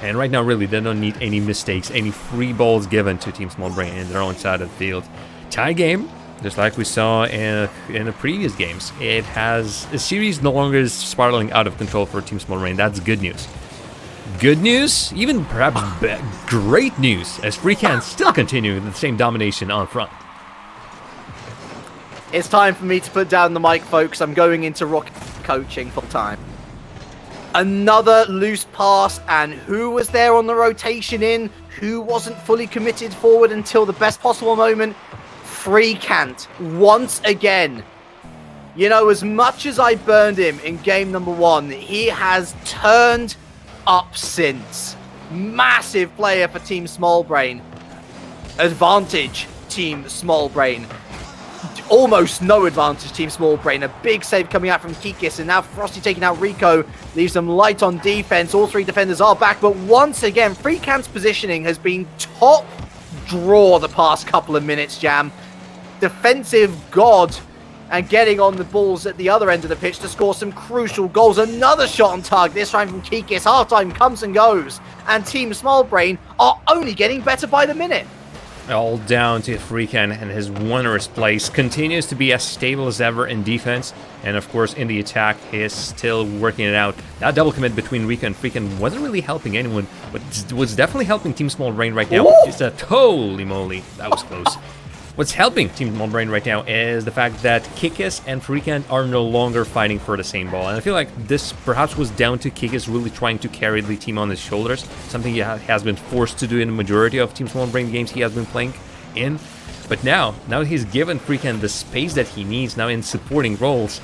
And right now, really, they don't need any mistakes, any free balls given to Team Small Brain in their own side of the field. Tie game, just like we saw in the previous games. It has a series no longer is spiraling out of control for Team Small Brain. That's good news. Good news, even perhaps great news, as Freecant still continuing the same domination on front. It's time for me to put down the mic, folks. I'm going into rock coaching full time. Another loose pass, and who was there on the rotation in? Who wasn't fully committed forward until the best possible moment? Freecant, once again. You know, as much as I burned him in game number 1, he has turned up since. Massive player for Team Small Brain. Advantage, Team Small Brain. Almost no advantage, Team Small Brain. A big save coming out from Kikis, and now Frosty taking out Rico, leaves them light on defense. All 3 defenders are back, but once again, Freecant's positioning has been top draw the past couple of minutes, Jam. Defensive god, and getting on the balls at the other end of the pitch to score some crucial goals. Another shot on target, this time from Kikis. Halftime comes and goes, and Team Small Brain are only getting better by the minute. All down to Freecant, and his wondrous place continues to be as stable as ever in defense, and of course in the attack he is still working it out. That double commit between Rico and Freecant wasn't really helping anyone, but was definitely helping Team Small Brain right now. Just holy moly, that was close. What's helping Team Small Brain right now is the fact that Kikis and Freakant are no longer fighting for the same ball. And I feel like this perhaps was down to Kikis really trying to carry the team on his shoulders, something he has been forced to do in the majority of Team Small Brain games he has been playing in. But now he's given Freakant the space that he needs now in supporting roles.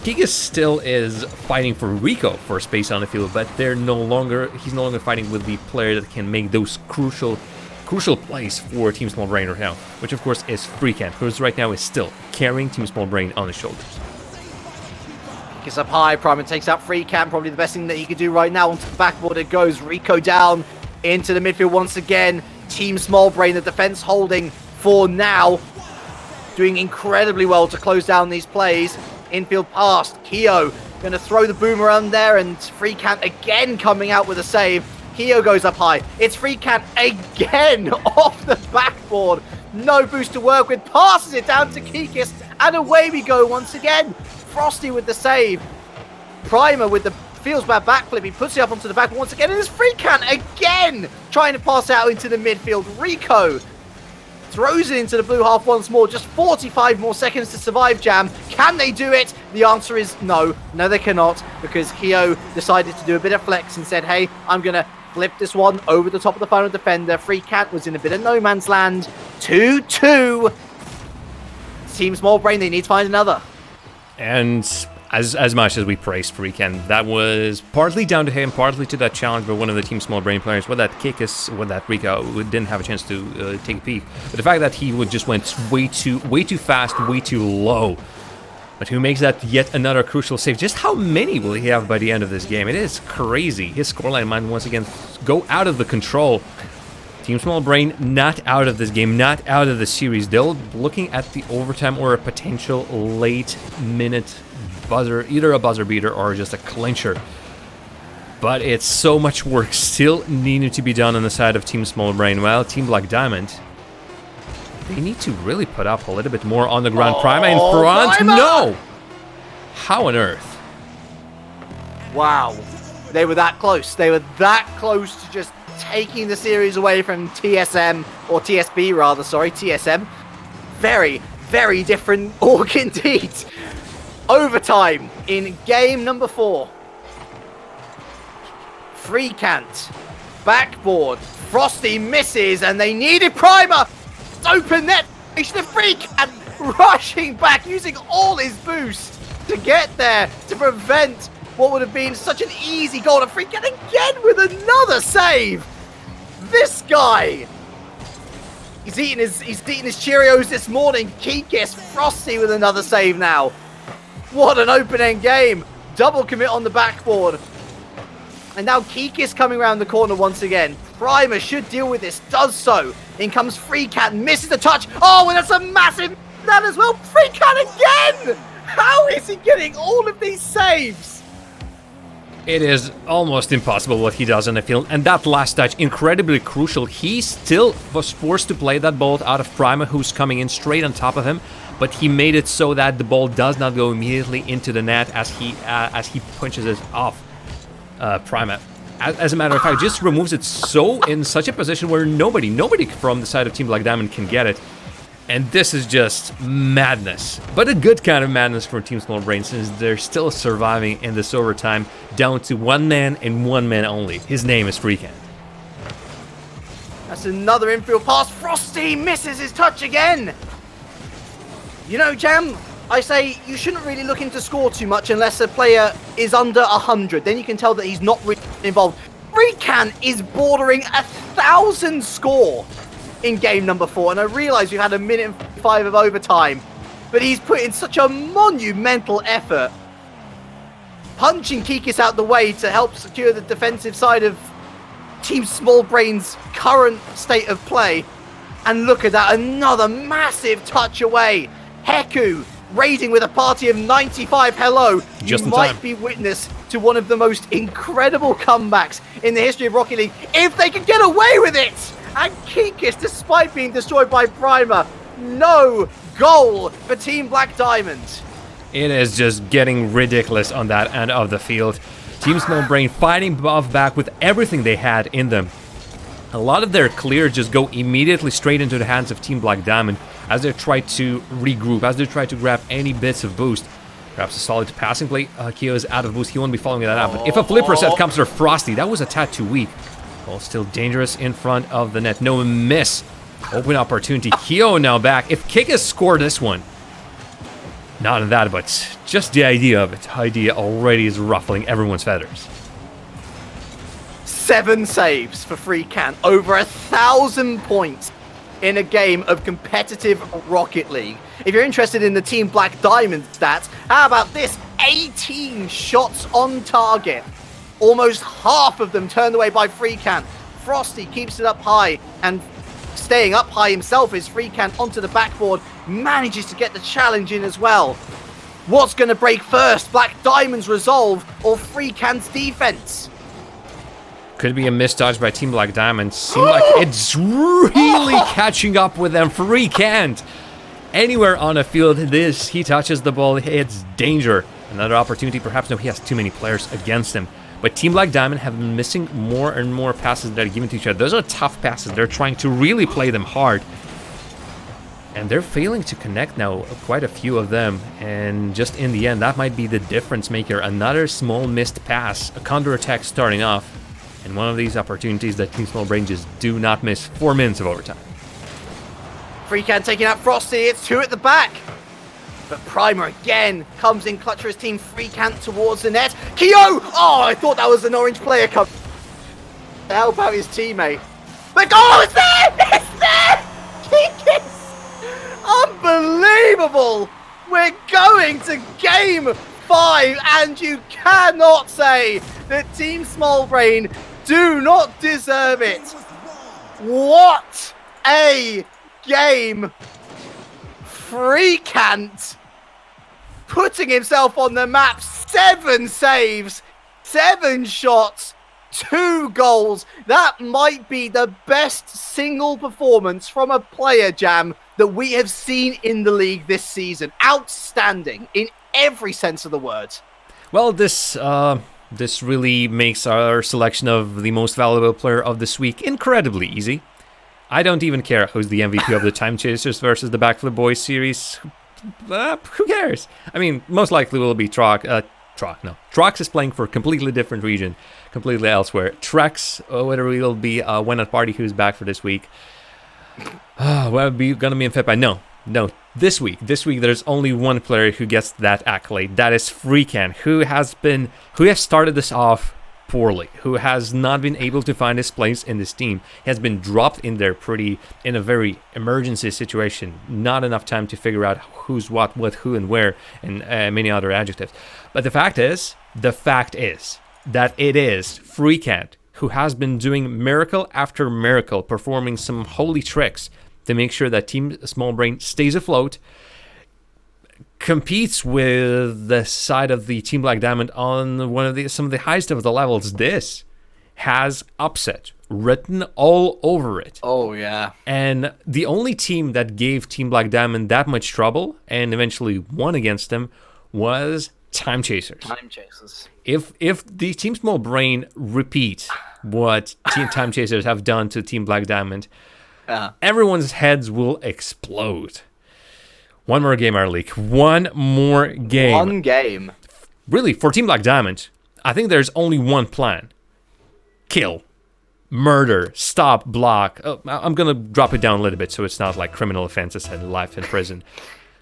Kikis still is fighting for Rico for space on the field, but he's no longer fighting with the player that can make those crucial plays for Team Small Brain right now, which of course is Freakant, who right now is still carrying Team Small Brain on his shoulders. Gets up high, Primer takes out Freakant, probably the best thing that he could do right now. Onto the backboard it goes, Rico down into the midfield once again. Team Small Brain, the defense holding for now, doing incredibly well to close down these plays. Infield pass, Keo going to throw the boomerang there, and Freakant again coming out with a save. Keo goes up high. It's Freakant again off the backboard. No boost to work with. Passes it down to Kikis. And away we go once again. Frosty with the save. Primer with the feels bad backflip. He puts it up onto the back once again. And it's Freakant again trying to pass out into the midfield. Rico throws it into the blue half once more. Just 45 more seconds to survive, Jam. Can they do it? The answer is no. No, they cannot, because Keo decided to do a bit of flex and said, hey, I'm going to flip this one over the top of the final defender. Freakant was in a bit of no man's land. 2-2. Team Small Brain, they need to find another. And as much as we praised Freakant, that was partly down to him, partly to that challenge by one of the Team Small Brain players, with that Kikis, with that Rico, who didn't have a chance to take a peek. But the fact that he just went way too fast, way too low. But who makes that yet another crucial save? Just how many will he have by the end of this game? It is crazy. His scoreline might once again go out of the control. Team Small Brain not out of this game, not out of the series. They're looking at the overtime or a potential late minute buzzer, either a buzzer beater or just a clincher. But it's so much work still needed to be done on the side of Team Small Brain. Well, Team Black Diamond, they need to really put up a little bit more on the ground. Prima in front. Prima! No! How on earth? Wow. They were that close. They were that close to just taking the series away from TSM, or TSB rather, sorry, TSM. Very, very different org indeed. Overtime in game number 4. Freakant, backboard, Frosty misses, and they needed Primer. Open net, the Freakant rushing back, using all his boost to get there, to prevent what would have been such an easy goal. And Freakant again with another save. This guy, he's eating his Cheerios this morning. Kikis, Frosty with another save now. What an open-end game. Double commit on the backboard. And now Kikis coming around the corner once again. Primer should deal with this, does so. In comes Freakant, misses the touch. Oh, and that's a massive that as well. Freakant again! How is he getting all of these saves? It is almost impossible what he does on the field, and that last touch, incredibly crucial. He still was forced to play that ball out of Prima, who's coming in straight on top of him, but he made it so that the ball does not go immediately into the net as he punches it off Prima. As a matter of fact, just removes it in such a position where nobody from the side of Team Black Diamond can get it. And this is just madness, but a good kind of madness for Team Small Brain, since they're still surviving in this overtime, down to one man and one man only. His name is Freakant. That's another infield pass. Frosty misses his touch again. You know, Jam, I say you shouldn't really look to score too much unless a player is under 100. Then you can tell that he's not really involved. Freakant is bordering 1,000 score in game number 4, and I realise we've had 1:05 of overtime, but he's put in such a monumental effort, punching Kikis out the way to help secure the defensive side of Team Small Brain's current state of play. And look at that, another massive touch away. Heku raiding with a party of 95. Hello, just you might be witness to one of the most incredible comebacks in the history of Rocket League, if they can get away with it. And Kikis, despite being destroyed by Primer, no goal for Team Black Diamond. It is just getting ridiculous on that end of the field. Team Small Brain fighting above back with everything they had in them. A lot of their clears just go immediately straight into the hands of Team Black Diamond as they try to regroup, as they try to grab any bits of boost. Perhaps a solid passing play. Keo is out of boost. He won't be following that up. But if a flip reset comes for Frosty, that was a tad too weak. Well, still dangerous in front of the net. No miss. Open opportunity. Keo now back. If Kika scored this one, not in that, but just the idea of it. The idea already is ruffling everyone's feathers. 7 saves for Freecan. Over 1,000 points in a game of competitive Rocket League. If you're interested in the Team Black Diamond stats, how about this? 18 shots on target. Almost half of them turned away by Freecan. Frosty keeps it up high, and staying up high himself is Freecan onto the backboard. Manages to get the challenge in as well. What's going to break first? Black Diamond's resolve or Freecan's defense? Could be a misdodge by Team Black Diamond. Seems like it's really catching up with them. Freecan. Anywhere on the field, he touches the ball, it's danger. Another opportunity, perhaps. No, he has too many players against him. But Team Black Diamond have been missing more and more passes that are given to each other. Those are tough passes. They're trying to really play them hard. And they're failing to connect now, quite a few of them. And just in the end, that might be the difference maker. Another small missed pass, a counterattack starting off. And one of these opportunities that Team Small Brain just do not miss. 4 minutes of overtime. Freecan taking out Frosty. It's 2 at the back. But Primer again comes in clutch for his team. Freecan towards the net. Keo! Oh, I thought that was an orange player come to help out his teammate. The goal is there! It's there! Unbelievable! We're going to game 5, and you cannot say that Team Small Brain do not deserve it. What a game! Freecan putting himself on the map. 7 saves, 7 shots, 2 goals. That might be the best single performance from a player, Jam, that we have seen in the league this season. Outstanding in every sense of the word. Well, this really makes our selection of the most valuable player of this week incredibly easy. I don't even care who's the MVP of the Time Chasers versus the Backflip Boys series. Who cares? I mean, most likely will be Trox. Trox is playing for a completely different region, completely elsewhere. Trex, whether we will be When at Party, who's back for this week. Well, gonna be in Fippa. No. This week, there's only one player who gets that accolade. That is Freecan, who has started this off poorly, who has not been able to find his place in this team. He has been dropped in there in a very emergency situation. Not enough time to figure out who's what, who, and where, and many other adjectives. But the fact is that it is Freecan who has been doing miracle after miracle, performing some holy tricks to make sure that Team Small Brain stays afloat, competes with the side of the Team Black Diamond on some of the highest of the levels. This has upset written all over it. Oh yeah. And the only team that gave Team Black Diamond that much trouble and eventually won against them was Time Chasers. If the Team Small Brain repeat what Team Time Chasers have done to Team Black Diamond, everyone's heads will explode. One more game, Arlik. One more game. One game. Really, for Team Black Diamond, I think there's only one plan. Kill. Murder. Stop. Block. I'm going to drop it down a little bit so it's not like criminal offenses and life in prison.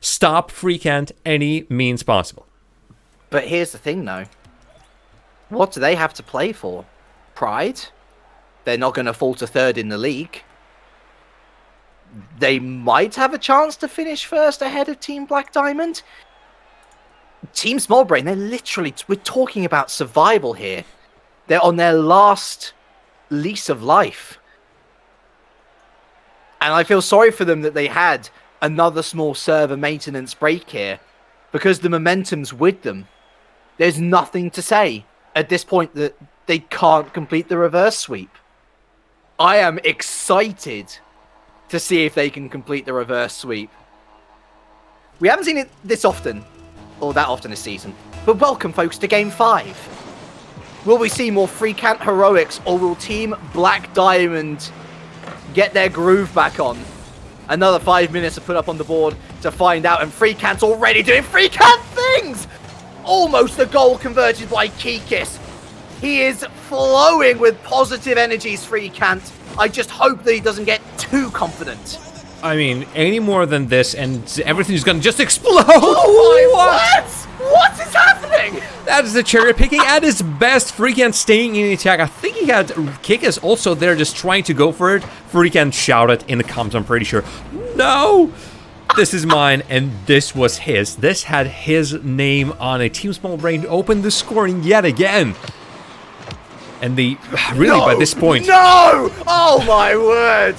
Stop Freecan any means possible. But here's the thing, though. What do they have to play for? Pride? They're not going to fall to 3rd in the league. They might have a chance to finish first ahead of Team Black Diamond. Team Small Brain, we're talking about survival here. They're on their last lease of life. And I feel sorry for them that they had another small server maintenance break here, because the momentum's with them. There's nothing to say at this point that they can't complete the reverse sweep. I am excited to see if they can complete the reverse sweep. We haven't seen it this often, or that often this season, but welcome folks to Game 5. Will we see more Freecant heroics, or will Team Black Diamond get their groove back on? Another 5 minutes to put up on the board to find out, and Freecant's already doing Freecant things! Almost a goal converted by Kikis. He is flowing with positive energies, Freecant. I just hope that he doesn't get too confident. I mean, any more than this, and everything's gonna just explode! Oh my, what? What is happening? That is the cherry picking at his best. Freecant staying in the attack. I think he had Kikis also there just trying to go for it. Freecant shouted in the comments, I'm pretty sure, "No! This is mine," and this was his. This had his name on it. Team Small Brain opened the scoring yet again. And by this point... No! Oh my word!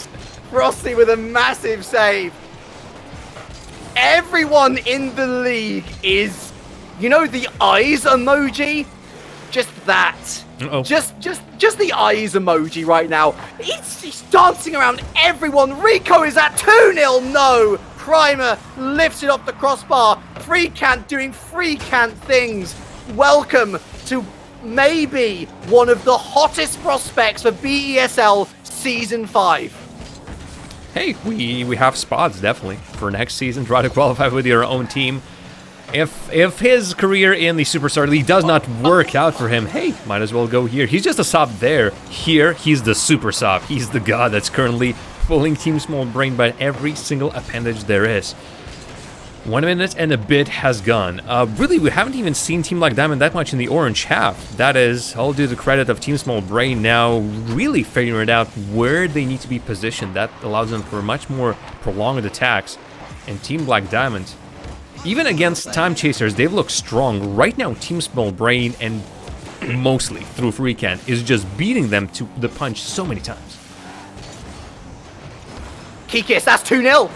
Frosty with a massive save. Everyone in the league is, you know, the eyes emoji? Just that. Uh-oh. Just the eyes emoji right now. He's dancing around everyone. Rico is at 2-0. No. Primer lifts it off the crossbar. Freecant doing Freecant things. Welcome to maybe one of the hottest prospects for BESL Season 5. Hey, we have spots, definitely, for next season. Try to qualify with your own team. If his career in the Superstar League does not work out for him, hey, might as well go here. He's just a sub there. Here, he's the super sub. He's the god that's currently pulling Team Small Brain by every single appendage there is. 1 minute and a bit has gone. Really, we haven't even seen Team Black Diamond that much in the orange half. That is all due to the credit of Team Small Brain now really figuring out where they need to be positioned. That allows them for much more prolonged attacks. And Team Black Diamond, even against Time Chasers, they've looked strong. Right now, Team Small Brain, and mostly through Freecant, is just beating them to the punch so many times. Kikis, that's 2-0.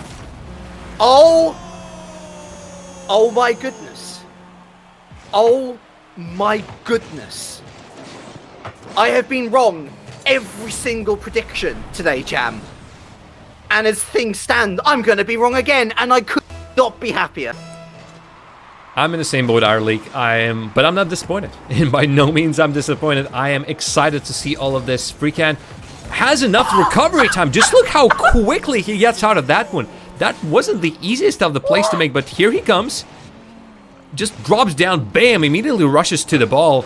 Oh my goodness. Oh my goodness. I have been wrong every single prediction today, Jam. And as things stand, I'm going to be wrong again, and I could not be happier. I'm in the same boat, our league. But I'm not disappointed. And by no means I'm disappointed. I am excited to see all of this. Freecant has enough recovery time. Just look how quickly he gets out of that one. That wasn't the easiest of the plays to make, but here he comes. Just drops down, bam, immediately rushes to the ball.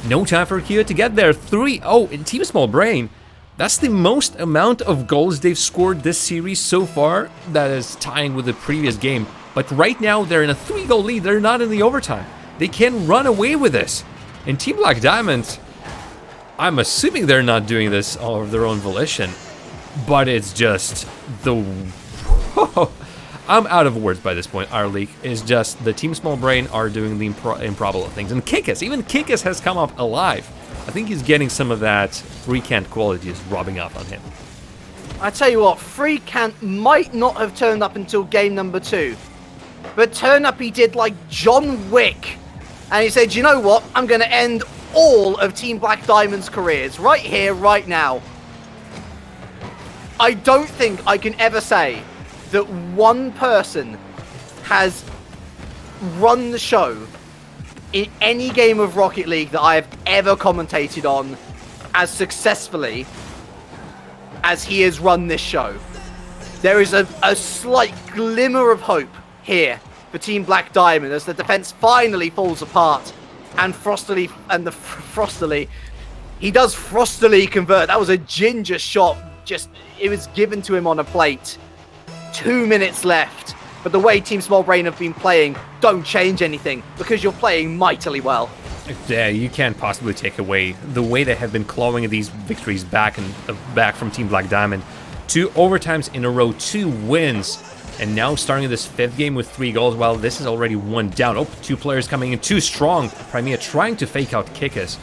No time for Kia to get there. 3-0 in Team Small Brain. That's the most amount of goals they've scored this series so far. That is tying with the previous game. But right now, they're in a 3-goal lead. They're not in the overtime. They can run away with this. And Team Black Diamond, I'm assuming they're not doing this all of their own volition. But it's just the... I'm out of words by this point. Our league is just the Team Small Brain are doing the improbable things. And Kikis, even Kikis has come up alive. I think he's getting some of that Freecant quality is rubbing off on him. I tell you what, Freecant might not have turned up until game number 2. But turn up he did like John Wick. And he said, you know what? I'm going to end all of Team Black Diamond's careers right here, right now. I don't think I can ever say that one person has run the show in any game of Rocket League that I have ever commentated on as successfully as he has run this show. There is a slight glimmer of hope here for Team Black Diamond as the defense finally falls apart and Frostily, he does Frostily convert. That was a ginger shot. Just, it was given to him on a plate. 2 minutes left. But the way Team Small Brain have been playing, don't change anything because you're playing mightily well. Yeah, you can't possibly take away the way they have been clawing these victories back from Team Black Diamond. 2 overtimes in a row, 2 wins. And now starting this 5th game with 3 goals. Well, this is already 1 down. Oh, 2 players coming in too strong. Primea trying to fake out Kikis.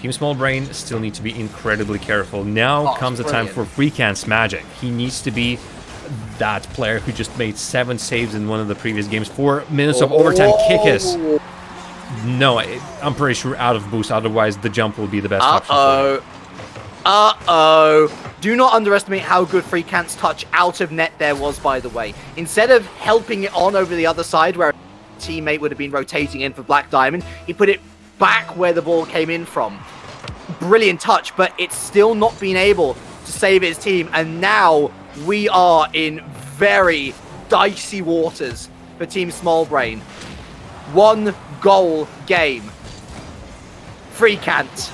Team Small Brain still need to be incredibly careful. Now comes the time for Freecant's magic. He needs to be that player who just made 7 saves in one of the previous games. 4 minutes of overtime. Kikis. No, I'm pretty sure out of boost. Otherwise, the jump will be the best option for him. Do not underestimate how good Freecant's touch out of net there was, by the way. Instead of helping it on over the other side where a teammate would have been rotating in for Black Diamond, he put it back where the ball came in from. brilliant touch, but it's still not been able to save his team. And now we are in very dicey waters for Team Smallbrain. 1 goal game. Freakant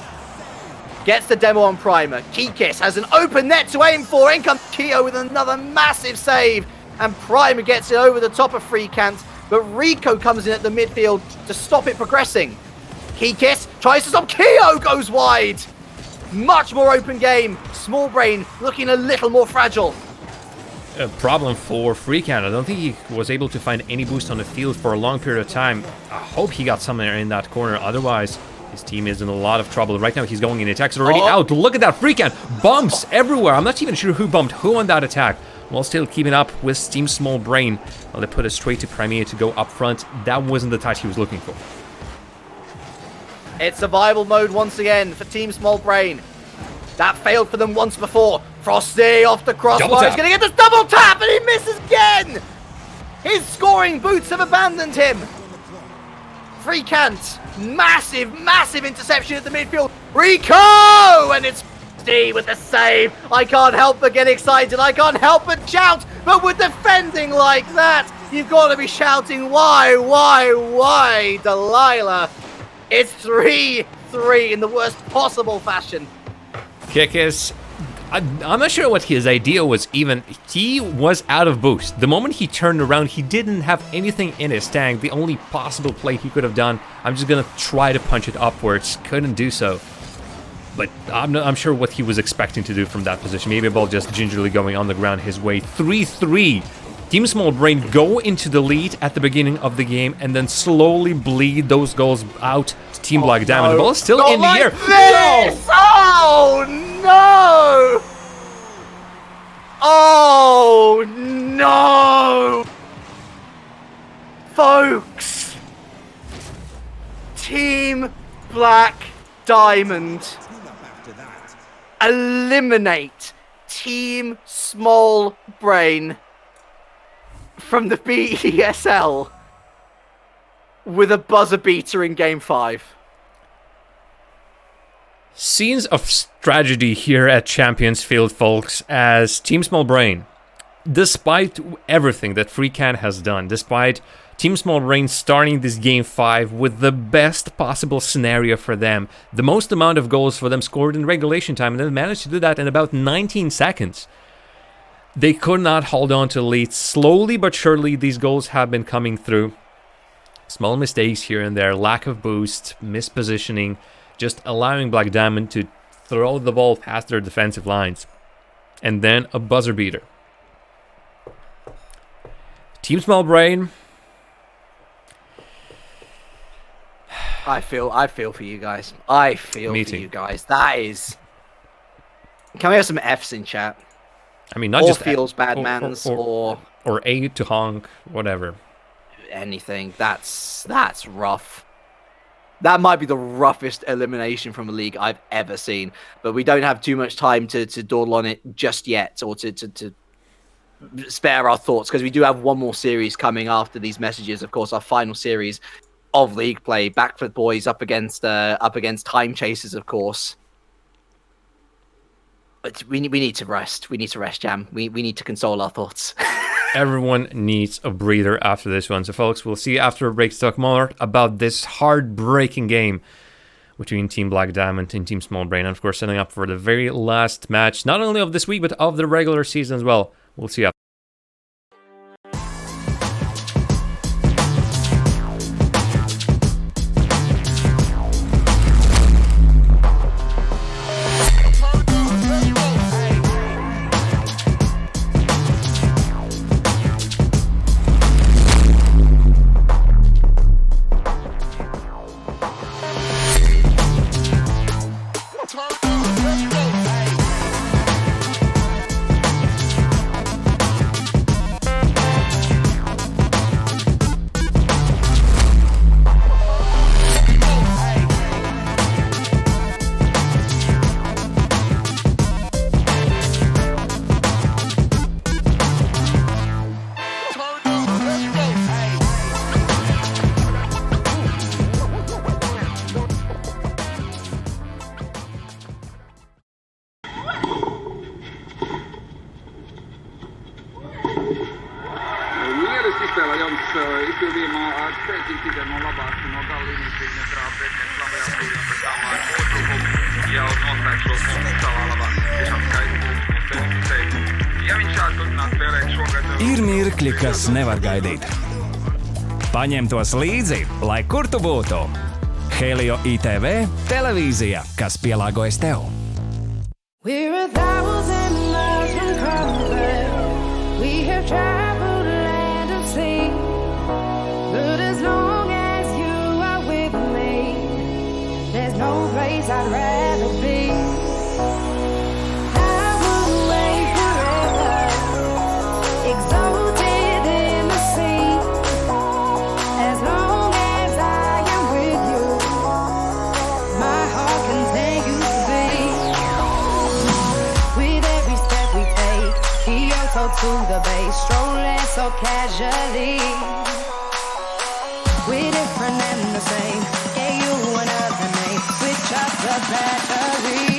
gets the demo on Primer. Kikis has an open net to aim for. In comes Keo with another massive save. And Primer gets it over the top of Freakant. But Rico comes in at the midfield to stop it progressing. Kikis tries to stop. Keo goes wide. Much more open game. Smallbrain looking a little more fragile. A problem for Freakant. I don't think he was able to find any boost on the field for a long period of time. I hope he got somewhere in that corner. Otherwise, his team is in a lot of trouble. Right now, he's going in attacks already out. Look at that. Freakant. Bumps everywhere. I'm not even sure who bumped who on that attack. While still keeping up with Team Smallbrain. Well, they put it straight to Premier to go up front. That wasn't the touch he was looking for. It's survival mode once again for Team Smallbrain. That failed for them once before. Frosty off the crossbar. He's going to get this double tap, and he misses again. His scoring boots have abandoned him. Freakant, massive interception at the midfield. Rico, and it's Frosty with the save. I can't help but get excited. I can't help but shout. But with defending like that, you've got to be shouting, why, Delilah. It's 3-3 in the worst possible fashion. Kikis, I'm not sure what his idea was even. He was out of boost. The moment he turned around, he didn't have anything in his tank. The only possible play he could have done, I'm just going to try to punch it upwards. Couldn't do so. But I'm sure what he was expecting to do from that position. Maybe a ball just gingerly going on the ground his way. 3-3. Team Smallbrain go into the lead at the beginning of the game and then slowly bleed those goals out to Team Black Diamond. The ball is still in the air. This! Oh, no! Oh, no! Folks! Team Black Diamond eliminate Team Smallbrain from the BESL with a buzzer beater in Game 5. Scenes of tragedy here at Champions Field, folks, as Team Smallbrain, despite everything that Freakant has done, despite Team Smallbrain starting this Game 5 with the best possible scenario for them, the most amount of goals for them scored in regulation time, and they managed to do that in about 19 seconds. They could not hold on to the lead. Slowly but surely, these goals have been coming through. Small mistakes here and there, lack of boost, mispositioning, just allowing Black Diamond to throw the ball past their defensive lines. And then a buzzer beater. Team Smallbrain. I feel for you guys. I feel Me for too. you guys. That is... Can we have some Fs in chat? I mean, not Or just feels bad mans, or A to honk, whatever. anything. That's rough. That might be the roughest elimination from a league I've ever seen. But we don't have too much time to dawdle on it just yet, or to spare our thoughts, because we do have one more series coming after these messages. Of course, our final series of league play, Backflip Boys up against Time Chasers, of course. But we need to rest. We need to rest, Jam. We need to console our thoughts. Everyone needs a breather after this one. So, folks, we'll see you after a break to talk more about this heartbreaking game between Team Black Diamond and Team Smallbrain. And, of course, setting up for the very last match, not only of this week, but of the regular season as well. We'll see you after. Izspēlējams izpildījumā ar 7 no labākajiem no Tallinas viņa trāpēt labajā pūļā, bet tālāk otru jau noslēdz šo punktu savā labā. Tiešām skaisti mums tevis teikt. Ja viņš šādi turpināt spēlēt šogad... Ir mirkļi, kas nevar gaidīt. Paņem tos līdzi, lai kur tu būtu. Helio ITV televīzija, kas pielāgojas tev. We're 1,000 miles from comfort. We have traveled land and sea. But as long as you are with me, there's no place I'd rather be. I would wait forever, exalted in the sea. As long as I am with you, my heart continues to beat. With every step we take, Kyoto to the bay, strolling so casually. We're different and the same. Gave you another name. Switch up the battery.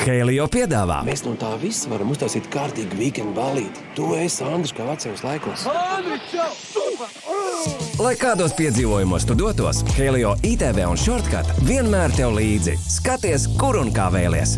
Helio piedāvā. Mēs no tā viss varam uztaisīt kārtīgu weekend balīti. Tu esi Andris kā vecajos laikos. Lai kādos piedzīvojumos tu dotos, Helio ITV un Shortcut vienmēr tev līdzi. Skaties, kur un kā vēlies.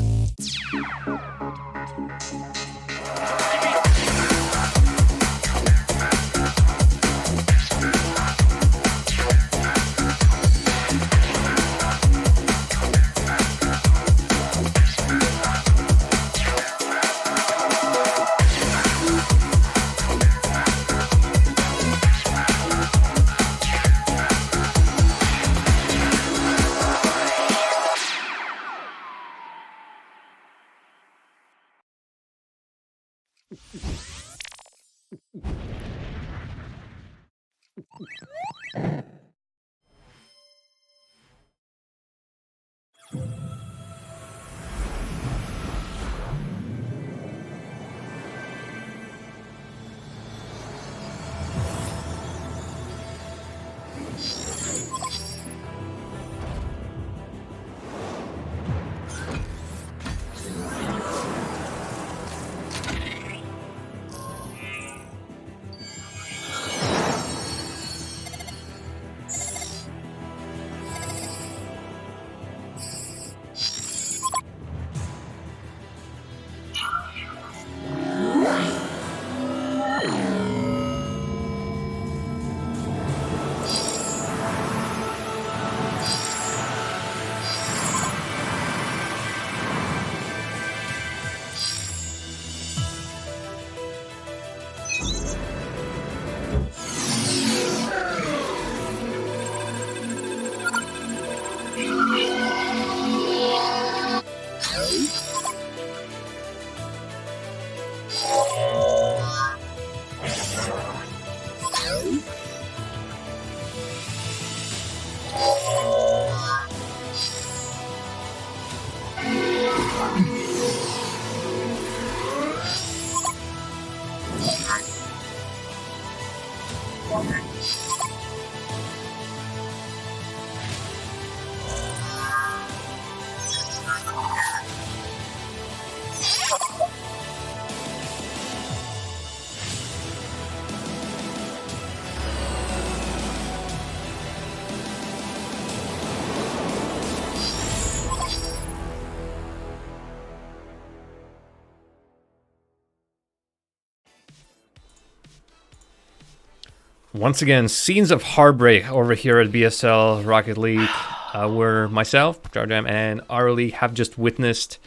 Once again, scenes of heartbreak over here at BSL Rocket League, where myself, Jardam, and Arlie have just witnessed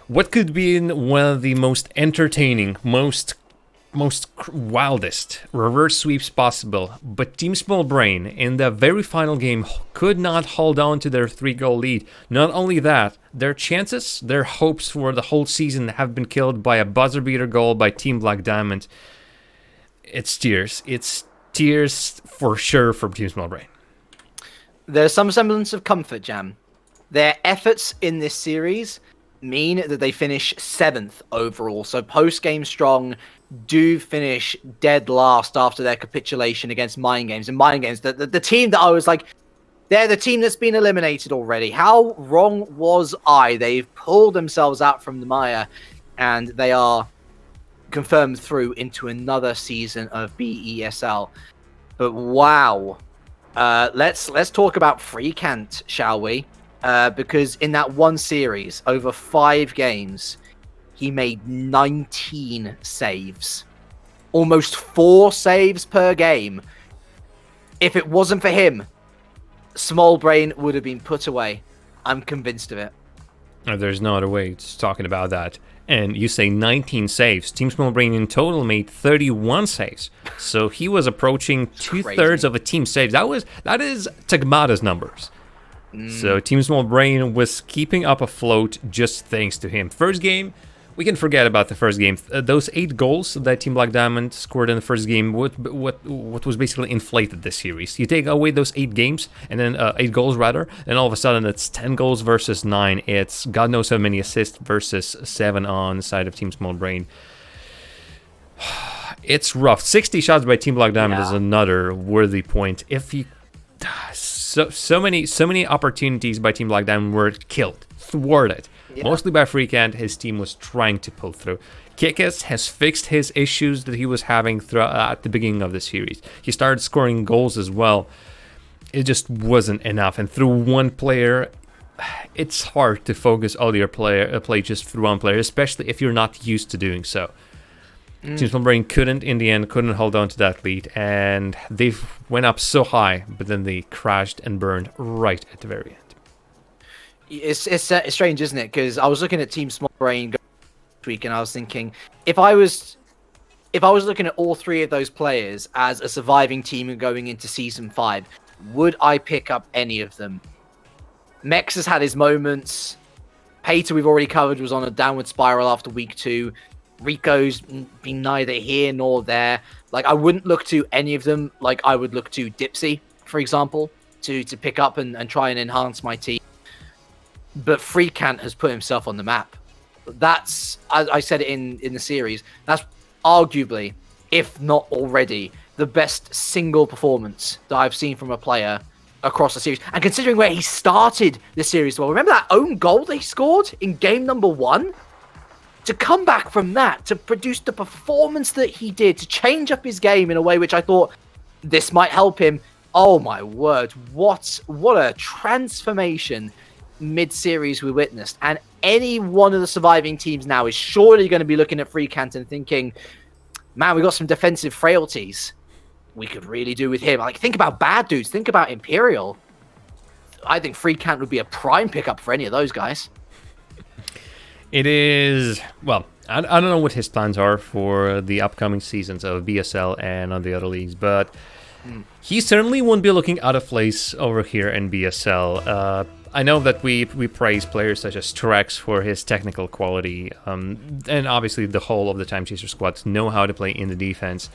what could be one of the most entertaining, most most wildest reverse sweeps possible, but Team Small Brain in the very final game could not hold on to their 3-goal lead. Not only that, their chances, their hopes for the whole season have been killed by a buzzer beater goal by Team Black Diamond. It's tears. It's tears for sure from Team Small Brain. There's some semblance of comfort, Jam. Their efforts in this series mean that they finish 7th overall. So post-game strong do finish dead last after their capitulation against Mind Games. And Mind Games, the team that I was like, they're the team that's been eliminated already. How wrong was I? They've pulled themselves out from the mire, and they are confirmed through into another season of BESL. But wow. Let's talk about Freekant, shall we? Because in that one series, over 5 games, he made 19 saves. Almost 4 saves per game. If it wasn't for him, Small Brain would have been put away. I'm convinced of it. There's no other way to talking about that. And you say 19 saves. Team Small Brain in total made 31 saves. So he was approaching 2/3 of a team saves. That is Tagmata's numbers. So Team Small Brain was keeping up afloat just thanks to him. First game, we can forget about the first game. Those 8 goals that Team Black Diamond scored in the first game, what was basically inflated this series. You take away those 8 games, and then 8 goals rather, and all of a sudden it's 10 goals versus 9. It's God knows how many assists versus 7 on the side of Team Small Brain. It's rough. 60 shots by Team Black Diamond is another worthy point. If you so many opportunities by Team Black Diamond were killed, thwarted. Mostly by Freekant, his team was trying to pull through. Kikis has fixed his issues that he was having at the beginning of the series. He started scoring goals as well. It just wasn't enough. And through one player, it's hard to focus all your play just through one player, especially if you're not used to doing so. Team Small Brain couldn't hold on to that lead, and they went up so high, but then they crashed and burned right at the very end. It's strange, isn't it? Because I was looking at Team Small Brain this week, and I was thinking, if I was looking at all 3 of those players as a surviving team and going into Season 5, would I pick up any of them? Mex has had his moments. Pater, we've already covered, was on a downward spiral after week 2. Rico's been neither here nor there. Like, I wouldn't look to any of them like I would look to Dipsy, for example, to pick up and try and enhance my team. But Freekant has put himself on the map. That's, I said it in the series, that's arguably, if not already, the best single performance that I've seen from a player across the series. And considering where he started the series, well, remember that own goal they scored in game number 1? To come back from that, to produce the performance that he did, to change up his game in a way which I thought this might help him. Oh my word, what a transformation mid-series we witnessed. And any one of the surviving teams now is surely going to be looking at Freekant and thinking, man, we got some defensive frailties we could really do with him. Like, think about bad dudes, think about Imperial. I think Freekant would be a prime pickup for any of those guys. It is, well, I don't know what his plans are for the upcoming seasons of BSL and on the other leagues, but he certainly won't be looking out of place over here in BSL. I know that we praise players such as Trex for his technical quality, and obviously the whole of the Time Chaser squads know how to play in the defense.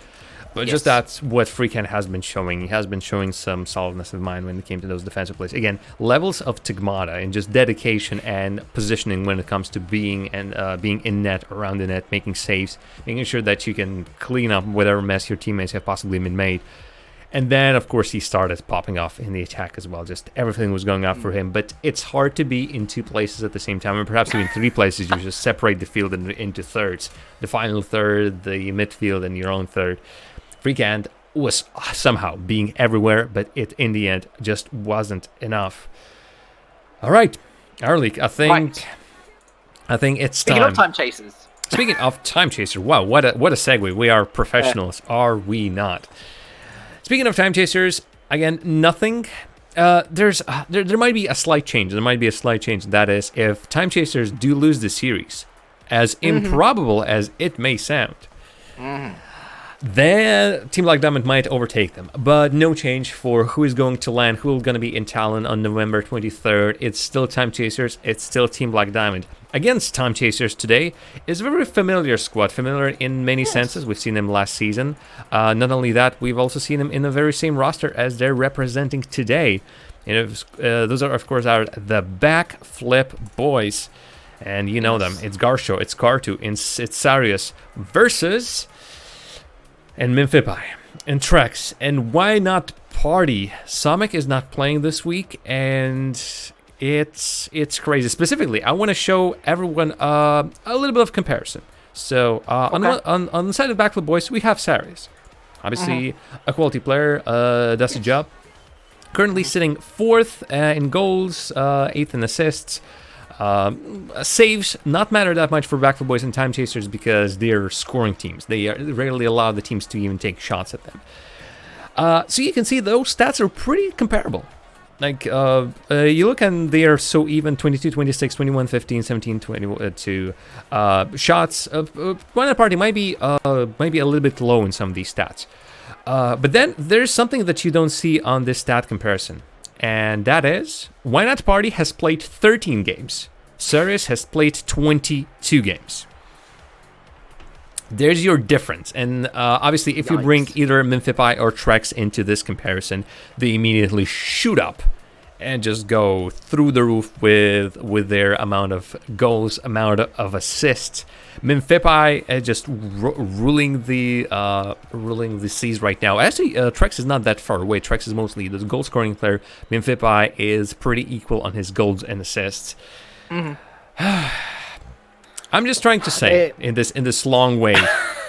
But just that's what Freekant has been showing. He has been showing some solidness of mind when it came to those defensive plays. Again, levels of Tagmata and just dedication and positioning when it comes to being in net, around the net, making saves, making sure that you can clean up whatever mess your teammates have possibly been made. And then, of course, he started popping off in the attack as well. Just everything was going up for him. But it's hard to be in 2 places at the same time, and perhaps even 3 places. You just separate the field into thirds. The final third, the midfield, and your own third. Freekant was somehow being everywhere, but it, in the end, just wasn't enough. All right, our league. I think it's Speaking time. of Time Chasers. Speaking of Time Chaser, wow, what a segue. We are professionals, are we not? Speaking of Time Chasers, again, nothing. There might be a slight change. That is, if Time Chasers do lose the series, as improbable as it may sound, then Team Black Diamond might overtake them. But no change for who is going to land, who is going to be in Tallinn on November 23rd. It's still Time Chasers, it's still Team Black Diamond. Against Time Chasers today is a very familiar squad, familiar in many senses. We've seen them last season. Not only that, we've also seen them in the very same roster as they're representing today. Those are, of course, the Backflip boys. And you know them. It's Garsho, it's Kartu, it's Sarius versus... and Memphipai, and Trex, and why not Party? Samek is not playing this week, and it's crazy. Specifically, I want to show everyone a little bit of comparison. So on the side of Backflip boys, we have Sarius. Obviously, a quality player, does the job. Currently sitting 4th in goals, 8th in assists. Saves not matter that much for Backflip boys and Time Chasers because they're scoring teams. They rarely allow the teams to even take shots at them. So you can see those stats are pretty comparable. Like, you look and they are so even, 22, 26, 21, 15, 17, 22. Shots, one party might be a little bit low in some of these stats. But then there's something that you don't see on this stat comparison. And that is, Why Not Party has played 13 games. Sirius has played 22 games. There's your difference. And obviously, if you bring either Memphipai or Trex into this comparison, they immediately shoot up and just go through the roof with their amount of goals, amount of assists. Memphipai just ruling the seas right now. Actually, Trex is not that far away. Trex is mostly the goal scoring player. Memphipai is pretty equal on his goals and assists. I'm just trying to say in this long way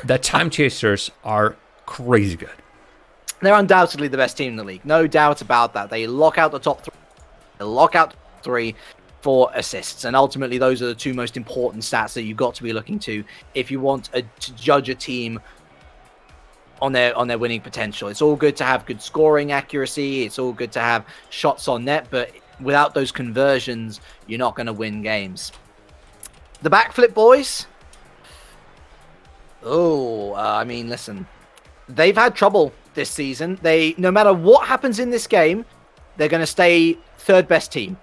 that Time Chasers are crazy good. They're undoubtedly the best team in the league. No doubt about that. They lock out the top 3. They lock out 3 for assists. And ultimately, those are the 2 most important stats that you've got to be looking to if you want to judge a team on their winning potential. It's all good to have good scoring accuracy. It's all good to have shots on net. But without those conversions, you're not going to win games. The Backflip boys. I mean, listen. They've had trouble this season. No matter what happens in this game, they're going to stay 3rd best team.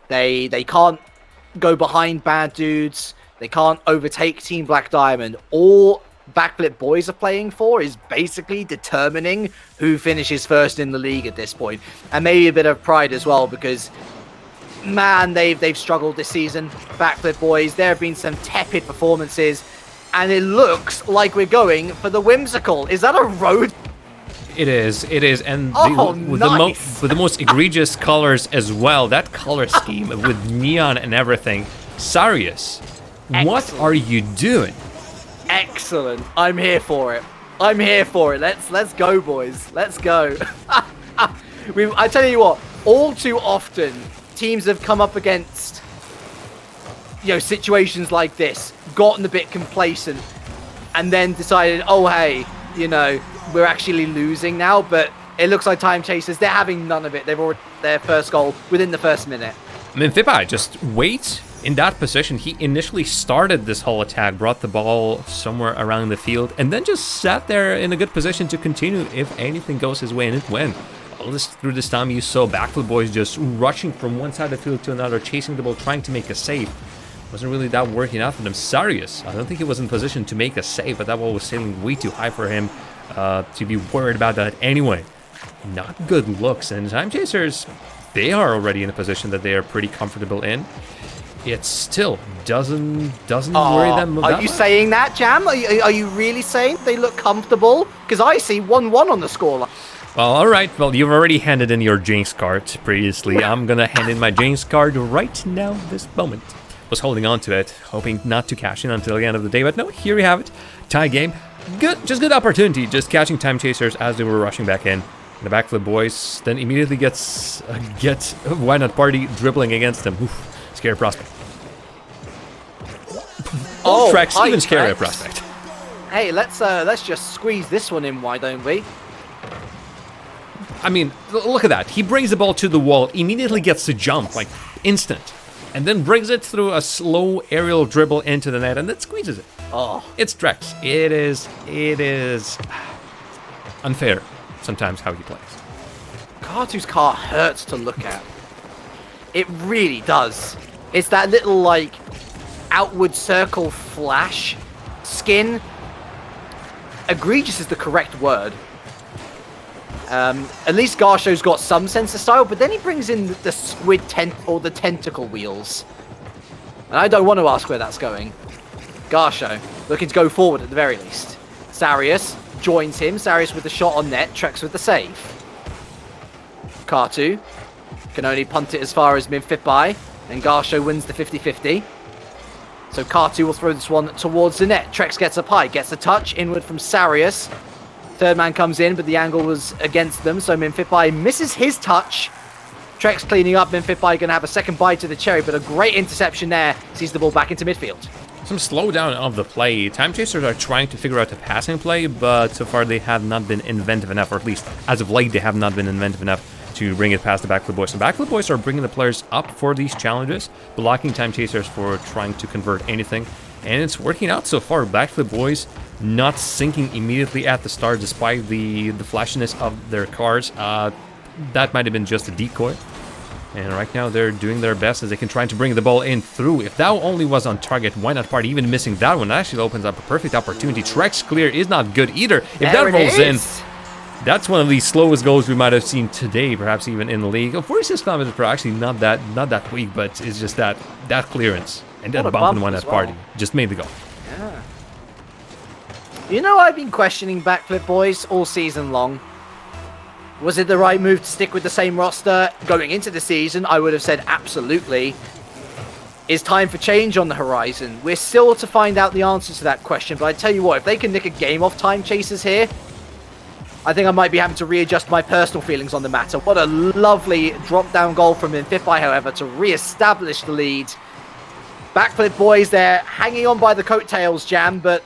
They can't go behind bad dudes. They can't overtake Team Black Diamond. All Backflip boys are playing for is basically determining who finishes first in the league at this point. And maybe a bit of pride as well because, man, they've struggled this season. Backflip boys, there have been some tepid performances. And it looks like we're going for the whimsical. Is that a road? It is, and with nice. the most egregious colors as well. That color scheme with neon and everything. Sarius, what are you doing? Excellent. I'm here for it. Let's go, boys. Let's go. I tell you what, all too often, teams have come up against situations like this, gotten a bit complacent, and then decided, oh, hey, we're actually losing now. But it looks like Time Chasers, they're having none of it. They've already their first goal within the first minute. Memphipai just waits in that position. He initially started this whole attack, brought the ball somewhere around the field, and then just sat there in a good position to continue if anything goes his way, and it went. Through this time, you saw Backflip boys just rushing from one side of the field to another, chasing the ball, trying to make a save. Wasn't really that working out for them. Sarius, I don't think he was in position to make a save, but that ball was sailing way too high for him to be worried about that anyway. Not good looks, and Time Chasers, they are already in a position that they are pretty comfortable in. It still doesn't worry them. Are you saying that, Jam? Are you really saying they look comfortable? Because I see 1-1 on the scoreline. Well, all right. Well, you've already handed in your Jinx card previously. I'm gonna hand in my Jinx card right now, this moment. Was holding on to it, hoping not to cash in until the end of the day, but no, here we have it. Tie game. Good opportunity, just catching Time Chasers as they were rushing back in. The Backflip boys then immediately gets Why Not Party dribbling against them. Oof, scary prospect. Trex, even scarier prospect. Hey, let's just squeeze this one in, why don't we? I mean, look at that. He brings the ball to the wall, immediately gets to jump, like instant. And then brings it through a slow aerial dribble into the net and then squeezes it. Oh, It's Drex. It is unfair sometimes how he plays. Kartu's car hurts to look at. It really does. It's that little, like, outward circle flash skin. Egregious is the correct word. At least Garsho's got some sense of style, but then he brings in the squid or the tentacle wheels. And I don't want to ask where that's going. Garsho looking to go forward at the very least. Sarius joins him. Sarius with the shot on net. Trex with the save. Kartu can only punt it as far as Minfitbai, and Garsho wins the 50-50. So Kartu will throw this one towards the net. Trex gets up high, gets a touch inward from Sarius. Third man comes in, but the angle was against them, so Minfitbai misses his touch. Trex cleaning up. Minfitbai going to have a second bite to the cherry, but a great interception there. Sees the ball back into midfield. Some slowdown of the play. Time Chasers are trying to figure out a passing play, but so far they have not been inventive enough, or at least as of late they have not been inventive enough to bring it past the Backflip boys. So Backflip boys are bringing the players up for these challenges, blocking Time Chasers for trying to convert anything, and it's working out so far. Backflip boys not sinking immediately at the start despite the flashiness of their cars. That might have been just a decoy. And right now they're doing their best as they can try to bring the ball in through. If that only was on target, why not party? Even missing that one actually opens up a perfect opportunity. Trex clear is not good either. If that rolls in, that's one of the slowest goals we might have seen today, perhaps even in the league. 46 kilometers per hour, actually not that weak, but it's just that clearance and that bump and one at party just made the goal. Yeah. You know, I've been questioning Backflip boys all season long. Was it the right move to stick with the same roster going into the season? I would have said absolutely. Is time for change on the horizon? We're still to find out the answer to that question, but I tell you what, if they can nick a game off Time Chasers here, I think I might be having to readjust my personal feelings on the matter. What a lovely drop-down goal from Minfitbai, however, to re-establish the lead. Backflip boys, they're hanging on by the coattails, Jam, but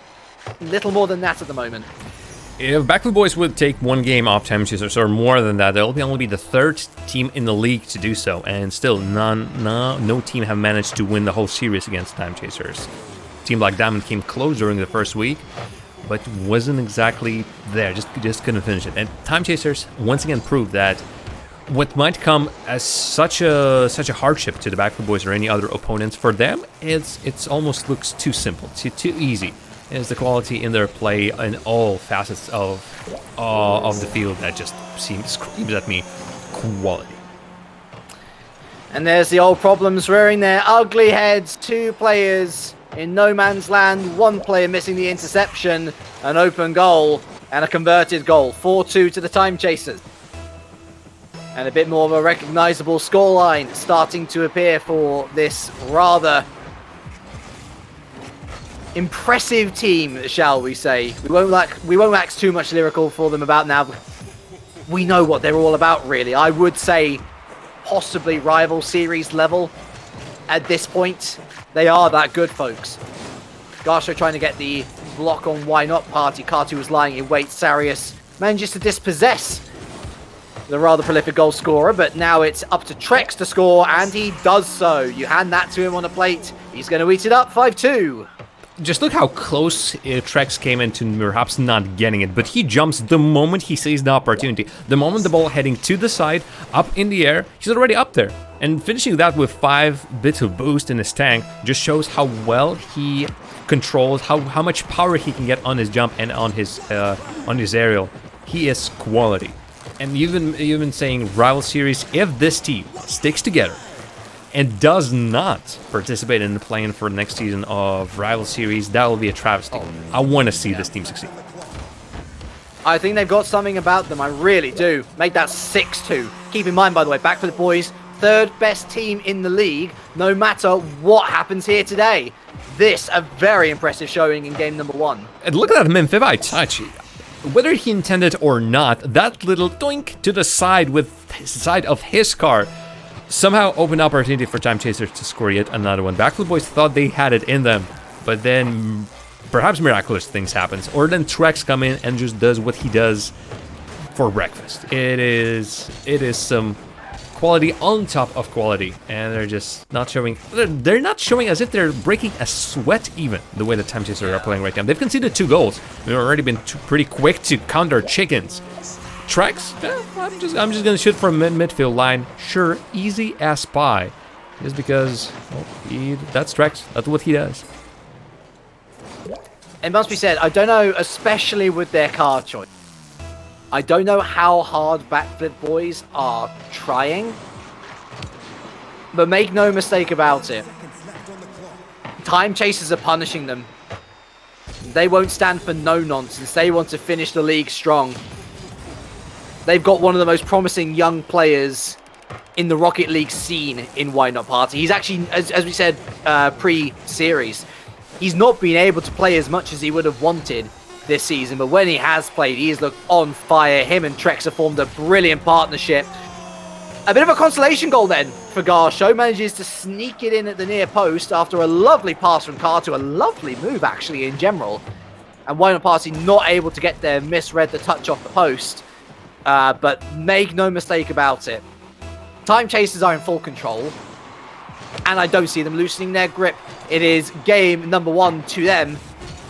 little more than that at the moment. If Backflip boys would take one game off Time Chasers or more than that, they'll only be the third team in the league to do so, and still no team have managed to win the whole series against Time Chasers. Team Black Diamond came close during the first week, but wasn't exactly there, just couldn't finish it. And Time Chasers once again proved that what might come as such a hardship to the Backflip boys or any other opponents, for them it's almost looks too simple, too easy. Is the quality in their play in all facets of the field that just screams at me quality. And there's the old problems rearing their ugly heads. Two players in no man's land, one player missing the interception, an open goal, and a converted goal. 4-2 to the Time Chasers. And a bit more of a recognisable scoreline starting to appear for this rather impressive team, shall we say. We won't wax too much lyrical for them about now. We know what they're all about, really. I would say possibly rival series level at this point. They are that good, folks. Garsho trying to get the block on Why Not party. Kartu was lying in wait. Sarius manages to dispossess the rather prolific goal scorer, but now it's up to Trex to score, and he does so. You hand that to him on a plate. He's going to eat it up, 5-2. Just look how close Trex came into perhaps not getting it, but he jumps the moment he sees the opportunity. The moment the ball heading to the side, up in the air, he's already up there. And finishing that with 5 bits of boost in his tank just shows how well he controls, how much power he can get on his jump and on his aerial. He is quality. And you've been saying rival series, if this team sticks together and does not participate in the plan for next season of rival series, that will be a travesty. I want to see this team succeed. I think they've got something about them, I really do. Make that 6-2. Keep in mind, by the way, Backflip boys, third best team in the league, no matter what happens here today. This, a very impressive showing in game number 1. And look at that Minfitbai touch. Whether he intended or not, that little doink to the side with the side of his car somehow opened opportunity for Time Chasers to score yet another one. Backflip boys thought they had it in them, but then perhaps miraculous things happens, or then Trex come in and just does what he does for breakfast. It is some quality on top of quality, and they're just not showing. They're not showing as if they're breaking a sweat even the way the Time Chasers are playing right now. They've conceded 2 goals. They've already been pretty quick to counter chickens. Trex, I'm just gonna shoot from midfield line. Sure, easy as pie, just because that's Trex. That's what he does. It must be said, I don't know, especially with their card choice. I don't know how hard Backflip boys are trying, but make no mistake about it. Time Chasers are punishing them. They won't stand for no nonsense. They want to finish the league strong. They've got one of the most promising young players in the Rocket League scene in Why Not Party. He's actually, as we said pre-series, he's not been able to play as much as he would have wanted this season, but when he has played, he has looked on fire. Him and Trex have formed a brilliant partnership. A bit of a consolation goal then for Garsho. Manages to sneak it in at the near post after a lovely pass from Carr, a lovely move actually in general. And Why Not Party not able to get there, misread the touch off the post. But make no mistake about it. Time Chasers are in full control, and I don't see them loosening their grip. It is game number 1 to them,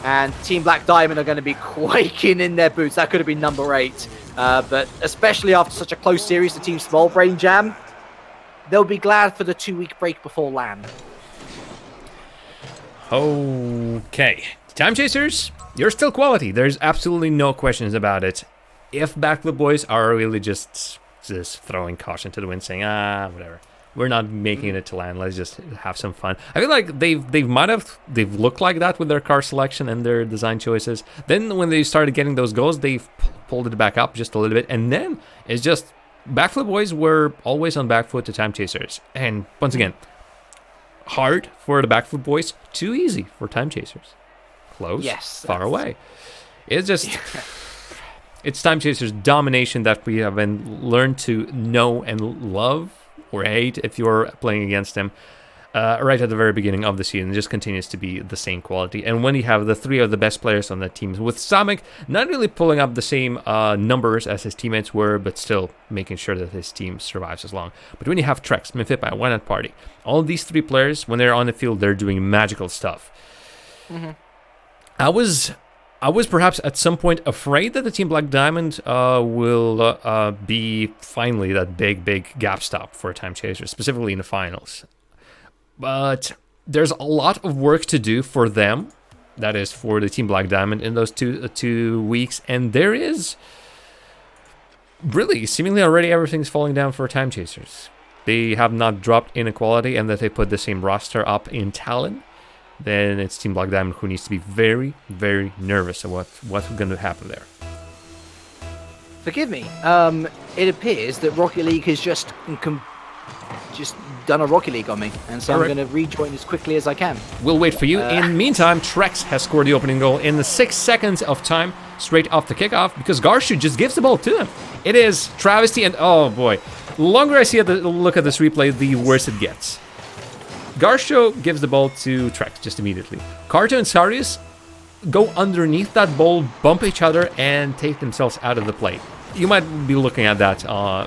and Team Black Diamond are going to be quaking in their boots. That could have been number 8, but especially after such a close series to Team Small Brain Jam, they'll be glad for the 2-week break before LAN. Okay, Time Chasers, you're still quality. There's absolutely no questions about it. If Backflip boys are really just throwing caution to the wind, saying, whatever, we're not making it to LAN, let's just have some fun. I feel like they've looked like that with their car selection and their design choices. Then when they started getting those goals, they've pulled it back up just a little bit, and then it's just Backflip boys were always on back foot to Time Chasers. And once again, hard for the Backflip boys, too easy for Time Chasers. Close, yes, far away. It's just... It's Time Chasers' domination that we have learned to know and love, or hate if you're playing against them, right at the very beginning of the season. It just continues to be the same quality. And when you have the 3 of the best players on that team, with Samek not really pulling up the same numbers as his teammates were, but still making sure that his team survives as long. But when you have Trex, Mephipa, Why Not Party, all these 3 players, when they're on the field, they're doing magical stuff. Mm-hmm. I was perhaps at some point afraid that the Team Black Diamond will be finally that big gap stop for Time Chasers, specifically in the finals. But there's a lot of work to do for them, that is for the Team Black Diamond, in those two weeks, and there is really seemingly already everything's falling down for Time Chasers. They have not dropped inequality, and that they put the same roster up in Tallinn. Then it's Team Black Diamond who needs to be very, very nervous about what's going to happen there. Forgive me. It appears that Rocket League has just done a Rocket League on me, and so I'm going to rejoin as quickly as I can. We'll wait for you. In the meantime, Trex has scored the opening goal in the 6 seconds of time, straight off the kickoff, because Garshu just gives the ball to him. It is travesty, and oh boy, the longer I see look at this replay, the worse it gets. Garsho gives the ball to Trex just immediately. Karto and Sarius go underneath that ball, bump each other, and take themselves out of the play. You might be looking at that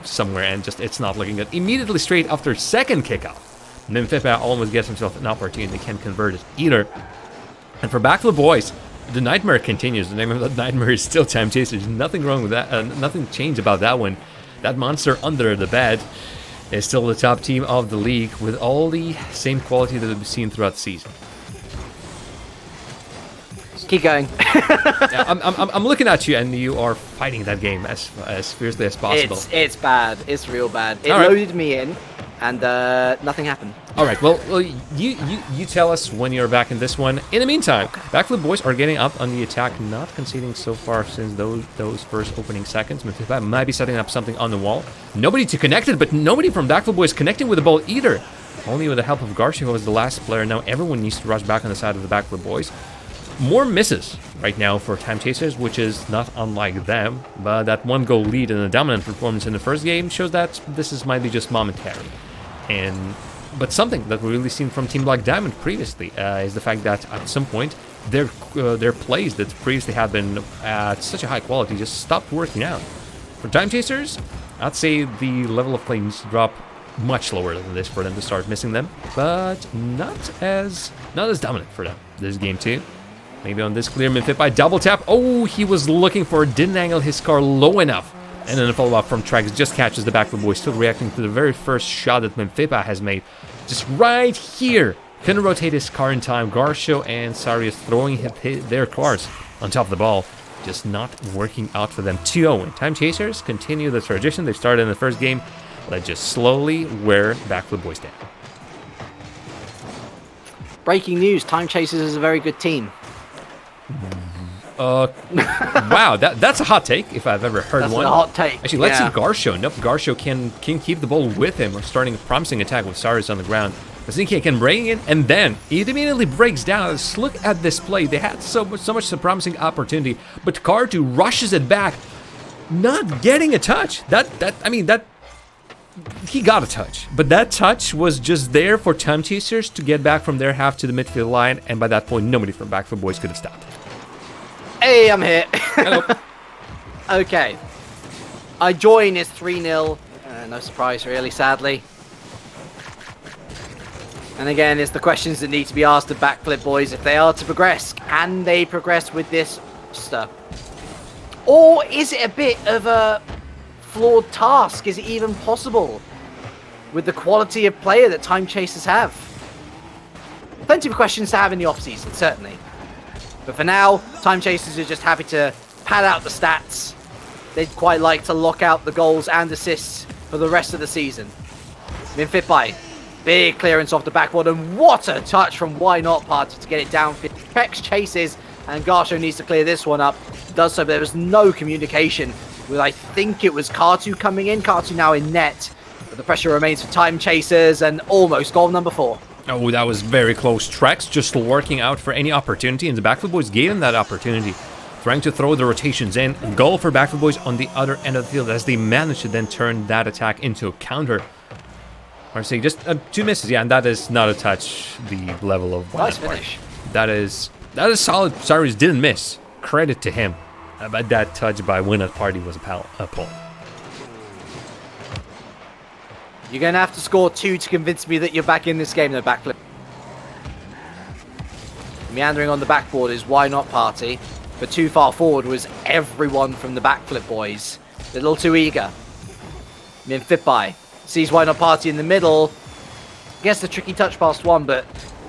somewhere, and just it's not looking good. Immediately straight after second kickoff, Mephipa almost gets himself an opportunity. They can't convert it either. And for Backflip boys, the nightmare continues. The name of that nightmare is still Time Chasers. Nothing wrong with that. Nothing changed about that one. That monster under the bed is still the top team of the league with all the same quality that we've seen throughout the season. Keep going. I'm looking at you, and you are fighting that game as fiercely as possible. It's bad. It's real bad. It loaded me in, and nothing happened. All right. Well, you tell us when you're back in this one. In the meantime, Backflip boys are getting up on the attack, not conceding so far since those first opening seconds. Mephipa might be setting up something on the wall. Nobody to connect it, but nobody from Backflip boys connecting with the ball either. Only with the help of Garcia, who was the last player. Now everyone needs to rush back on the side of the Backflip boys. More misses right now for Time Chasers, which is not unlike them. But that 1-goal lead and a dominant performance in the first game shows that might be just momentary. But something that we really seen from Team Black Diamond previously is the fact that at some point their plays that previously had been at such a high quality just stopped working out. For Time Chasers, I'd say the level of play needs to drop much lower than this for them to start missing them, but not as dominant for them this game too. Maybe on this clear, Minfipai double tap. Oh, he was looking for it, didn't angle his car low enough. And then a follow-up from Trax just catches the Backflip boy, still reacting to the very first shot that Minfipai has made. Just right here. Couldn't rotate his car in time. Garsho and Sarius throwing their cars on top of the ball. Just not working out for them. 2-0. Time Chasers continue the tradition they started in the first game. Let's just slowly wear Backflip boys down. Breaking news, Time Chasers is a very good team. Wow, that's a hot take if I've ever heard That's one. a hot take. Actually, let's see Garsho. Nope, Garsho can keep the ball with him, starting a promising attack with Sarius on the ground. Basinki can bring it, and then it immediately breaks down. Let's look at this play. They had so much promising opportunity, but Kartu rushes it back, not getting a touch. He got a touch, but that touch was just there for Time Chasers to get back from their half to the midfield line, and by that point, nobody from Backflip boys could have stopped. Hey, I'm here. Hello. Okay. I join is 3-0. No surprise, really, sadly. And again, it's the questions that need to be asked of Backflip boys if they are to progress. Can they progress with this stuff? Or is it a bit of a flawed task? Is it even possible with the quality of player that Time Chasers have? Plenty of questions to have in the off-season, certainly. But for now, Time Chasers are just happy to pad out the stats. They'd quite like to lock out the goals and assists for the rest of the season. Minfipai, big clearance off the backboard, and what a touch from Why Not Party to get it down. Pex chases, and Garsho needs to clear this one up. Does so, but there was no communication with, I think it was Kartu coming in. Kartu now in net, but the pressure remains for Time Chasers, and almost goal number 4. Oh, that was very close. Trax just working out for any opportunity, and the Backflip boys gave him that opportunity. Trying to throw the rotations in. Goal for Backflip boys on the other end of the field as they managed to then turn that attack into a counter. Or say just 2 misses. Yeah, and that is not a touch the level of Nice finish. That is solid. Sarius didn't miss. Credit to him. But that touch by Win at Party was a pull. You're going to have to score 2 to convince me that you're back in this game, though, Backflip. Meandering on the backboard is Why Not Party, but too far forward was everyone from the Backflip boys. A little too eager. Minfipai sees Why Not Party in the middle. Gets the tricky touch past one, but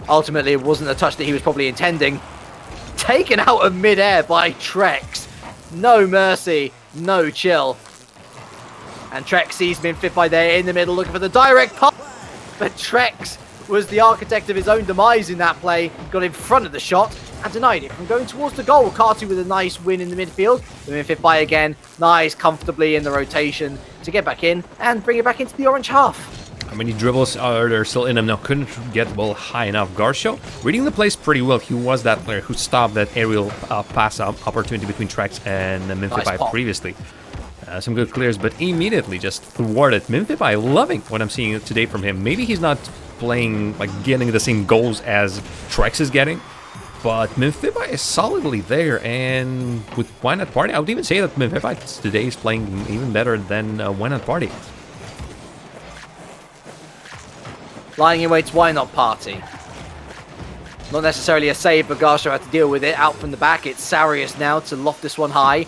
ultimately it wasn't the touch that he was probably intending. Taken out of midair by Trex. No mercy, no chill. And Trex sees Minfipai there in the middle looking for the direct pass. But Trex was the architect of his own demise in that play. Got in front of the shot and denied it from going towards the goal. Kartu with a nice win in the midfield. Minfipai again, nice, comfortably in the rotation to get back in and bring it back into the orange half. How many dribbles are there still in him now? Couldn't get the ball high enough. Garsho reading the plays pretty well. He was that player who stopped that aerial pass opportunity between Trex and Minfipai Nice previously. Some good clears, but immediately just thwarted. Minfipai loving what I'm seeing today from him. Maybe he's not playing, like, getting the same goals as Trex is getting, but Minfipai is solidly there, and with Why Not Party, I would even say that Minfipai today is playing even better than Why Not Party. Lying in wait to Why Not Party. Not necessarily a save, but Garsho had to deal with it. Out from the back, it's Sarius now to loft this one high.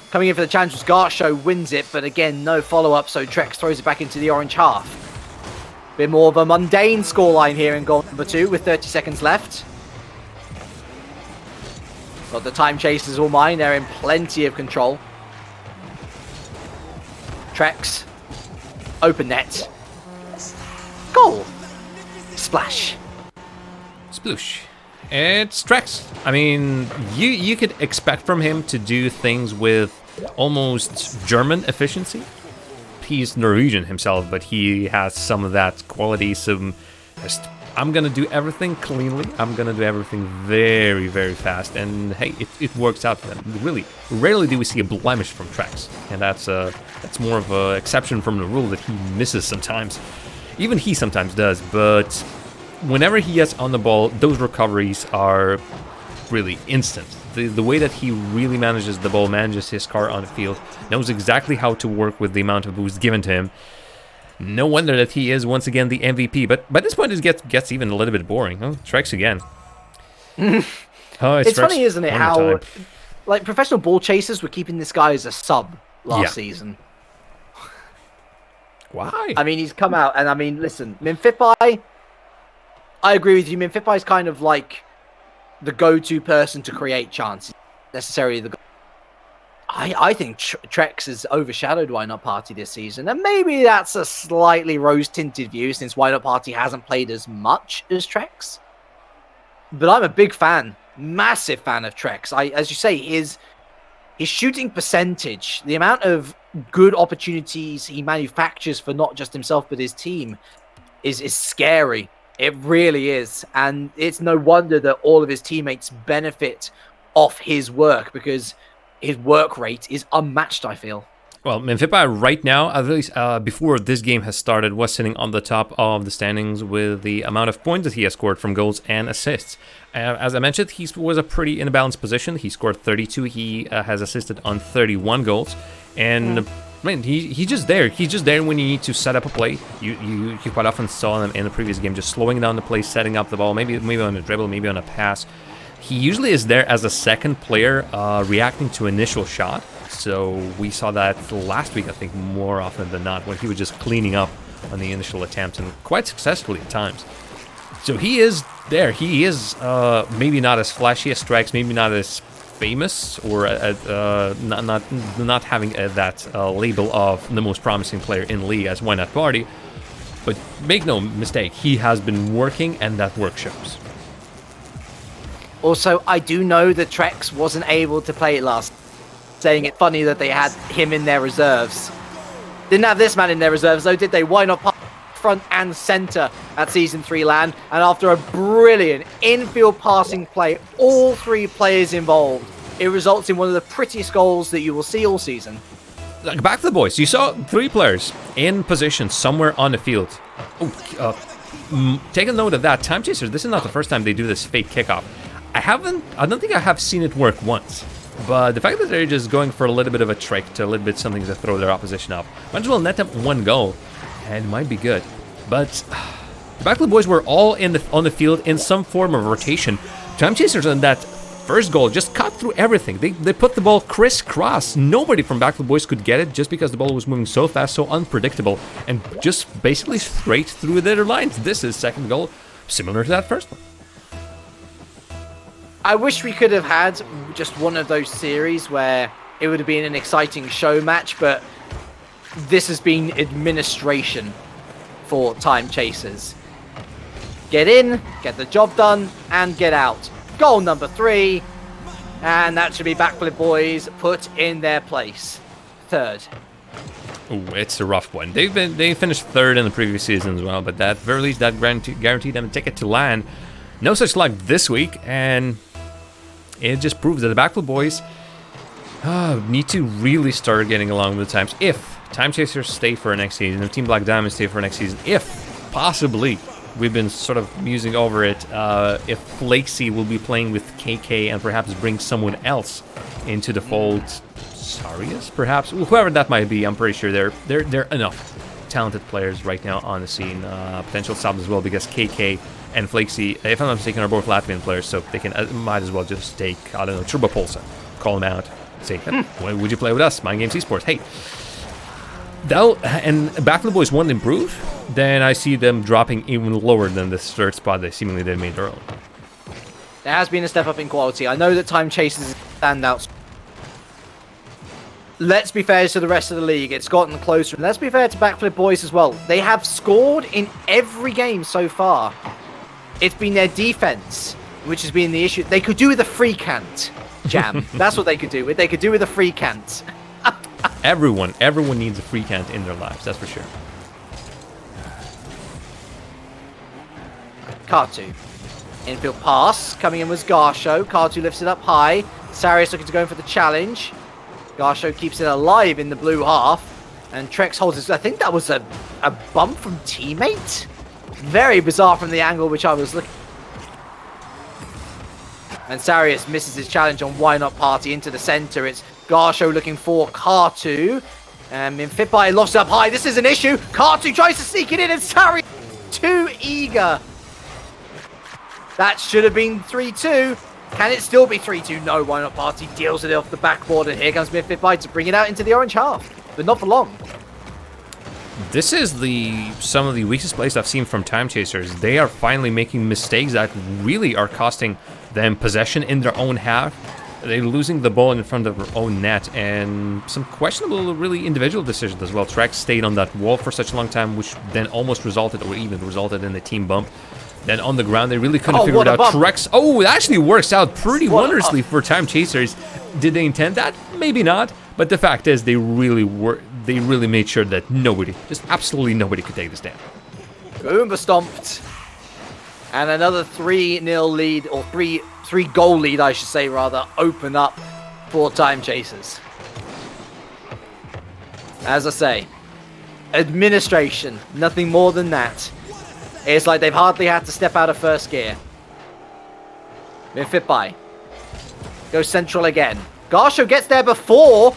Coming in for the challenge was Garsho, wins it, but again, no follow-up, so Trex throws it back into the orange half. Bit more of a mundane scoreline here in goal number 2 with 30 seconds left. Got the Time Chasers all mine, they're in plenty of control. Trex, open net. Goal! Splash. Sploosh. It's Trex. I mean, you could expect from him to do things with almost German efficiency. He's Norwegian himself, but he has some of that quality. Some just, I'm gonna do everything cleanly. I'm gonna do everything very, very fast. And hey, it works out for them. Really, rarely do we see a blemish from Trex, and that's more of an exception from the rule that he misses sometimes. Even he sometimes does, but whenever he gets on the ball, those recoveries are really instant. The way that he really manages the ball, manages his car on the field, knows exactly how to work with the amount of boost given to him. No wonder that he is once again the MVP. But by this point, it gets even a little bit boring. Oh, Trex again. It's funny, isn't it, how like professional ball chasers were keeping this guy as a sub last season. Why? I mean, he's come out, and I mean, listen, Minfipai, I agree with you. Minfipai is kind of like the go-to person to create chances. Necessarily the. I think Trex has overshadowed Why Not Party this season, and maybe that's a slightly rose-tinted view since Why Not Party hasn't played as much as Trex. But I'm a big fan, massive fan of Trex. As you say, his shooting percentage, the amount of good opportunities he manufactures for not just himself but his team is scary. It really is. And it's no wonder that all of his teammates benefit off his work, because his work rate is unmatched, I feel. Well, Minfipai right now, at least before this game has started, was sitting on the top of the standings with the amount of points that he has scored from goals and assists. As I mentioned, he was a pretty in a balanced position. He scored 32. He has assisted on 31 goals. And man, he's just there. He's just there when you need to set up a play. You quite often saw him in the previous game just slowing down the play, setting up the ball, maybe on a dribble, maybe on a pass. He usually is there as a second player reacting to initial shot. So we saw that last week, I think, more often than not, when he was just cleaning up on the initial attempt, and quite successfully at times. So he is there. He is maybe not as flashy as Trex, maybe not as famous, or not having that label of the most promising player in the league as Why Not Party. But make no mistake, he has been working, and that work shows. Also, I do know that Trex wasn't able to play it last. Saying it funny that they had him in their reserves. Didn't have this man in their reserves, though, did they? Why Not Party front and center at Season 3 LAN? And after a brilliant infield passing play, all three players involved, it results in one of the prettiest goals that you will see all season. Back to the boys. You saw three players in position somewhere on the field. Take a note of that. Time Chasers, this is not the first time they do this fake kickoff. I don't think I have seen it work once. But the fact that they're just going for a little bit of a trick, to a little bit something to throw their opposition off, might as well net them one goal, and it might be good. But the Backflip boys were all on the field in some form of rotation. Time Chasers on that first goal just cut through everything. They put the ball crisscross. Nobody from Backflip boys could get it, just because the ball was moving so fast, so unpredictable, and just basically straight through their lines. This is second goal, similar to that first one. I wish we could have had just one of those series where it would have been an exciting show match, but this has been administration for Time Chasers. Get in, get the job done, and get out. Goal number 3, and that should be Backflip boys put in their place. Third. Ooh, it's a rough one. They finished third in the previous season as well, but at very least that guaranteed them a ticket to LAN. No such luck this week, and it just proves that the Backflip boys need to really start getting along with the times. If Time Chasers stay for next season, if Team Black Diamond stay for next season, if possibly, we've been sort of musing over it, if Flakezy will be playing with KK and perhaps bring someone else into the fold, Sarius perhaps, whoever that might be. I'm pretty sure they're enough talented players right now on the scene. Potential subs as well, because KK and Flakezy, if I'm not mistaken, are both Latvian players, so they can might as well just take, I don't know, Turbo Pulsa, call them out, say, when would you play with us? Mind Games Esports. Hey, and Backflip boys won't improve, then I see them dropping even lower than this third spot they seemingly they made their own. There has been a step up in quality. I know that Time Chasers stand out. Let's be fair to the rest of the league. It's gotten closer. And let's be fair to Backflip boys as well. They have scored in every game so far. It's been their defense, which has been the issue. They could do with a free cant, Jam. That's what they could do with. They could do with a free cant. Everyone needs a free cant in their lives, that's for sure. Kartu. Infield pass. Coming in was Garsho. Kartu lifts it up high. Sarius looking to go in for the challenge. Garsho keeps it alive in the blue half. And Trex holds it. I think that was a bump from teammate. Very bizarre from the angle which I was looking. And Sarius misses his challenge on Why Not Party into the center. It's Garsho looking for Kartu. And Minfitby lofts up high. This is an issue. Kartu tries to sneak it in, and Sari too eager. That should have been 3-2. Can it still be 3-2? No, Why Not Party deals it off the backboard, and here comes Minfitby to bring it out into the orange half, but not for long. This is some of the weakest plays I've seen from Time Chasers. They are finally making mistakes that really are costing them possession in their own half. They're losing the ball in front of their own net, and some questionable, really individual decisions as well. Trex stayed on that wall for such a long time, which then almost resulted, or even resulted in a team bump. Then on the ground, they really couldn't figure it out. Trex, it actually works out pretty wondrously for Time Chasers. Did they intend that? Maybe not. But the fact is, they really made sure that nobody, just absolutely nobody, could take this down. Goomba stomped. And another 3-0 lead, or 3-goal lead, I should say, rather, open up for Time Chasers. As I say, administration, nothing more than that. It's like they've hardly had to step out of first gear. Minfitby goes central again. Garsho gets there before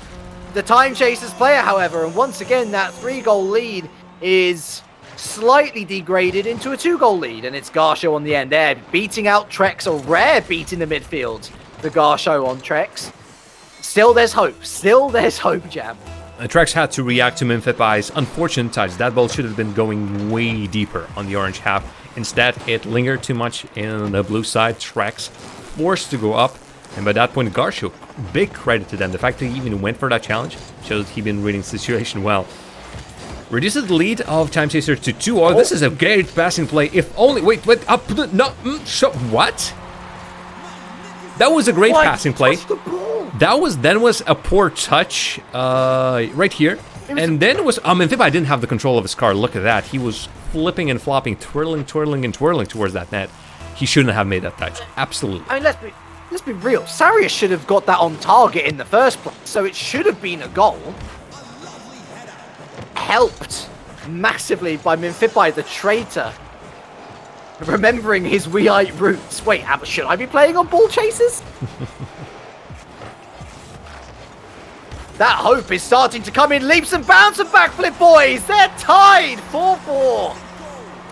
the Time Chasers player, however, and once again that 3-goal lead is slightly degraded into a 2-goal lead, and it's Garsho on the end there, beating out Trex, a rare beat in the midfield. The Garsho on Trex. Still there's hope, Jam. Trex had to react to Minfitby's unfortunate touch. That ball should have been going way deeper on the orange half. Instead, it lingered too much in the blue side. Trex forced to go up, and by that point, Garsho, big credit to them. The fact that he even went for that challenge shows he'd been reading the situation well. Reduces the lead of Time Chasers to 2-0. This is a great passing play. If only... Wait, up... No... What? That was a great passing play. That was a poor touch right here. And then it was... Minfitby didn't have the control of his car. Look at that. He was flipping and flopping, twirling towards that net. He shouldn't have made that touch. Absolutely. I mean, let's be real. Sarius should have got that on target in the first place, so it should have been a goal. Helped massively by Minfitby, the traitor, remembering his Weite roots. Wait, should I be playing on ball chasers? That hope is starting to come in leaps and bounds of Backflip boys. They're tied 4-4.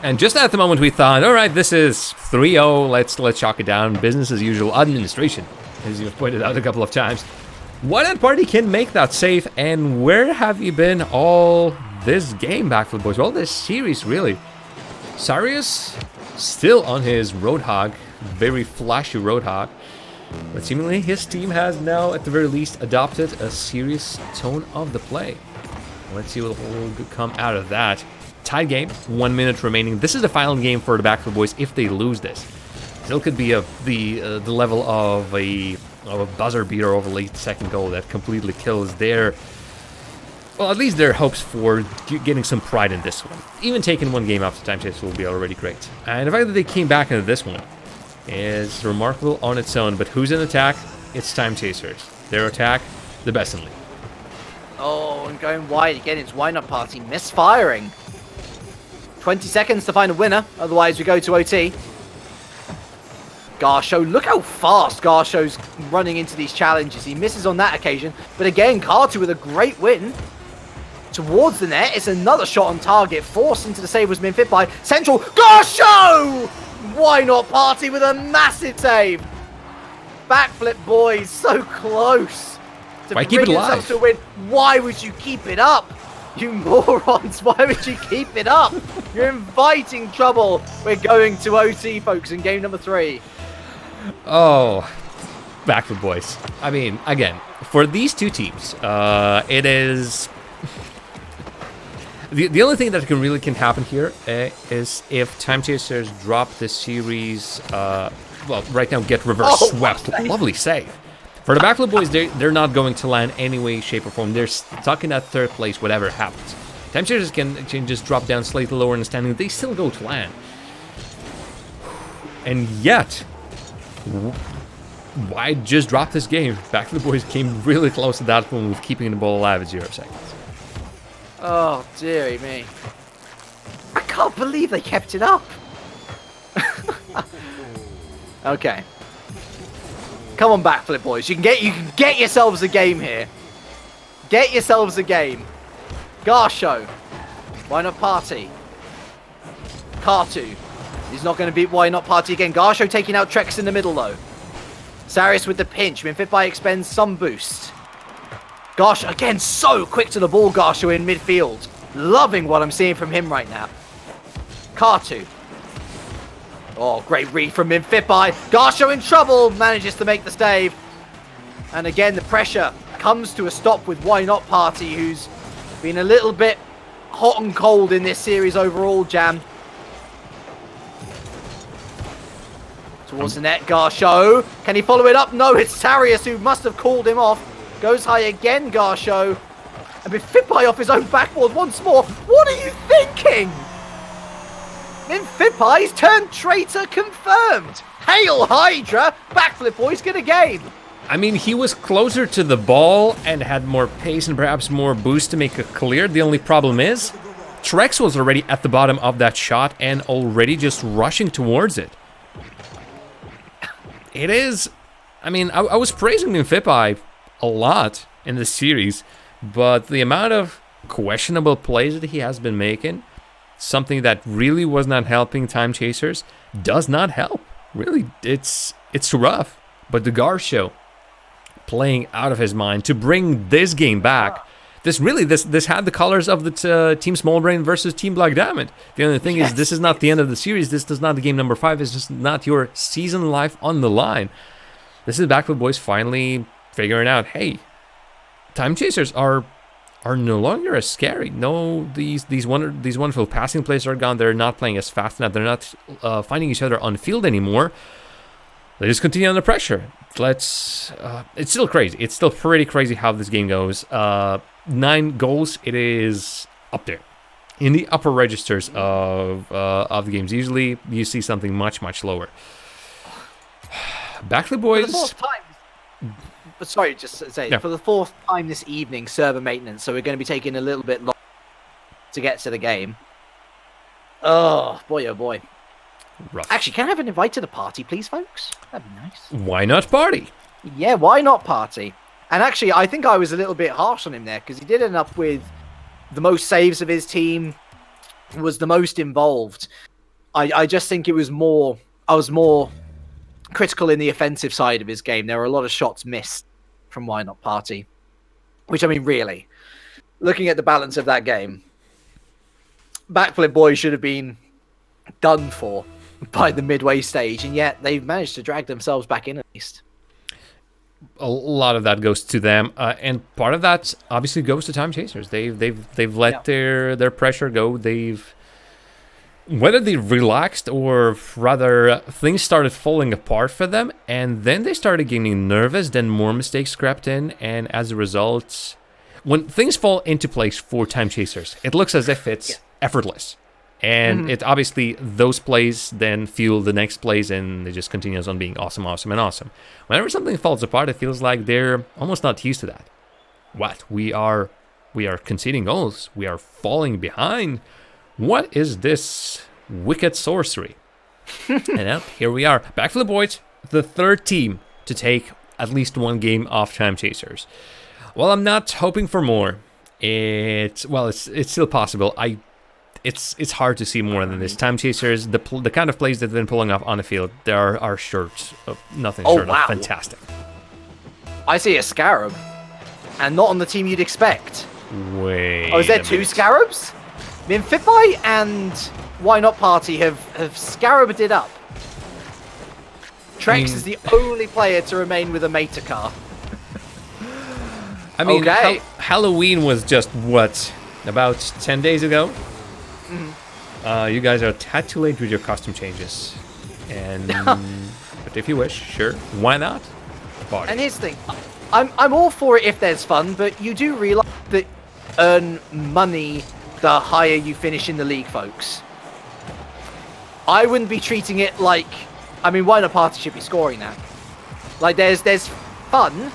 And just at the moment we thought, all right, this is 3-0. Let's chalk it down. Business as usual. Administration, as you've pointed out a couple of times. Why Not Party can make that save, and where have you been all this game, Backflip boys? Well, this series, really. Sarius still on his Roadhog, very flashy Roadhog, but seemingly his team has now, at the very least, adopted a serious tone of the play. Let's see what will come out of that. Tied game, 1 minute remaining. This is the final game for the Backflip boys if they lose this. Still could be the level of a buzzer beater over late second goal that completely kills their, well, at least their hopes for getting some pride in this one. Even taking one game after Time Chasers will be already great. And the fact that they came back into this one is remarkable on its own. But who's in attack? It's Time Chasers. Their attack, the best in league. Oh, and going wide again. It's Why Not Party misfiring. 20 seconds to find a winner. Otherwise, we go to OT. Garsho, look how fast Garsho's running into these challenges. He misses on that occasion. But again, Kartu with a great win. Towards the net, it's another shot on target. Forced into the save was Minfitby. Central, Garsho! Why Not Party with a massive save. Backflip boys, so close to Why keep it alive? To win. Why would you keep it up? You morons, why would you keep it up? You're inviting trouble. We're going to OT, folks, in game number 3. Oh, Backflip boys. I mean, again, for these two teams, it is... The only thing that can happen here is if Time Chasers drop this series, well, right now get reverse swept. Lovely save. For the Backflip boys, they're not going to land any way, shape, or form. They're stuck in that third place, whatever happens. Time Chasers can just drop down slightly lower in the standing. They still go to land. And yet, why just drop this game? Backflip boys came really close to that one with keeping the ball alive at 0 seconds. Oh, dearie me. I can't believe they kept it up. Okay. Come on, Backflip boys. You can get yourselves a game here. Get yourselves a game. Garsho. Why not Party? Kartu. He's not going to beat Why Not Party again. Garsho taking out Trex in the middle, though. Sarius with the pinch. Minfitby expends some boost. Garsho, again, so quick to the ball, Garsho in midfield. Loving what I'm seeing from him right now. Kartu. Oh, great read from Minfitby. Garsho in trouble. Manages to make the save. And again, the pressure comes to a stop with Why Not Party, who's been a little bit hot and cold in this series overall, Jam. Towards the net, Garsho. Can he follow it up? No, it's Sarius who must have called him off. Goes high again, Garsho. And Minfitby off his own backboard once more. What are you thinking? Minfitby's turned traitor confirmed. Hail Hydra! Backflip boys get a game. I mean, he was closer to the ball and had more pace and perhaps more boost to make it clear. The only problem is, Trex was already at the bottom of that shot and already just rushing towards it. It is... I mean, I was praising Minfitby a lot in this series, but the amount of questionable plays that he has been making, something that really was not helping Time Chasers, does not help. Really, it's rough. But the Garsho playing out of his mind to bring this game back. This had the colors of the Team Small Brain versus Team Black Diamond. The only thing is, this is not the end of the series. This is not the game number 5. It's just not your season life on the line. This is Backflip boys finally figuring out, hey, Time Chasers are no longer as scary. No, these wonderful passing plays are gone. They're not playing as fast enough. They're not finding each other on the field anymore. They just continue under pressure. It's still crazy. It's still pretty crazy how this game goes. 9 goals. It is up there in the upper registers of the games. Usually you see something much lower. Backflip boys. For the fourth time. Sorry, just to say, for the 4th time this evening, server maintenance. So we're going to be taking a little bit long to get to the game. Oh boy. Rough. Actually, can I have an invite to the party, please, folks? That'd be nice. Why not party? Yeah, why not party? And actually, I think I was a little bit harsh on him there, because he did end up with the most saves of his team, was the most involved. I just think it was more... I was more critical in the offensive side of his game. There were a lot of shots missed from Why Not Party. Which, I mean, really, looking at the balance of that game, Backflip boys should have been done for by the midway stage, and yet they've managed to drag themselves back in at least. A lot of that goes to them, and part of that obviously goes to Time Chasers. They've let their pressure go. Whether they relaxed or rather things started falling apart for them, and then they started getting nervous. Then more mistakes crept in, and as a result, when things fall into place for Time Chasers, it looks as if it's effortless. And it obviously, those plays then fuel the next plays, and it just continues on being awesome. Whenever something falls apart, it feels like they're almost not used to that. What? We are conceding goals. We are falling behind. What is this wicked sorcery? And here we are. Backflip boys, the 3rd team to take at least 1 game off Time Chasers. Well, I'm not hoping for more. It's still possible. It's hard to see more than this. Time Chasers, the kind of plays they've been pulling off on the field, there are short of nothing short of fantastic. I see a Scarab, and not on the team you'd expect. Wait. Oh, is there 2 Scarabs? Minfitby and Why Not Party have Scarabed it up. Trex is the only player to remain with a Meta car. I mean, Halloween was just, what, about 10 days ago? You guys are a tad too late with your costume changes. And but if you wish, sure, why not? Party. And here's the thing, I'm all for it if there's fun, but you do realize that earn money the higher you finish in the league, folks. I wouldn't be treating it like... I mean, Why Not Party should be scoring that. Like, there's fun,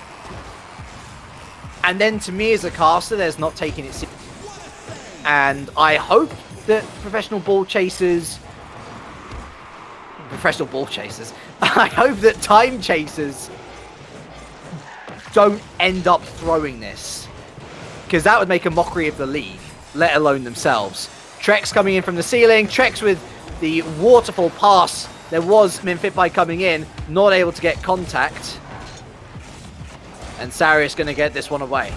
and then to me as a caster, there's not taking it seriously. And I hope that professional ball chasers, I hope that Time Chasers don't end up throwing this, because that would make a mockery of the league. let alone themselves. Trex coming in from the ceiling. Trex with the waterfall pass. There was Minfitby coming in, not able to get contact. And Sarius going to get this one away.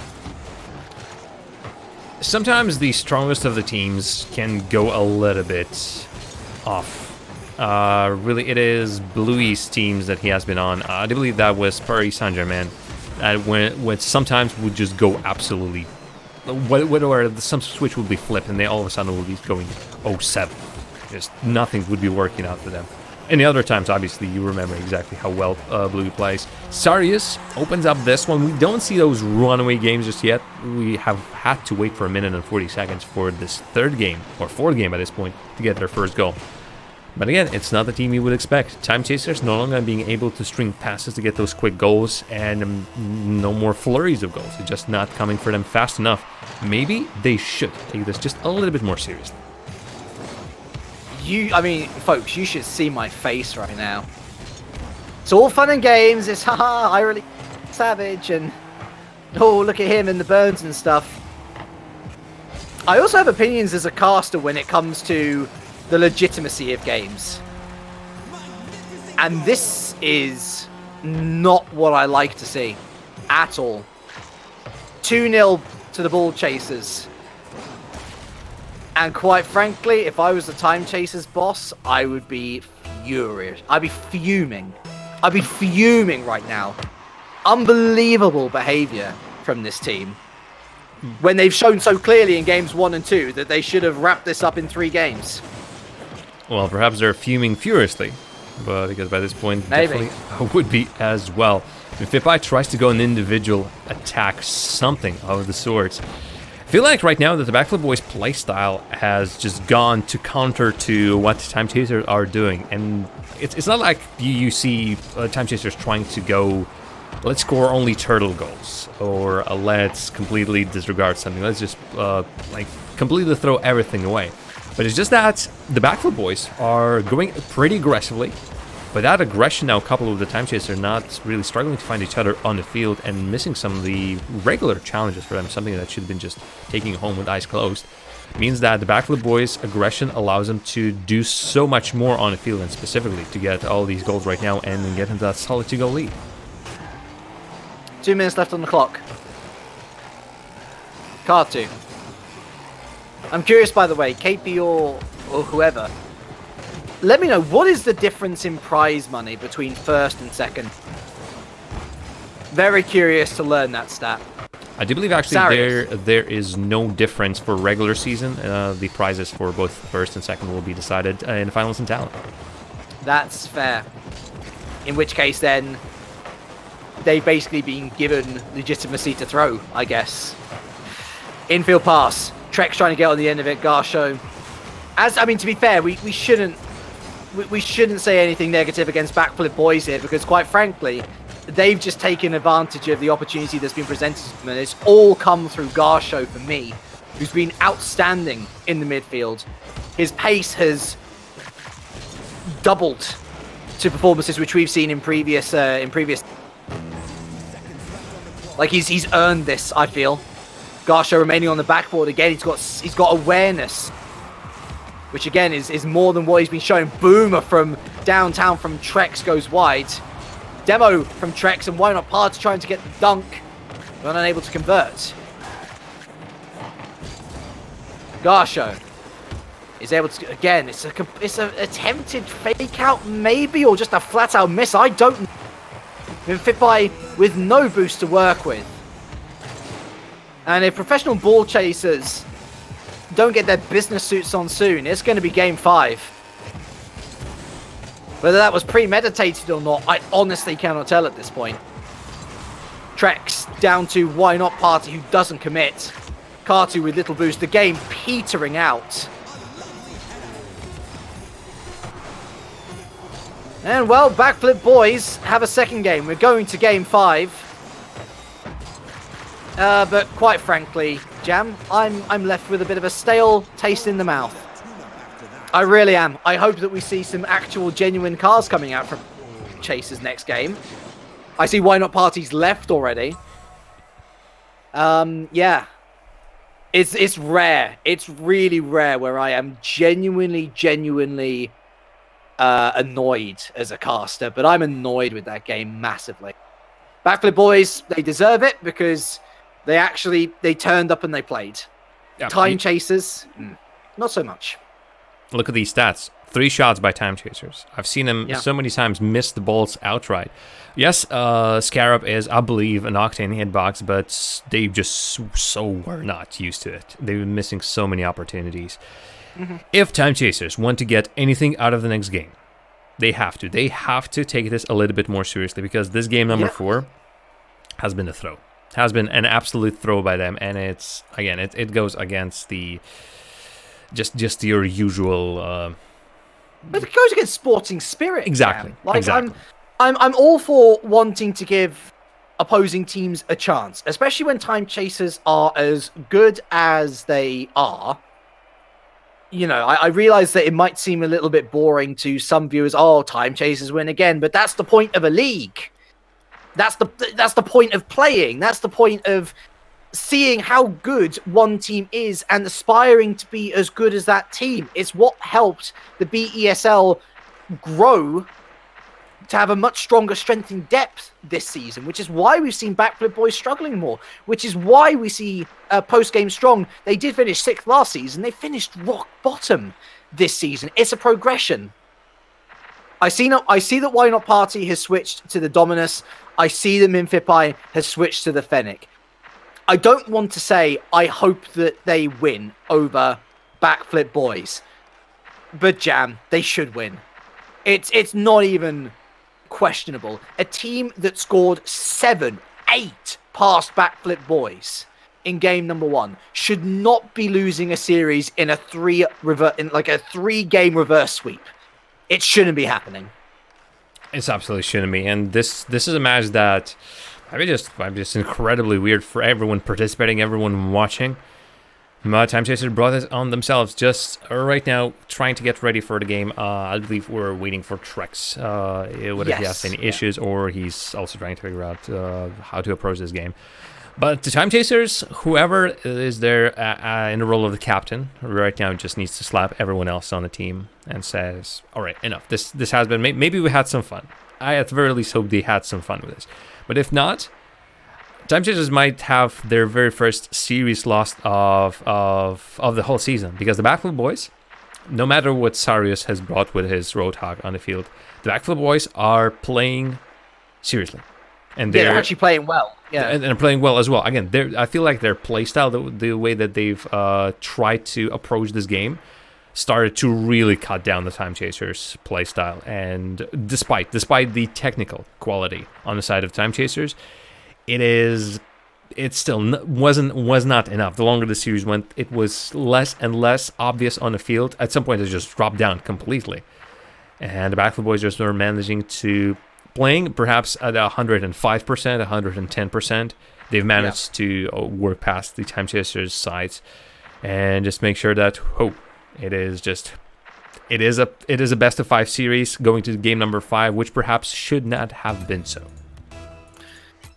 Sometimes the strongest of the teams can go a little bit off. Really, it is Bluey's teams that he has been on. I do believe that was Paris Saint-Germain. When sometimes would just go absolutely... Whether some switch would be flipped and they all of a sudden would be going 0-7. Just nothing would be working out for them. And the other times, obviously, you remember exactly how well Bluey plays. Sarius opens up this one. We don't see those runaway games just yet. We have had to wait for a minute and 40 seconds for this third game, or fourth game at this point, to get their first goal. But again, it's not the team you would expect. Time Chasers no longer being able to string passes to get those quick goals, and no more flurries of goals. It's just not coming for them fast enough. Maybe they should take this just a little bit more seriously. I mean, folks, you should see my face right now. It's all fun and games. It's haha, I really savage, and oh, look at him and the burns and stuff. I also have opinions as a caster when it comes to the legitimacy of games. And this is not what I like to see at all. 2-0 to the Ball Chasers. And quite frankly, if I was the Time Chasers boss, I would be furious. I'd be fuming. I'd be fuming right now. Unbelievable behavior from this team. When they've shown so clearly in games 1 and 2 that they should have wrapped this up in 3 games. Well, perhaps they're fuming furiously, but because by this point, maybe. Definitely would be as well. If Fitby tries to go an individual attack, something of the sorts. I feel like right now that the Backflip Boys playstyle has just gone to counter to what Time Chasers are doing. And it's not like you see Time Chasers trying to go, let's score only turtle goals, or let's completely disregard something. Let's just like completely throw everything away. But it's just that the Backflip Boys are going pretty aggressively. But that aggression now, coupled with the Time Chasers, are not really struggling to find each other on the field and missing some of the regular challenges for them, something that should have been just taking home with eyes closed, means that the Backflip Boys' aggression allows them to do so much more on the field, and specifically to get all these goals right now and get into that solid 2-goal lead. 2 minutes left on the clock. Kartu. I'm curious, by the way, KP or whoever, let me know, what is the difference in prize money between first and second? Very curious to learn that stat. I do believe actually there is no difference for regular season. The prizes for both first and second will be decided in the finals in Tallinn. That's fair. In which case then, they've basically been given legitimacy to throw, I guess. Infield pass. Trex trying to get on the end of it. Garsho. To be fair, we shouldn't say anything negative against Backflip Boys here, because quite frankly, they've just taken advantage of the opportunity that's been presented to them, and it's all come through Garsho for me, who's been outstanding in the midfield. His pace has doubled to performances which we've seen in previous. Like he's earned this, I feel. Garsho remaining on the backboard again. He's got awareness, which again is more than what he's been showing. Boomer from downtown from Trex goes wide. Demo from Trex, and why not Parts trying to get the dunk, but unable to convert. Garsho is able to, again, it's an attempted fake out maybe, or just a flat out miss, I don't know. Been fit by with no boost to work with. And if professional Ball Chasers don't get their business suits on soon, it's going to be game 5. Whether that was premeditated or not, I honestly cannot tell at this point. Trex down to Why Not Party, who doesn't commit. Kartu with little boost, the game petering out. And well, Backflip Boys have a second game. We're going to game 5. But quite frankly, Jam, I'm left with a bit of a stale taste in the mouth. I really am. I hope that we see some actual genuine cars coming out from Chasers next game. I see Why Not Parties left already. Yeah. It's rare. It's really rare where I am genuinely annoyed as a caster, but I'm annoyed with that game massively. Backflip boys, they deserve it because they turned up and they played. Yeah, Time chasers, not so much. Look at these stats. 3 shots by time chasers. I've seen them so many times miss the balls outright. Yes, Scarab is, I believe, an Octane hitbox, but they just so were not used to it. They've been missing so many opportunities. If time chasers want to get anything out of the next game, they have to. They have to take this a little bit more seriously, because this game number 4 has been a throw. Has been an absolute throw by them, and it's, again, it goes against the just your usual... But it goes against sporting spirit. Exactly. Man. Like, exactly. I'm all for wanting to give opposing teams a chance, especially when time chasers are as good as they are. You know, I realize that it might seem a little bit boring to some viewers. Oh, time chasers win again, but that's the point of a league. That's the point of playing. That's the point of seeing how good one team is and aspiring to be as good as that team. It's what helped the BESL grow to have a much stronger strength in depth this season, which is why we've seen Backflip boys struggling more, which is why we see Postgame strong. They did finish 6th last season. They finished rock bottom this season. It's a progression. I see that Why Not Party has switched to the Dominus. I see that Minfipi has switched to the Fennec. I don't want to say I hope that they win over Backflip boys, but Jam, they should win. It's not even questionable. A team that scored 7-8 past Backflip boys in game number 1 should not be losing a series in a 3-game reverse sweep. It shouldn't be happening. It absolutely shouldn't be, and this is a match that might be just incredibly weird for everyone participating, everyone watching. Time Chaser brought it on themselves just right now, trying to get ready for the game. I believe we're waiting for Trex, whether he has any issues, or he's also trying to figure out how to approach this game. But the Time Chasers, whoever is there in the role of the captain right now, just needs to slap everyone else on the team and says, all right, enough. This has been, maybe we had some fun. I at the very least hope they had some fun with this. But if not, Time Chasers might have their very first series lost of the whole season, because the Backflip boys, no matter what Sarius has brought with his Roadhog on the field, the Backflip boys are playing seriously. And they're actually playing well. Yeah, and they're playing well as well. Again, I feel like their playstyle, the way that they've tried to approach this game, started to really cut down the Time Chasers' playstyle. And despite the technical quality on the side of Time Chasers, it still was not enough. The longer the series went, it was less and less obvious on the field. At some point, it just dropped down completely. And the Backflip boys just were managing to, playing perhaps at 105%, 110%. They've managed to work past the Time Chasers' sides and just make sure that it is a best of 5 series going to game number 5, which perhaps should not have been so.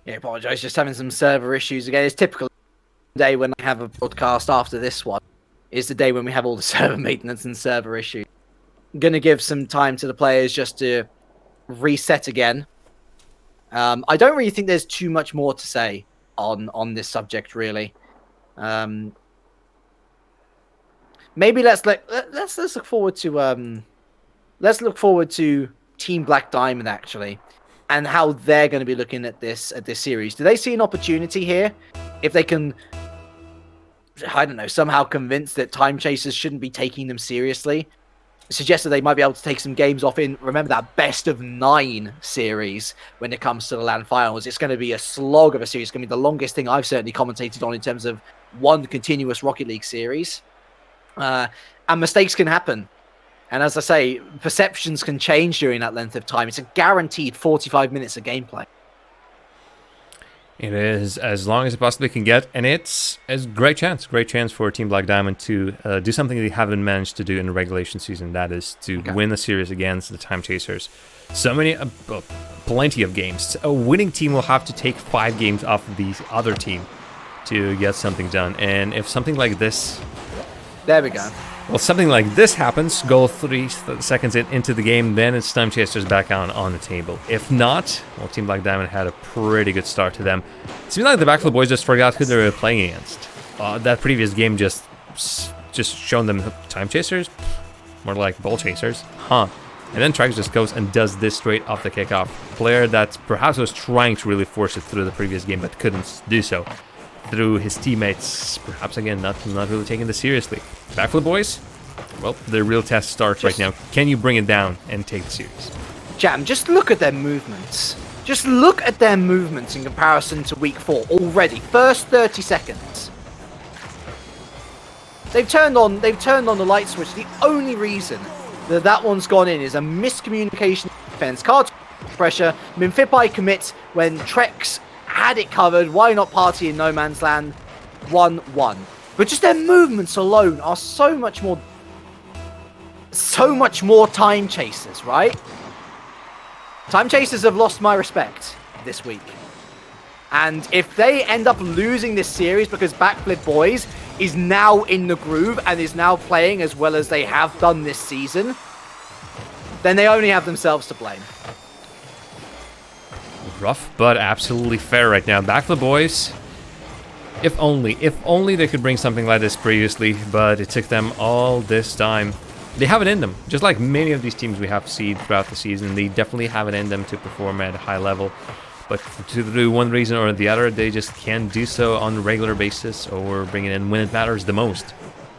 Yeah, I apologize, just having some server issues again. It's typical day when I have a broadcast after this one. Is the day when we have all the server maintenance and server issues. I'm going to give some time to the players just to reset again. I don't really think there's too much more to say on this subject, really. Maybe let's look forward to Team Black Diamond, actually, and how they're going to be looking at this series. Do they see an opportunity here? If they can, I don't know, somehow convince that Time Chasers shouldn't be taking them seriously, suggest that they might be able to take some games off in, remember, that best of 9 series when it comes to the LAN finals. It's going to be a slog of a series. It's going to be the longest thing I've certainly commentated on in terms of one continuous Rocket League series. And mistakes can happen. And as I say, perceptions can change during that length of time. It's a guaranteed 45 minutes of gameplay. It is as long as it possibly can get, and it's a great chance for Team Black Diamond to do something they haven't managed to do in the regulation season. That is to win a series against the Time Chasers. Plenty of games. A winning team will have to take 5 games off of the other team to get something done. And if something like this... There we go. Well, something like this happens, goal 3 seconds into the game, then it's Time Chasers back on the table. If not, well, Team Black Diamond had a pretty good start to them. It seems like the Backflip boys just forgot who they were playing against. That previous game just shown them Time Chasers, more like Ball Chasers, huh? And then Trax just goes and does this straight off the kickoff. Player that perhaps was trying to really force it through the previous game, but couldn't do so. Through his teammates, perhaps again not really taking this seriously. Backflip boys, well, the real test starts right now. Can you bring it down and take the series? Jam, just look at their movements. Just look at their movements in comparison to week 4 already. First 30 seconds. They've turned on the light switch. The only reason that one's gone in is a miscommunication defense. Card pressure. Minfipai commits when Trex had it covered. Why not party in no man's land? 1-1. But just their movements alone are so much more time chasers, right? Time chasers have lost my respect this week. And if they end up losing this series because Backflip Boys is now in the groove and is now playing as well as they have done this season, then they only have themselves to blame. Rough, but absolutely fair right now. Backflip boys, if only they could bring something like this previously, but it took them all this time. They have it in them, just like many of these teams we have seen throughout the season. They definitely have it in them to perform at a high level, but through one reason or the other, they just can't do so on a regular basis or bring it in when it matters the most.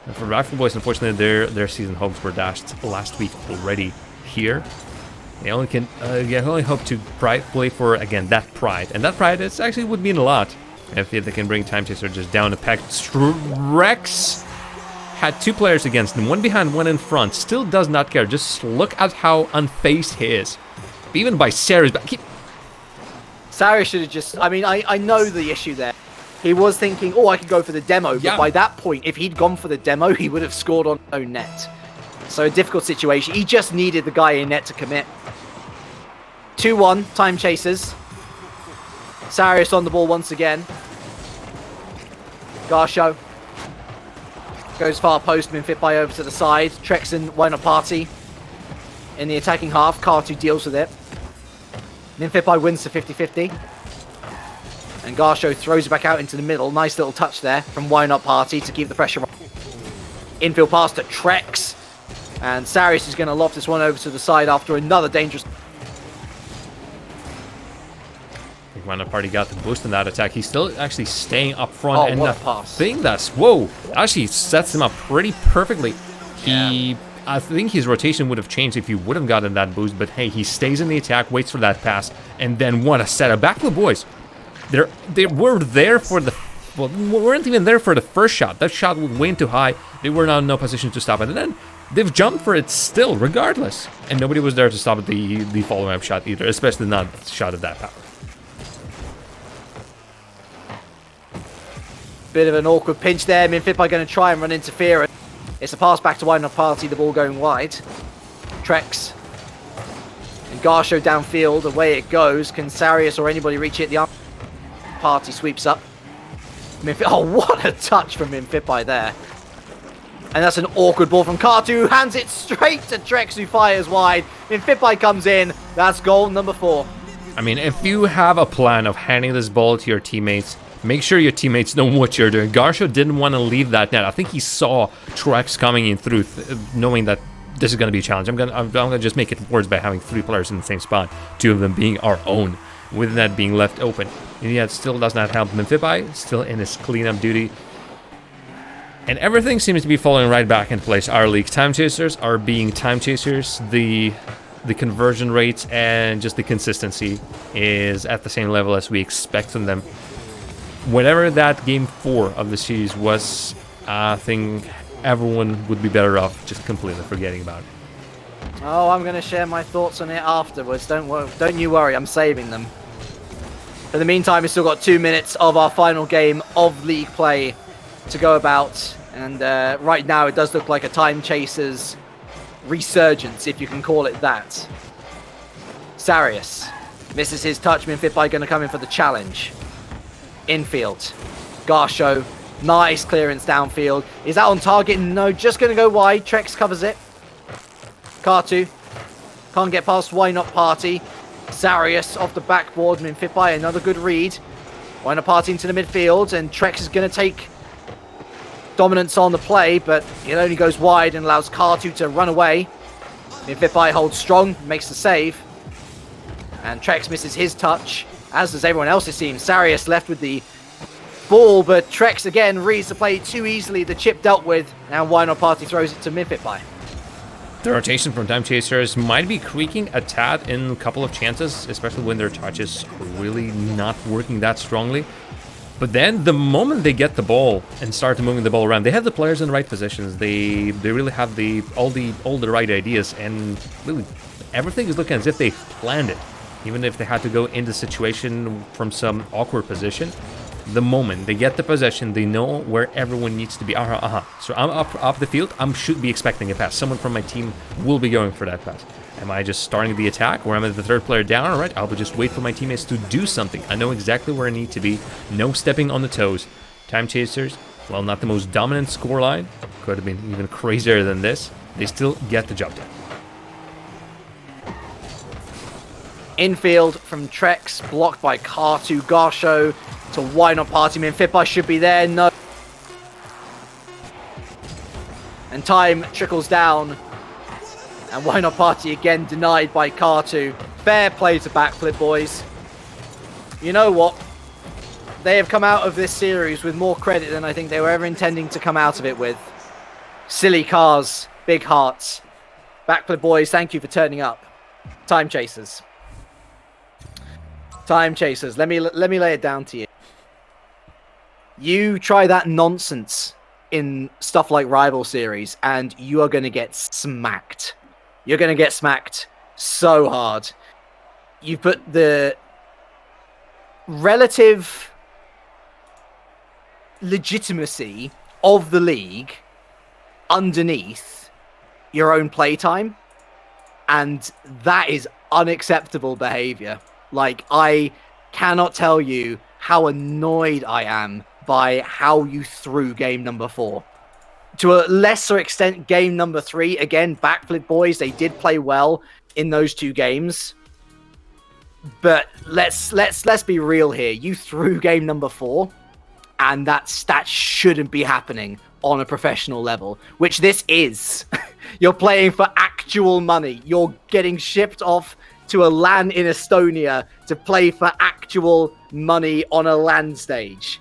And for Backflip boys, unfortunately, their season hopes were dashed last week already here. They only hope to play for, again, that pride. And that pride actually would mean a lot if they can bring Time Chaser just down a peg. Rex had 2 players against him, 1 behind, 1 in front. Still does not care. Just look at how unfazed he is. Even by Sarah's back. Sarah should have just... I mean, I know the issue there. He was thinking, oh, I could go for the demo. But by that point, if he'd gone for the demo, he would have scored on his own net. So a difficult situation. He just needed the guy in net to commit. 2-1, Time Chasers. Sarius on the ball once again. Garsho goes far post, Minfipai over to the side. Trexen, why not party? In the attacking half, Kartu deals with it. Minfipai wins to 50-50. And Garsho throws it back out into the middle. Nice little touch there from Why Not Party to keep the pressure on. Infield pass to Trex. And Sarius is going to loft this one over to the side after another dangerous... Why Not Party got the boost in that attack. He's still actually staying up front. Oh, and what a pass. Thing that's... Whoa! Actually sets him up pretty perfectly. I think his rotation would have changed if he would have gotten that boost. But hey, he stays in the attack, waits for that pass. And then what a setup. Back to the boys. They were there for the... Well, weren't even there for the first shot. That shot was way too high. They were now in no position to stop it. And then they've jumped for it still, regardless. And nobody was there to stop the follow-up shot either, especially not the shot of that power. Bit of an awkward pinch there. Minfipai going to try and run interference. It's a pass back to Why Not Party, the ball going wide. Trex. And Garsho downfield, away it goes. Can Sarius or anybody reach it? The Party sweeps up. Oh, what a touch from Minfipai there. And that's an awkward ball from Kartu, who hands it straight to Trex, who fires wide. Minfipai comes in. That's goal number 4. I mean, if you have a plan of handing this ball to your teammates, make sure your teammates know what you're doing. Garsho didn't want to leave that net. I think he saw Trex coming in through, knowing that this is going to be a challenge. I'm gonna just make it worse by having 3 players in the same spot, 2 of them being our own, with that being left open. And yet, still does not help. Minfipai still in his cleanup duty. And everything seems to be falling right back into place. Our league Time Chasers are being Time Chasers. The conversion rates and just the consistency is at the same level as we expect from them. Whatever that game 4 of the series was, I think everyone would be better off just completely forgetting about it. Oh, I'm going to share my thoughts on it afterwards. Don't you worry, I'm saving them. In the meantime, we've still got 2 minutes of our final game of league play to go about. And right now, it does look like a Time Chasers resurgence, if you can call it that. Sarius misses his touch. Minfipai going to come in for the challenge. Infield. Garsho, nice clearance downfield. Is that on target? No, just going to go wide. Trex covers it. Kartu can't get past Why Not Party. Sarius off the backboard, Minfipai, another good read. Why Not Party into the midfield, and Trex is going to take dominance on the play, but it only goes wide and allows Kartu to run away. Minfipai holds strong, makes the save. And Trex misses his touch, as does everyone else it seems. Sarius left with the ball, but Trex again reads the play too easily. The chip dealt with, and Why Not Party throws it to Minfipai. The rotation from Time Chasers might be creaking a tad in a couple of chances, especially when their touch is really not working that strongly. But then the moment they get the ball and start moving the ball around, they have the players in the right positions. They really have all the right ideas, and really everything is looking as if they planned it. Even if they had to go into the situation from some awkward position, the moment they get the possession, they know where everyone needs to be. So I'm up the field. I should be expecting a pass. Someone from my team will be going for that pass. Am I just starting the attack, or am I the third player down? All right, I'll just wait for my teammates to do something. I know exactly where I need to be. No stepping on the toes. Time Chasers, well, not the most dominant scoreline. Could have been even crazier than this. They still get the job done. Infield from Trex, blocked by Kartu. Garsho to Why Not Party. Minfipai should be there. No. And time trickles down. And Why Not Party again denied by Kartu. Fair play to Backflip, boys. You know what? They have come out of this series with more credit than I think they were ever intending to come out of it with. Silly cars, big hearts. Backflip, boys, thank you for turning up. Time Chasers. Time Chasers, let me lay it down to you. You try that nonsense in stuff like Rival Series, and you are going to get smacked. You're going to get smacked so hard. You put the relative legitimacy of the league underneath your own playtime, and that is unacceptable behavior. Like, I cannot tell you how annoyed I am by how you threw game number 4. To a lesser extent, game number 3, again, Backflip, boys, they did play well in those 2 games. But let's be real here. You threw game number 4, and that shouldn't be happening on a professional level, which this is. You're playing for actual money. You're getting shipped off to a LAN in Estonia to play for actual money on a LAN stage.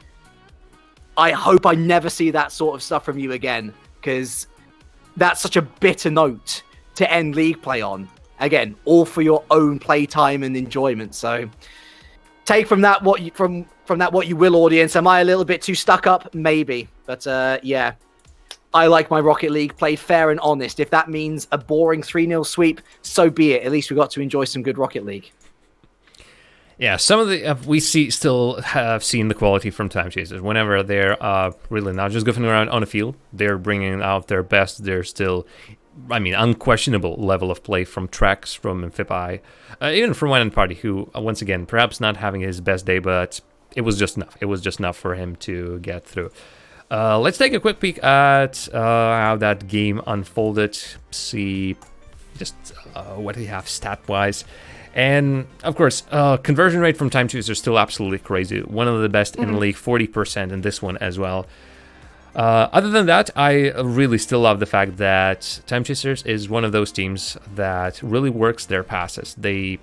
I hope I never see that sort of stuff from you again, because that's such a bitter note to end league play on. Again, all for your own playtime and enjoyment. So take from that what you will, audience. Am I a little bit too stuck up? Maybe. But yeah, I like my Rocket League played fair and honest. If that means a boring 3-0 sweep, so be it. At least we got to enjoy some good Rocket League. Yeah, some of the we still have seen the quality from Time Chasers. Whenever they're really not just goofing around on the field, they're bringing out their best. They're still, unquestionable level of play from Trex, from Minfipai, even from Wine and Party, who, once again, perhaps not having his best day, but it was just enough. It was just enough for him to get through. Let's take a quick peek at how that game unfolded, see just what we have stat-wise. And, of course, conversion rate from Time Chasers is still absolutely crazy. One of the best in the league, 40% in this one as well. Other than that, I really still love the fact that Time Chasers is one of those teams that really works their passes. They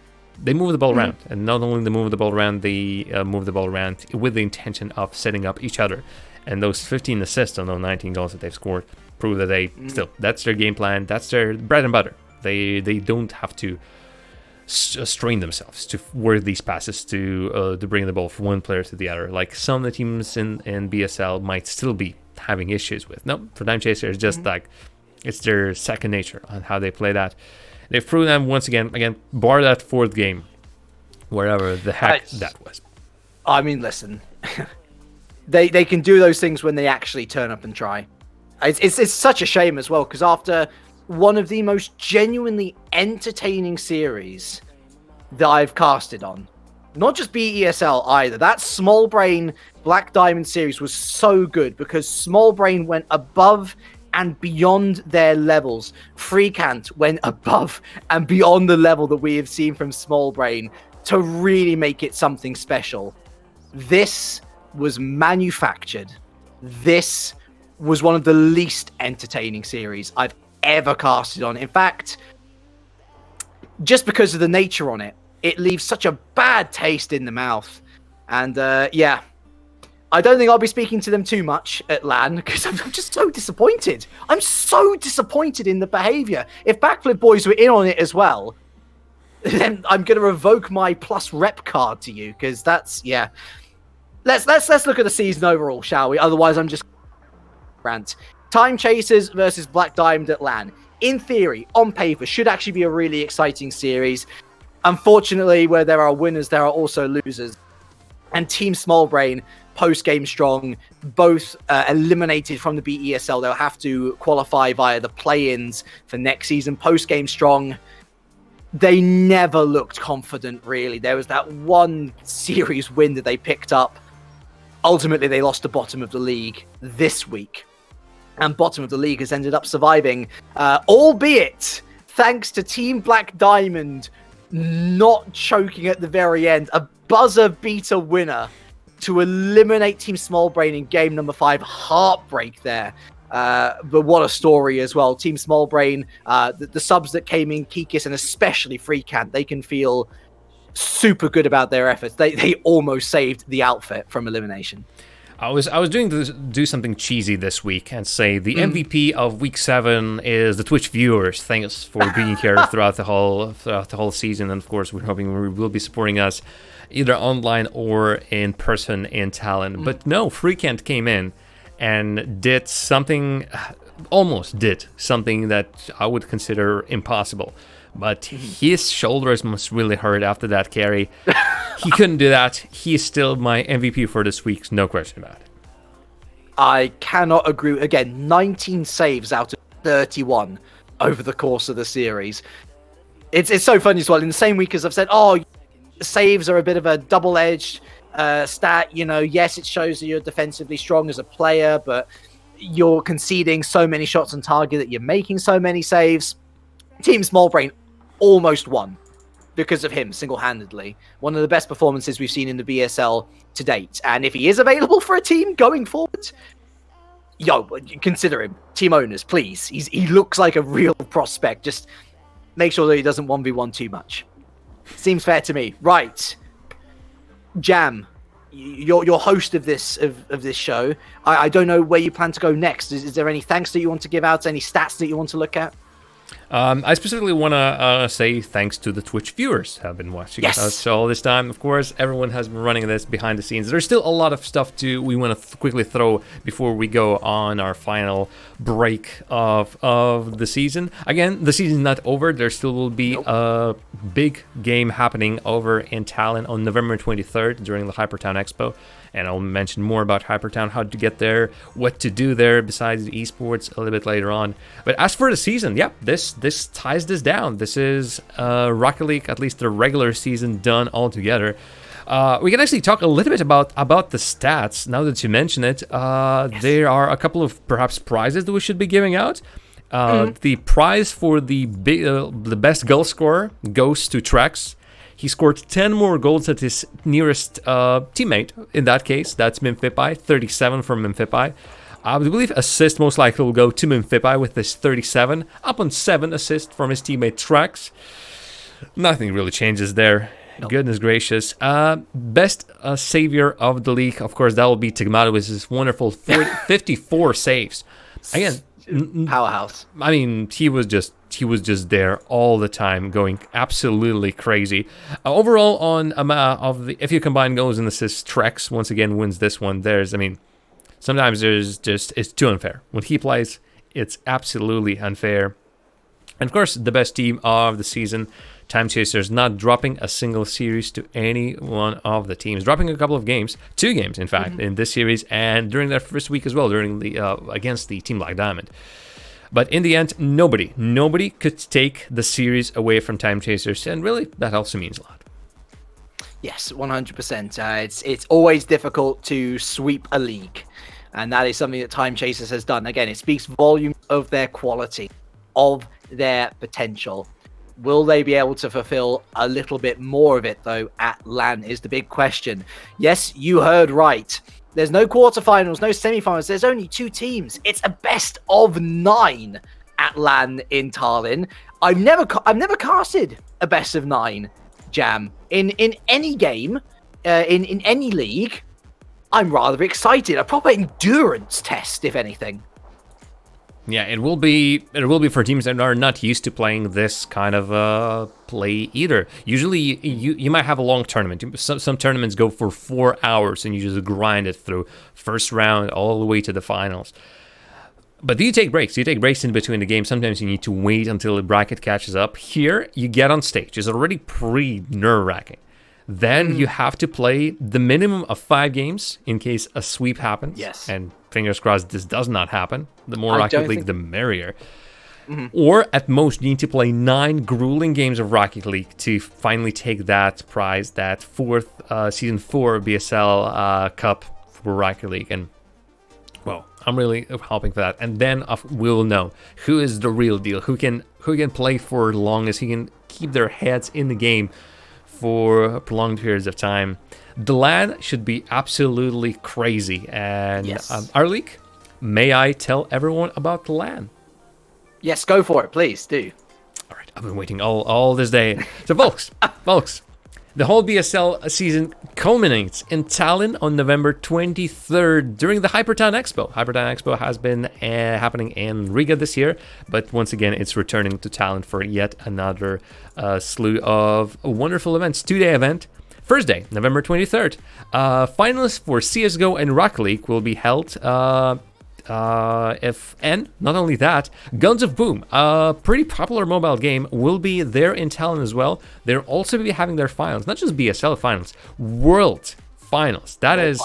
move the ball around, and not only they move the ball around, they move the ball around with the intention of setting up each other. And those 15 assists on those 19 goals that they've scored prove that that's their game plan, that's their bread and butter. They don't have to strain themselves to work these passes to bring the ball from one player to the other, like some of the teams in BSL might still be having issues with. No, for Time Chaser, it's just like it's their second nature on how they play that. They've proven them once again, bar that 4th game, wherever the heck that was. I mean, listen, they can do those things when they actually turn up and try. It's such a shame as well, because after one of the most genuinely entertaining series that I've casted on, not just BESL either. That Small Brain Black Diamond series was so good because Small Brain went above and beyond their levels. Freecant went above and beyond the level that we have seen from Small Brain to really make it something special. This was manufactured. This was one of the least entertaining series I've ever casted on. In fact, just because of the nature on it, it leaves such a bad taste in the mouth. And yeah, I don't think I'll be speaking to them too much at LAN because I'm just so disappointed. I'm so disappointed in the behavior. If Backflip boys were in on it as well, then I'm going to revoke my plus rep card to you because that's, yeah. Let's look at the season overall, shall we? Otherwise, I'm just rant. Time Chasers versus Black Diamond at LAN. In theory, on paper, should actually be a really exciting series. Unfortunately, where there are winners, there are also losers. And Team Small Brain, post-game strong, both eliminated from the BESL. They'll have to qualify via the play-ins for next season. Post-game strong. They never looked confident, really. There was that one series win that they picked up. Ultimately, they lost the bottom of the league this week. And bottom of the league has ended up surviving, albeit thanks to Team Black Diamond not choking at the very end. A buzzer beater winner to eliminate Team Small Brain in game number 5. Heartbreak there. But what a story as well. Team Small Brain, the subs that came in, Kikis and especially Freecant, they can feel super good about their efforts. They almost saved the outfit from elimination. I was do something cheesy this week and say the MVP of week 7 is the Twitch viewers. Thanks for being here throughout the whole season, and of course we're hoping we will be supporting us either online or in person in Tallinn. But no, Freecant came in and almost did something that I would consider impossible. But his shoulders must really hurt after that carry. He couldn't do that. He is still my MVP for this week, no question about it. I cannot agree. Again, 19 saves out of 31 over the course of the series. It's so funny as well. In the same week as I've said, saves are a bit of a double-edged stat. You know, yes, it shows that you're defensively strong as a player, but you're conceding so many shots on target that you're making so many saves. Team Small Brain almost won because of him single-handedly. One of the best performances we've seen in the BSL to date. And if he is available for a team going forward, consider him. Team owners, please. He looks like a real prospect. Just make sure that he doesn't 1v1 too much. Seems fair to me. Right. Jam, you're host of this show. I don't know where you plan to go next. Is there any thanks that you want to give out? Any stats that you want to look at? I specifically want to say thanks to the Twitch viewers who have been watching us all this time. Of course, everyone has been running this behind the scenes. There's still a lot of stuff we want to quickly throw before we go on our final break of the season. Again, the season's not over. There still will be a big game happening over in Tallinn on November 23rd during the HyperTown Expo. And I'll mention more about HyperTown, how to get there, what to do there besides esports a little bit later on. But as for the season, this ties this down. This is Rocket League, at least the regular season, done altogether. We can actually talk a little bit about the stats now that you mention it. There are a couple of perhaps prizes that we should be giving out. The prize for the best goal scorer goes to Trex. He scored 10 more goals at his nearest teammate. In that case, that's Mimfipai, 37 from Mimfipai. I believe assist most likely will go to Mimfipai with this 37, up on 7 assists from his teammate Trax. Nothing really changes there. Nope. Goodness gracious. Best savior of the league, of course, that will be Tigmato with his wonderful 54 saves. Again, powerhouse. I mean, he was just there all the time, going absolutely crazy. Overall, on if you combine goals and assists, Trex once again wins this one. Sometimes it's too unfair. When he plays, it's absolutely unfair. And of course, the best team of the season, Time Chasers, not dropping a single series to any one of the teams, dropping a couple of games, 2 games in fact, in this series, and during their first week as well, during the against the Team Black Diamond. But in the end, nobody could take the series away from Time Chasers, and really, that also means a lot. Yes, 100%. It's always difficult to sweep a league, and that is something that Time Chasers has done. Again, it speaks volumes of their quality, of their potential. Will they be able to fulfill a little bit more of it, though, at LAN is the big question. Yes, you heard right. There's no quarterfinals, no semifinals. There's only 2 teams. It's a best of 9 at LAN in Tallinn. I've never casted a best of 9 jam in any game, in any league. I'm rather excited. A proper endurance test, if anything. Yeah, it will be for teams that are not used to playing this kind of play either. Usually, you might have a long tournament. Some tournaments go for 4 hours, and you just grind it through first round all the way to the finals. But you take breaks. You take breaks in between the games. Sometimes you need to wait until the bracket catches up. Here, you get on stage. It's already pretty nerve-wracking. Then you have to play the minimum of 5 games in case a sweep happens. Yes. And fingers crossed this does not happen. The more Rocket League, the merrier. Or at most, you need to play 9 grueling games of Rocket League to finally take that prize, that 4th Season 4 BSL Cup for Rocket League. And, well, I'm really hoping for that. And then we'll know who is the real deal, who can play for the longest, who can keep their heads in the game for prolonged periods of time. The LAN should be absolutely crazy. And yes. Arlik, may I tell everyone about the LAN? Yes, go for it, please do. All right, I've been waiting all this day. So, folks, the whole BSL season culminates in Tallinn on November 23rd during the HyperTown Expo. HyperTown Expo has been happening in Riga this year, but once again, it's returning to Tallinn for yet another slew of wonderful events. 2-day event. First day, November 23rd. Finalists for CSGO and Rocket League will be held. And not only that, Guns of Boom, a pretty popular mobile game, will be there in Tallinn as well. They'll also be having their finals, not just BSL finals, World Finals. That is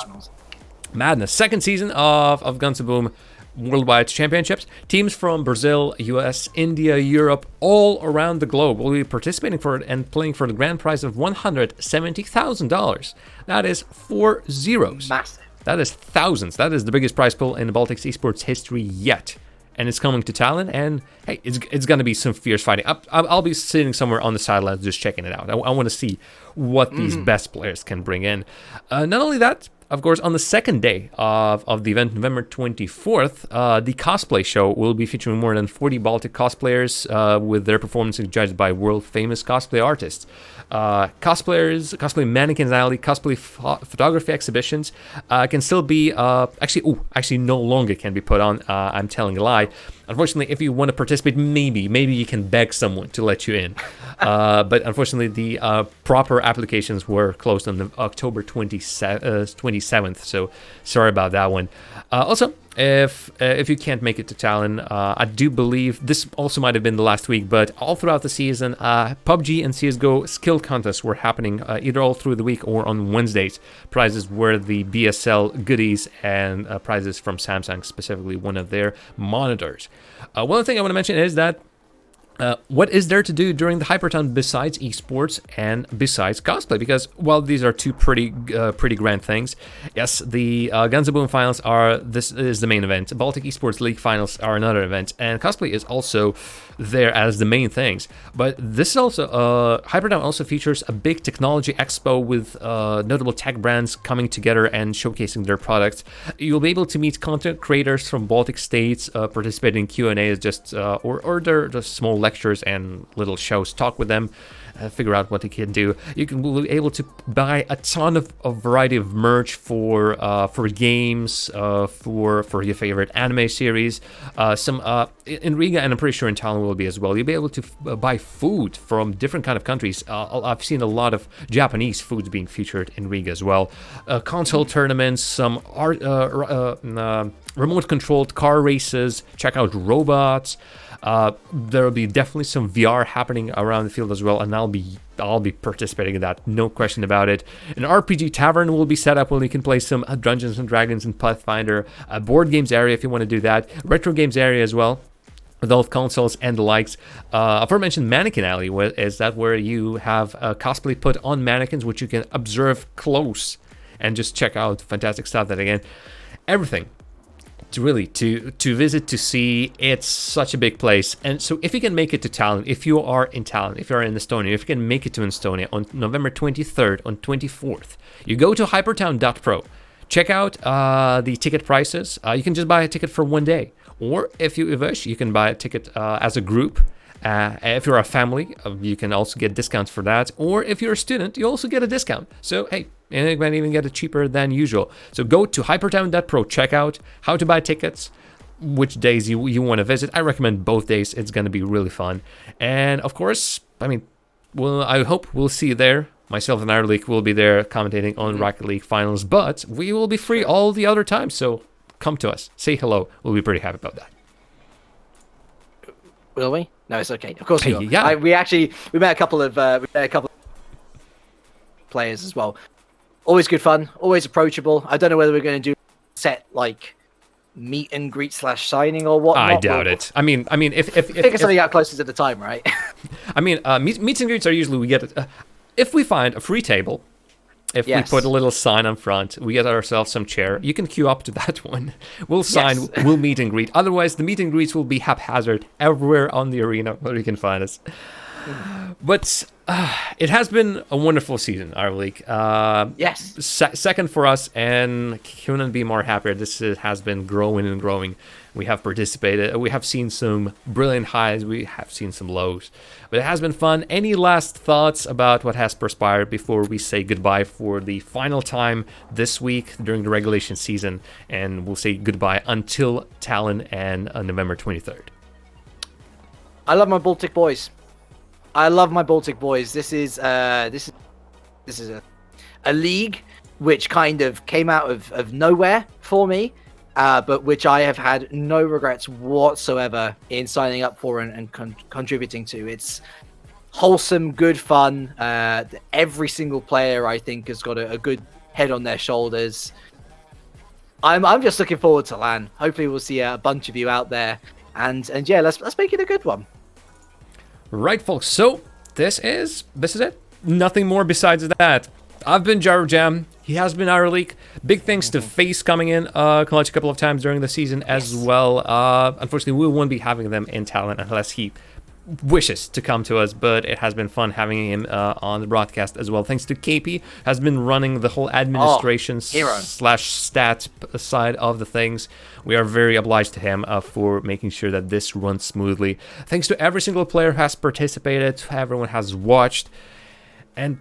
madness. Second season of Guns of Boom Worldwide Championships. Teams from Brazil, US, India, Europe, all around the globe will be participating for it and playing for the grand prize of $170,000. That is 4 zeros. Massive. That is thousands. That is the biggest prize pool in the Baltic esports history yet. And it's coming to Tallinn, and hey, it's going to be some fierce fighting. I'll be sitting somewhere on the sidelines just checking it out. I want to see what these best players can bring in. Not only that, of course, on the second day of the event, November 24th, the cosplay show will be featuring more than 40 Baltic cosplayers with their performances judged by world-famous cosplay artists. Cosplayers, cosplay mannequins alley, cosplay photography exhibitions can still be actually no longer can be put on. I'm telling a lie. Unfortunately, if you want to participate, maybe you can beg someone to let you in. But unfortunately, the proper applications were closed on the October 27th. So sorry about that one. Also, if you can't make it to Tallinn, I do believe this also might have been the last week, but all throughout the season, PUBG and CSGO skill contests were happening either all through the week or on Wednesdays. Prizes were the BSL goodies and prizes from Samsung, specifically one of their monitors. One other thing I want to mention is that what is there to do during the HyperTown besides esports and besides cosplay? Because while these are two pretty grand things, yes, the Guns of Boom finals this is the main event. Baltic Esports League finals are another event, and cosplay is also there as the main things. But this is also HyperTown also features a big technology expo with notable tech brands coming together and showcasing their products. You'll be able to meet content creators from Baltic states, participate in Q&As, or their just small lectures and little shows. Talk with them, figure out what they can do. You can be able to buy a ton of a variety of merch for games, for your favorite anime series. Some in Riga, and I'm pretty sure in Tallinn will be as well. You'll be able to buy food from different kind of countries. I've seen a lot of Japanese foods being featured in Riga as well. Console tournaments, some remote controlled car races. Check out robots. There will be definitely some VR happening around the field as well, and I'll be participating in that, no question about it. An RPG tavern will be set up where you can play some Dungeons and Dragons and Pathfinder. A board games area if you want to do that. Retro games area as well. adult consoles and the likes. Aforementioned Mannequin Alley, is that where you have cosplay put on mannequins, which you can observe close and just check out fantastic stuff. That again, everything to visit, to see. It's such a big place. And so if you can make it to Tallinn, if you are in Tallinn, if you're in Estonia, if you can make it to Estonia on November 23rd, on 24th, you go to HyperTown.pro. Check out the ticket prices. You can just buy a ticket for one day. Or if you wish, you can buy a ticket as a group. If you're a family, you can also get discounts for that. Or if you're a student, you also get a discount. So, hey, you might even get it cheaper than usual. So go to hypertown.pro, check out how to buy tickets, which days you want to visit. I recommend both days. It's going to be really fun. And of course, I mean, well, I hope we'll see you there. Myself and our league will be there commentating on Rocket League finals, but we will be free all the other times. So come to us, say hello. We'll be pretty happy about that. Will we? No, it's okay. Of course we will. Yeah. We met a couple of players as well. Always good fun. Always approachable. I don't know whether we're going to do set like meet and greet / signing or what. I doubt it. I mean, if figure something out closer to the time, right? I mean, meets and greets are usually we get if we find a free table. If we put a little sign on front, we get ourselves some chair. You can queue up to that one. We'll sign, we'll meet and greet. Otherwise, the meet and greets will be haphazard everywhere on the arena where you can find us. But it has been a wonderful season, our league. Yes. Second for us, and couldn't be more happier. This has been growing and growing. We have participated. We have seen some brilliant highs. We have seen some lows. But it has been fun. Any last thoughts about what has perspired before we say goodbye for the final time this week during the regulation season? And we'll say goodbye until Tallinn and November 23rd. I love my Baltic boys. This is a league which kind of came out of nowhere for me, but which I have had no regrets whatsoever in signing up for and contributing to. It's wholesome, good fun. Every single player, I think, has got a good head on their shoulders. I'm just looking forward to LAN. Hopefully we'll see a bunch of you out there, and yeah, let's make it a good one. Right, folks, so this is it. Nothing more besides that. I've been Gyro Jam. He has been our league. Big thanks to Face coming in clutch a couple of times during the season as well. Unfortunately, we won't be having them in Tallinn unless he wishes to come to us, but it has been fun having him on the broadcast as well. Thanks to KP, has been running the whole administration / stat side of the things. We are very obliged to him for making sure that this runs smoothly. Thanks to every single player who has participated, everyone has watched, and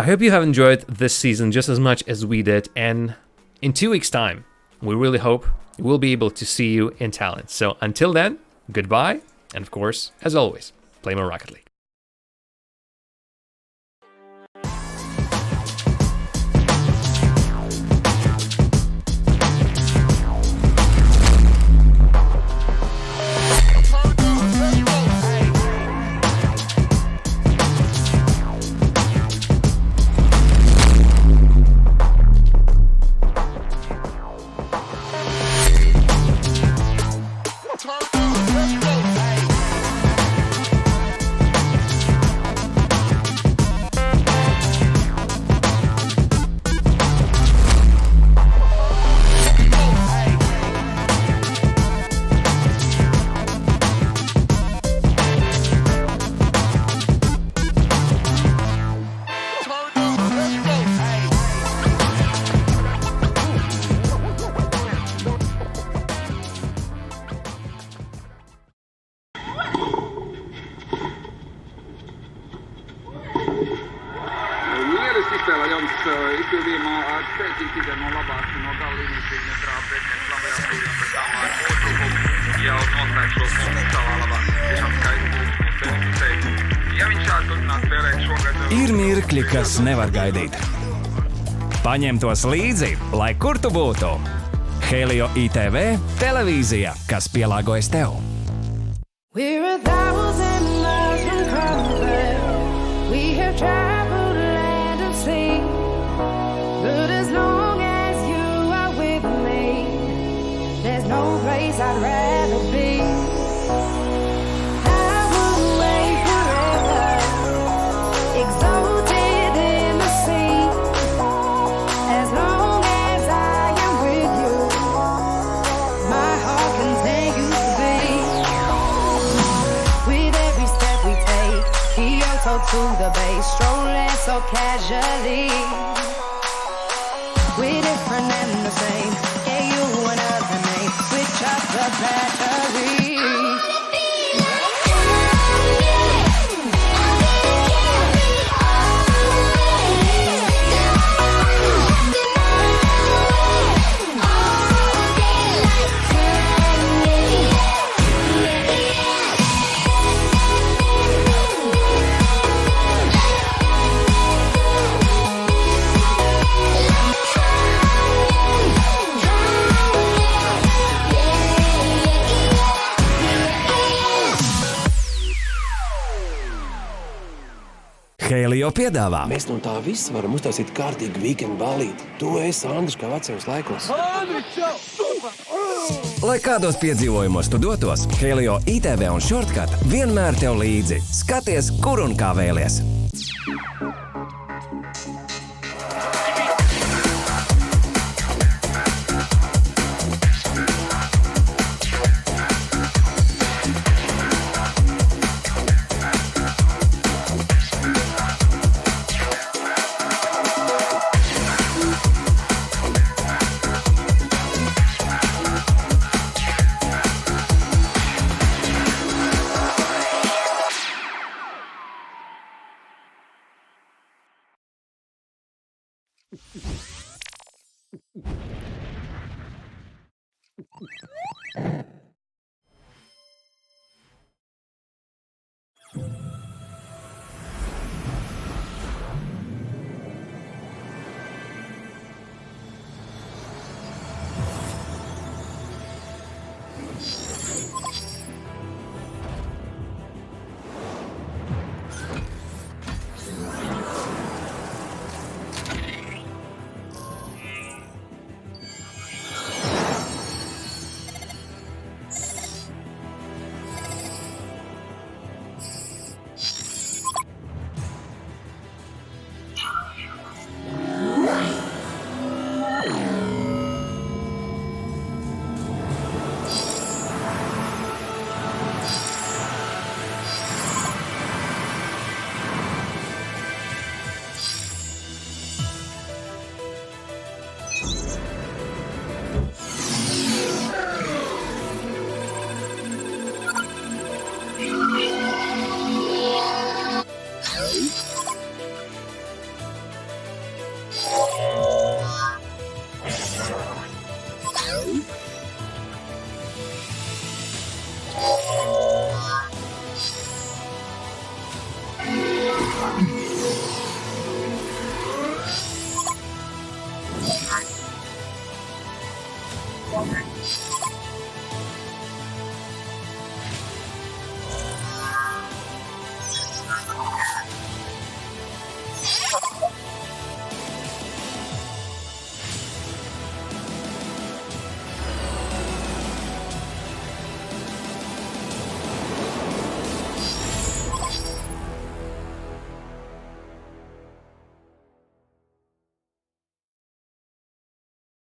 I hope you have enjoyed this season just as much as we did. And in 2 weeks' time, we really hope we'll be able to see you in Tallinn. So until then, goodbye. And of course, as always, play more Rocket League. Ir mirkļi, kas nevar gaidīt. Paņem tos līdzi, lai kur tu būtu. Helio ITV televīzija, kas pielāgojas tev. We're 1,000 miles from comfort. We have traveled land of sea. But as long as you are with me, there's no place I'd rather be. toe to the base, strolling so casually. We're different and the same. Get you another name. Switch up the battery. Helio piedāvā. Mēs no tā visa varam uztaisīt kārtīgu weekend balīti. Tu esi Andris kā vecajos laikos. Lai kādos piedzīvojumos tu dotos, Helio ITV un Shortcut vienmēr tev līdzi. Skaties, kur un kā vēlies. Okay.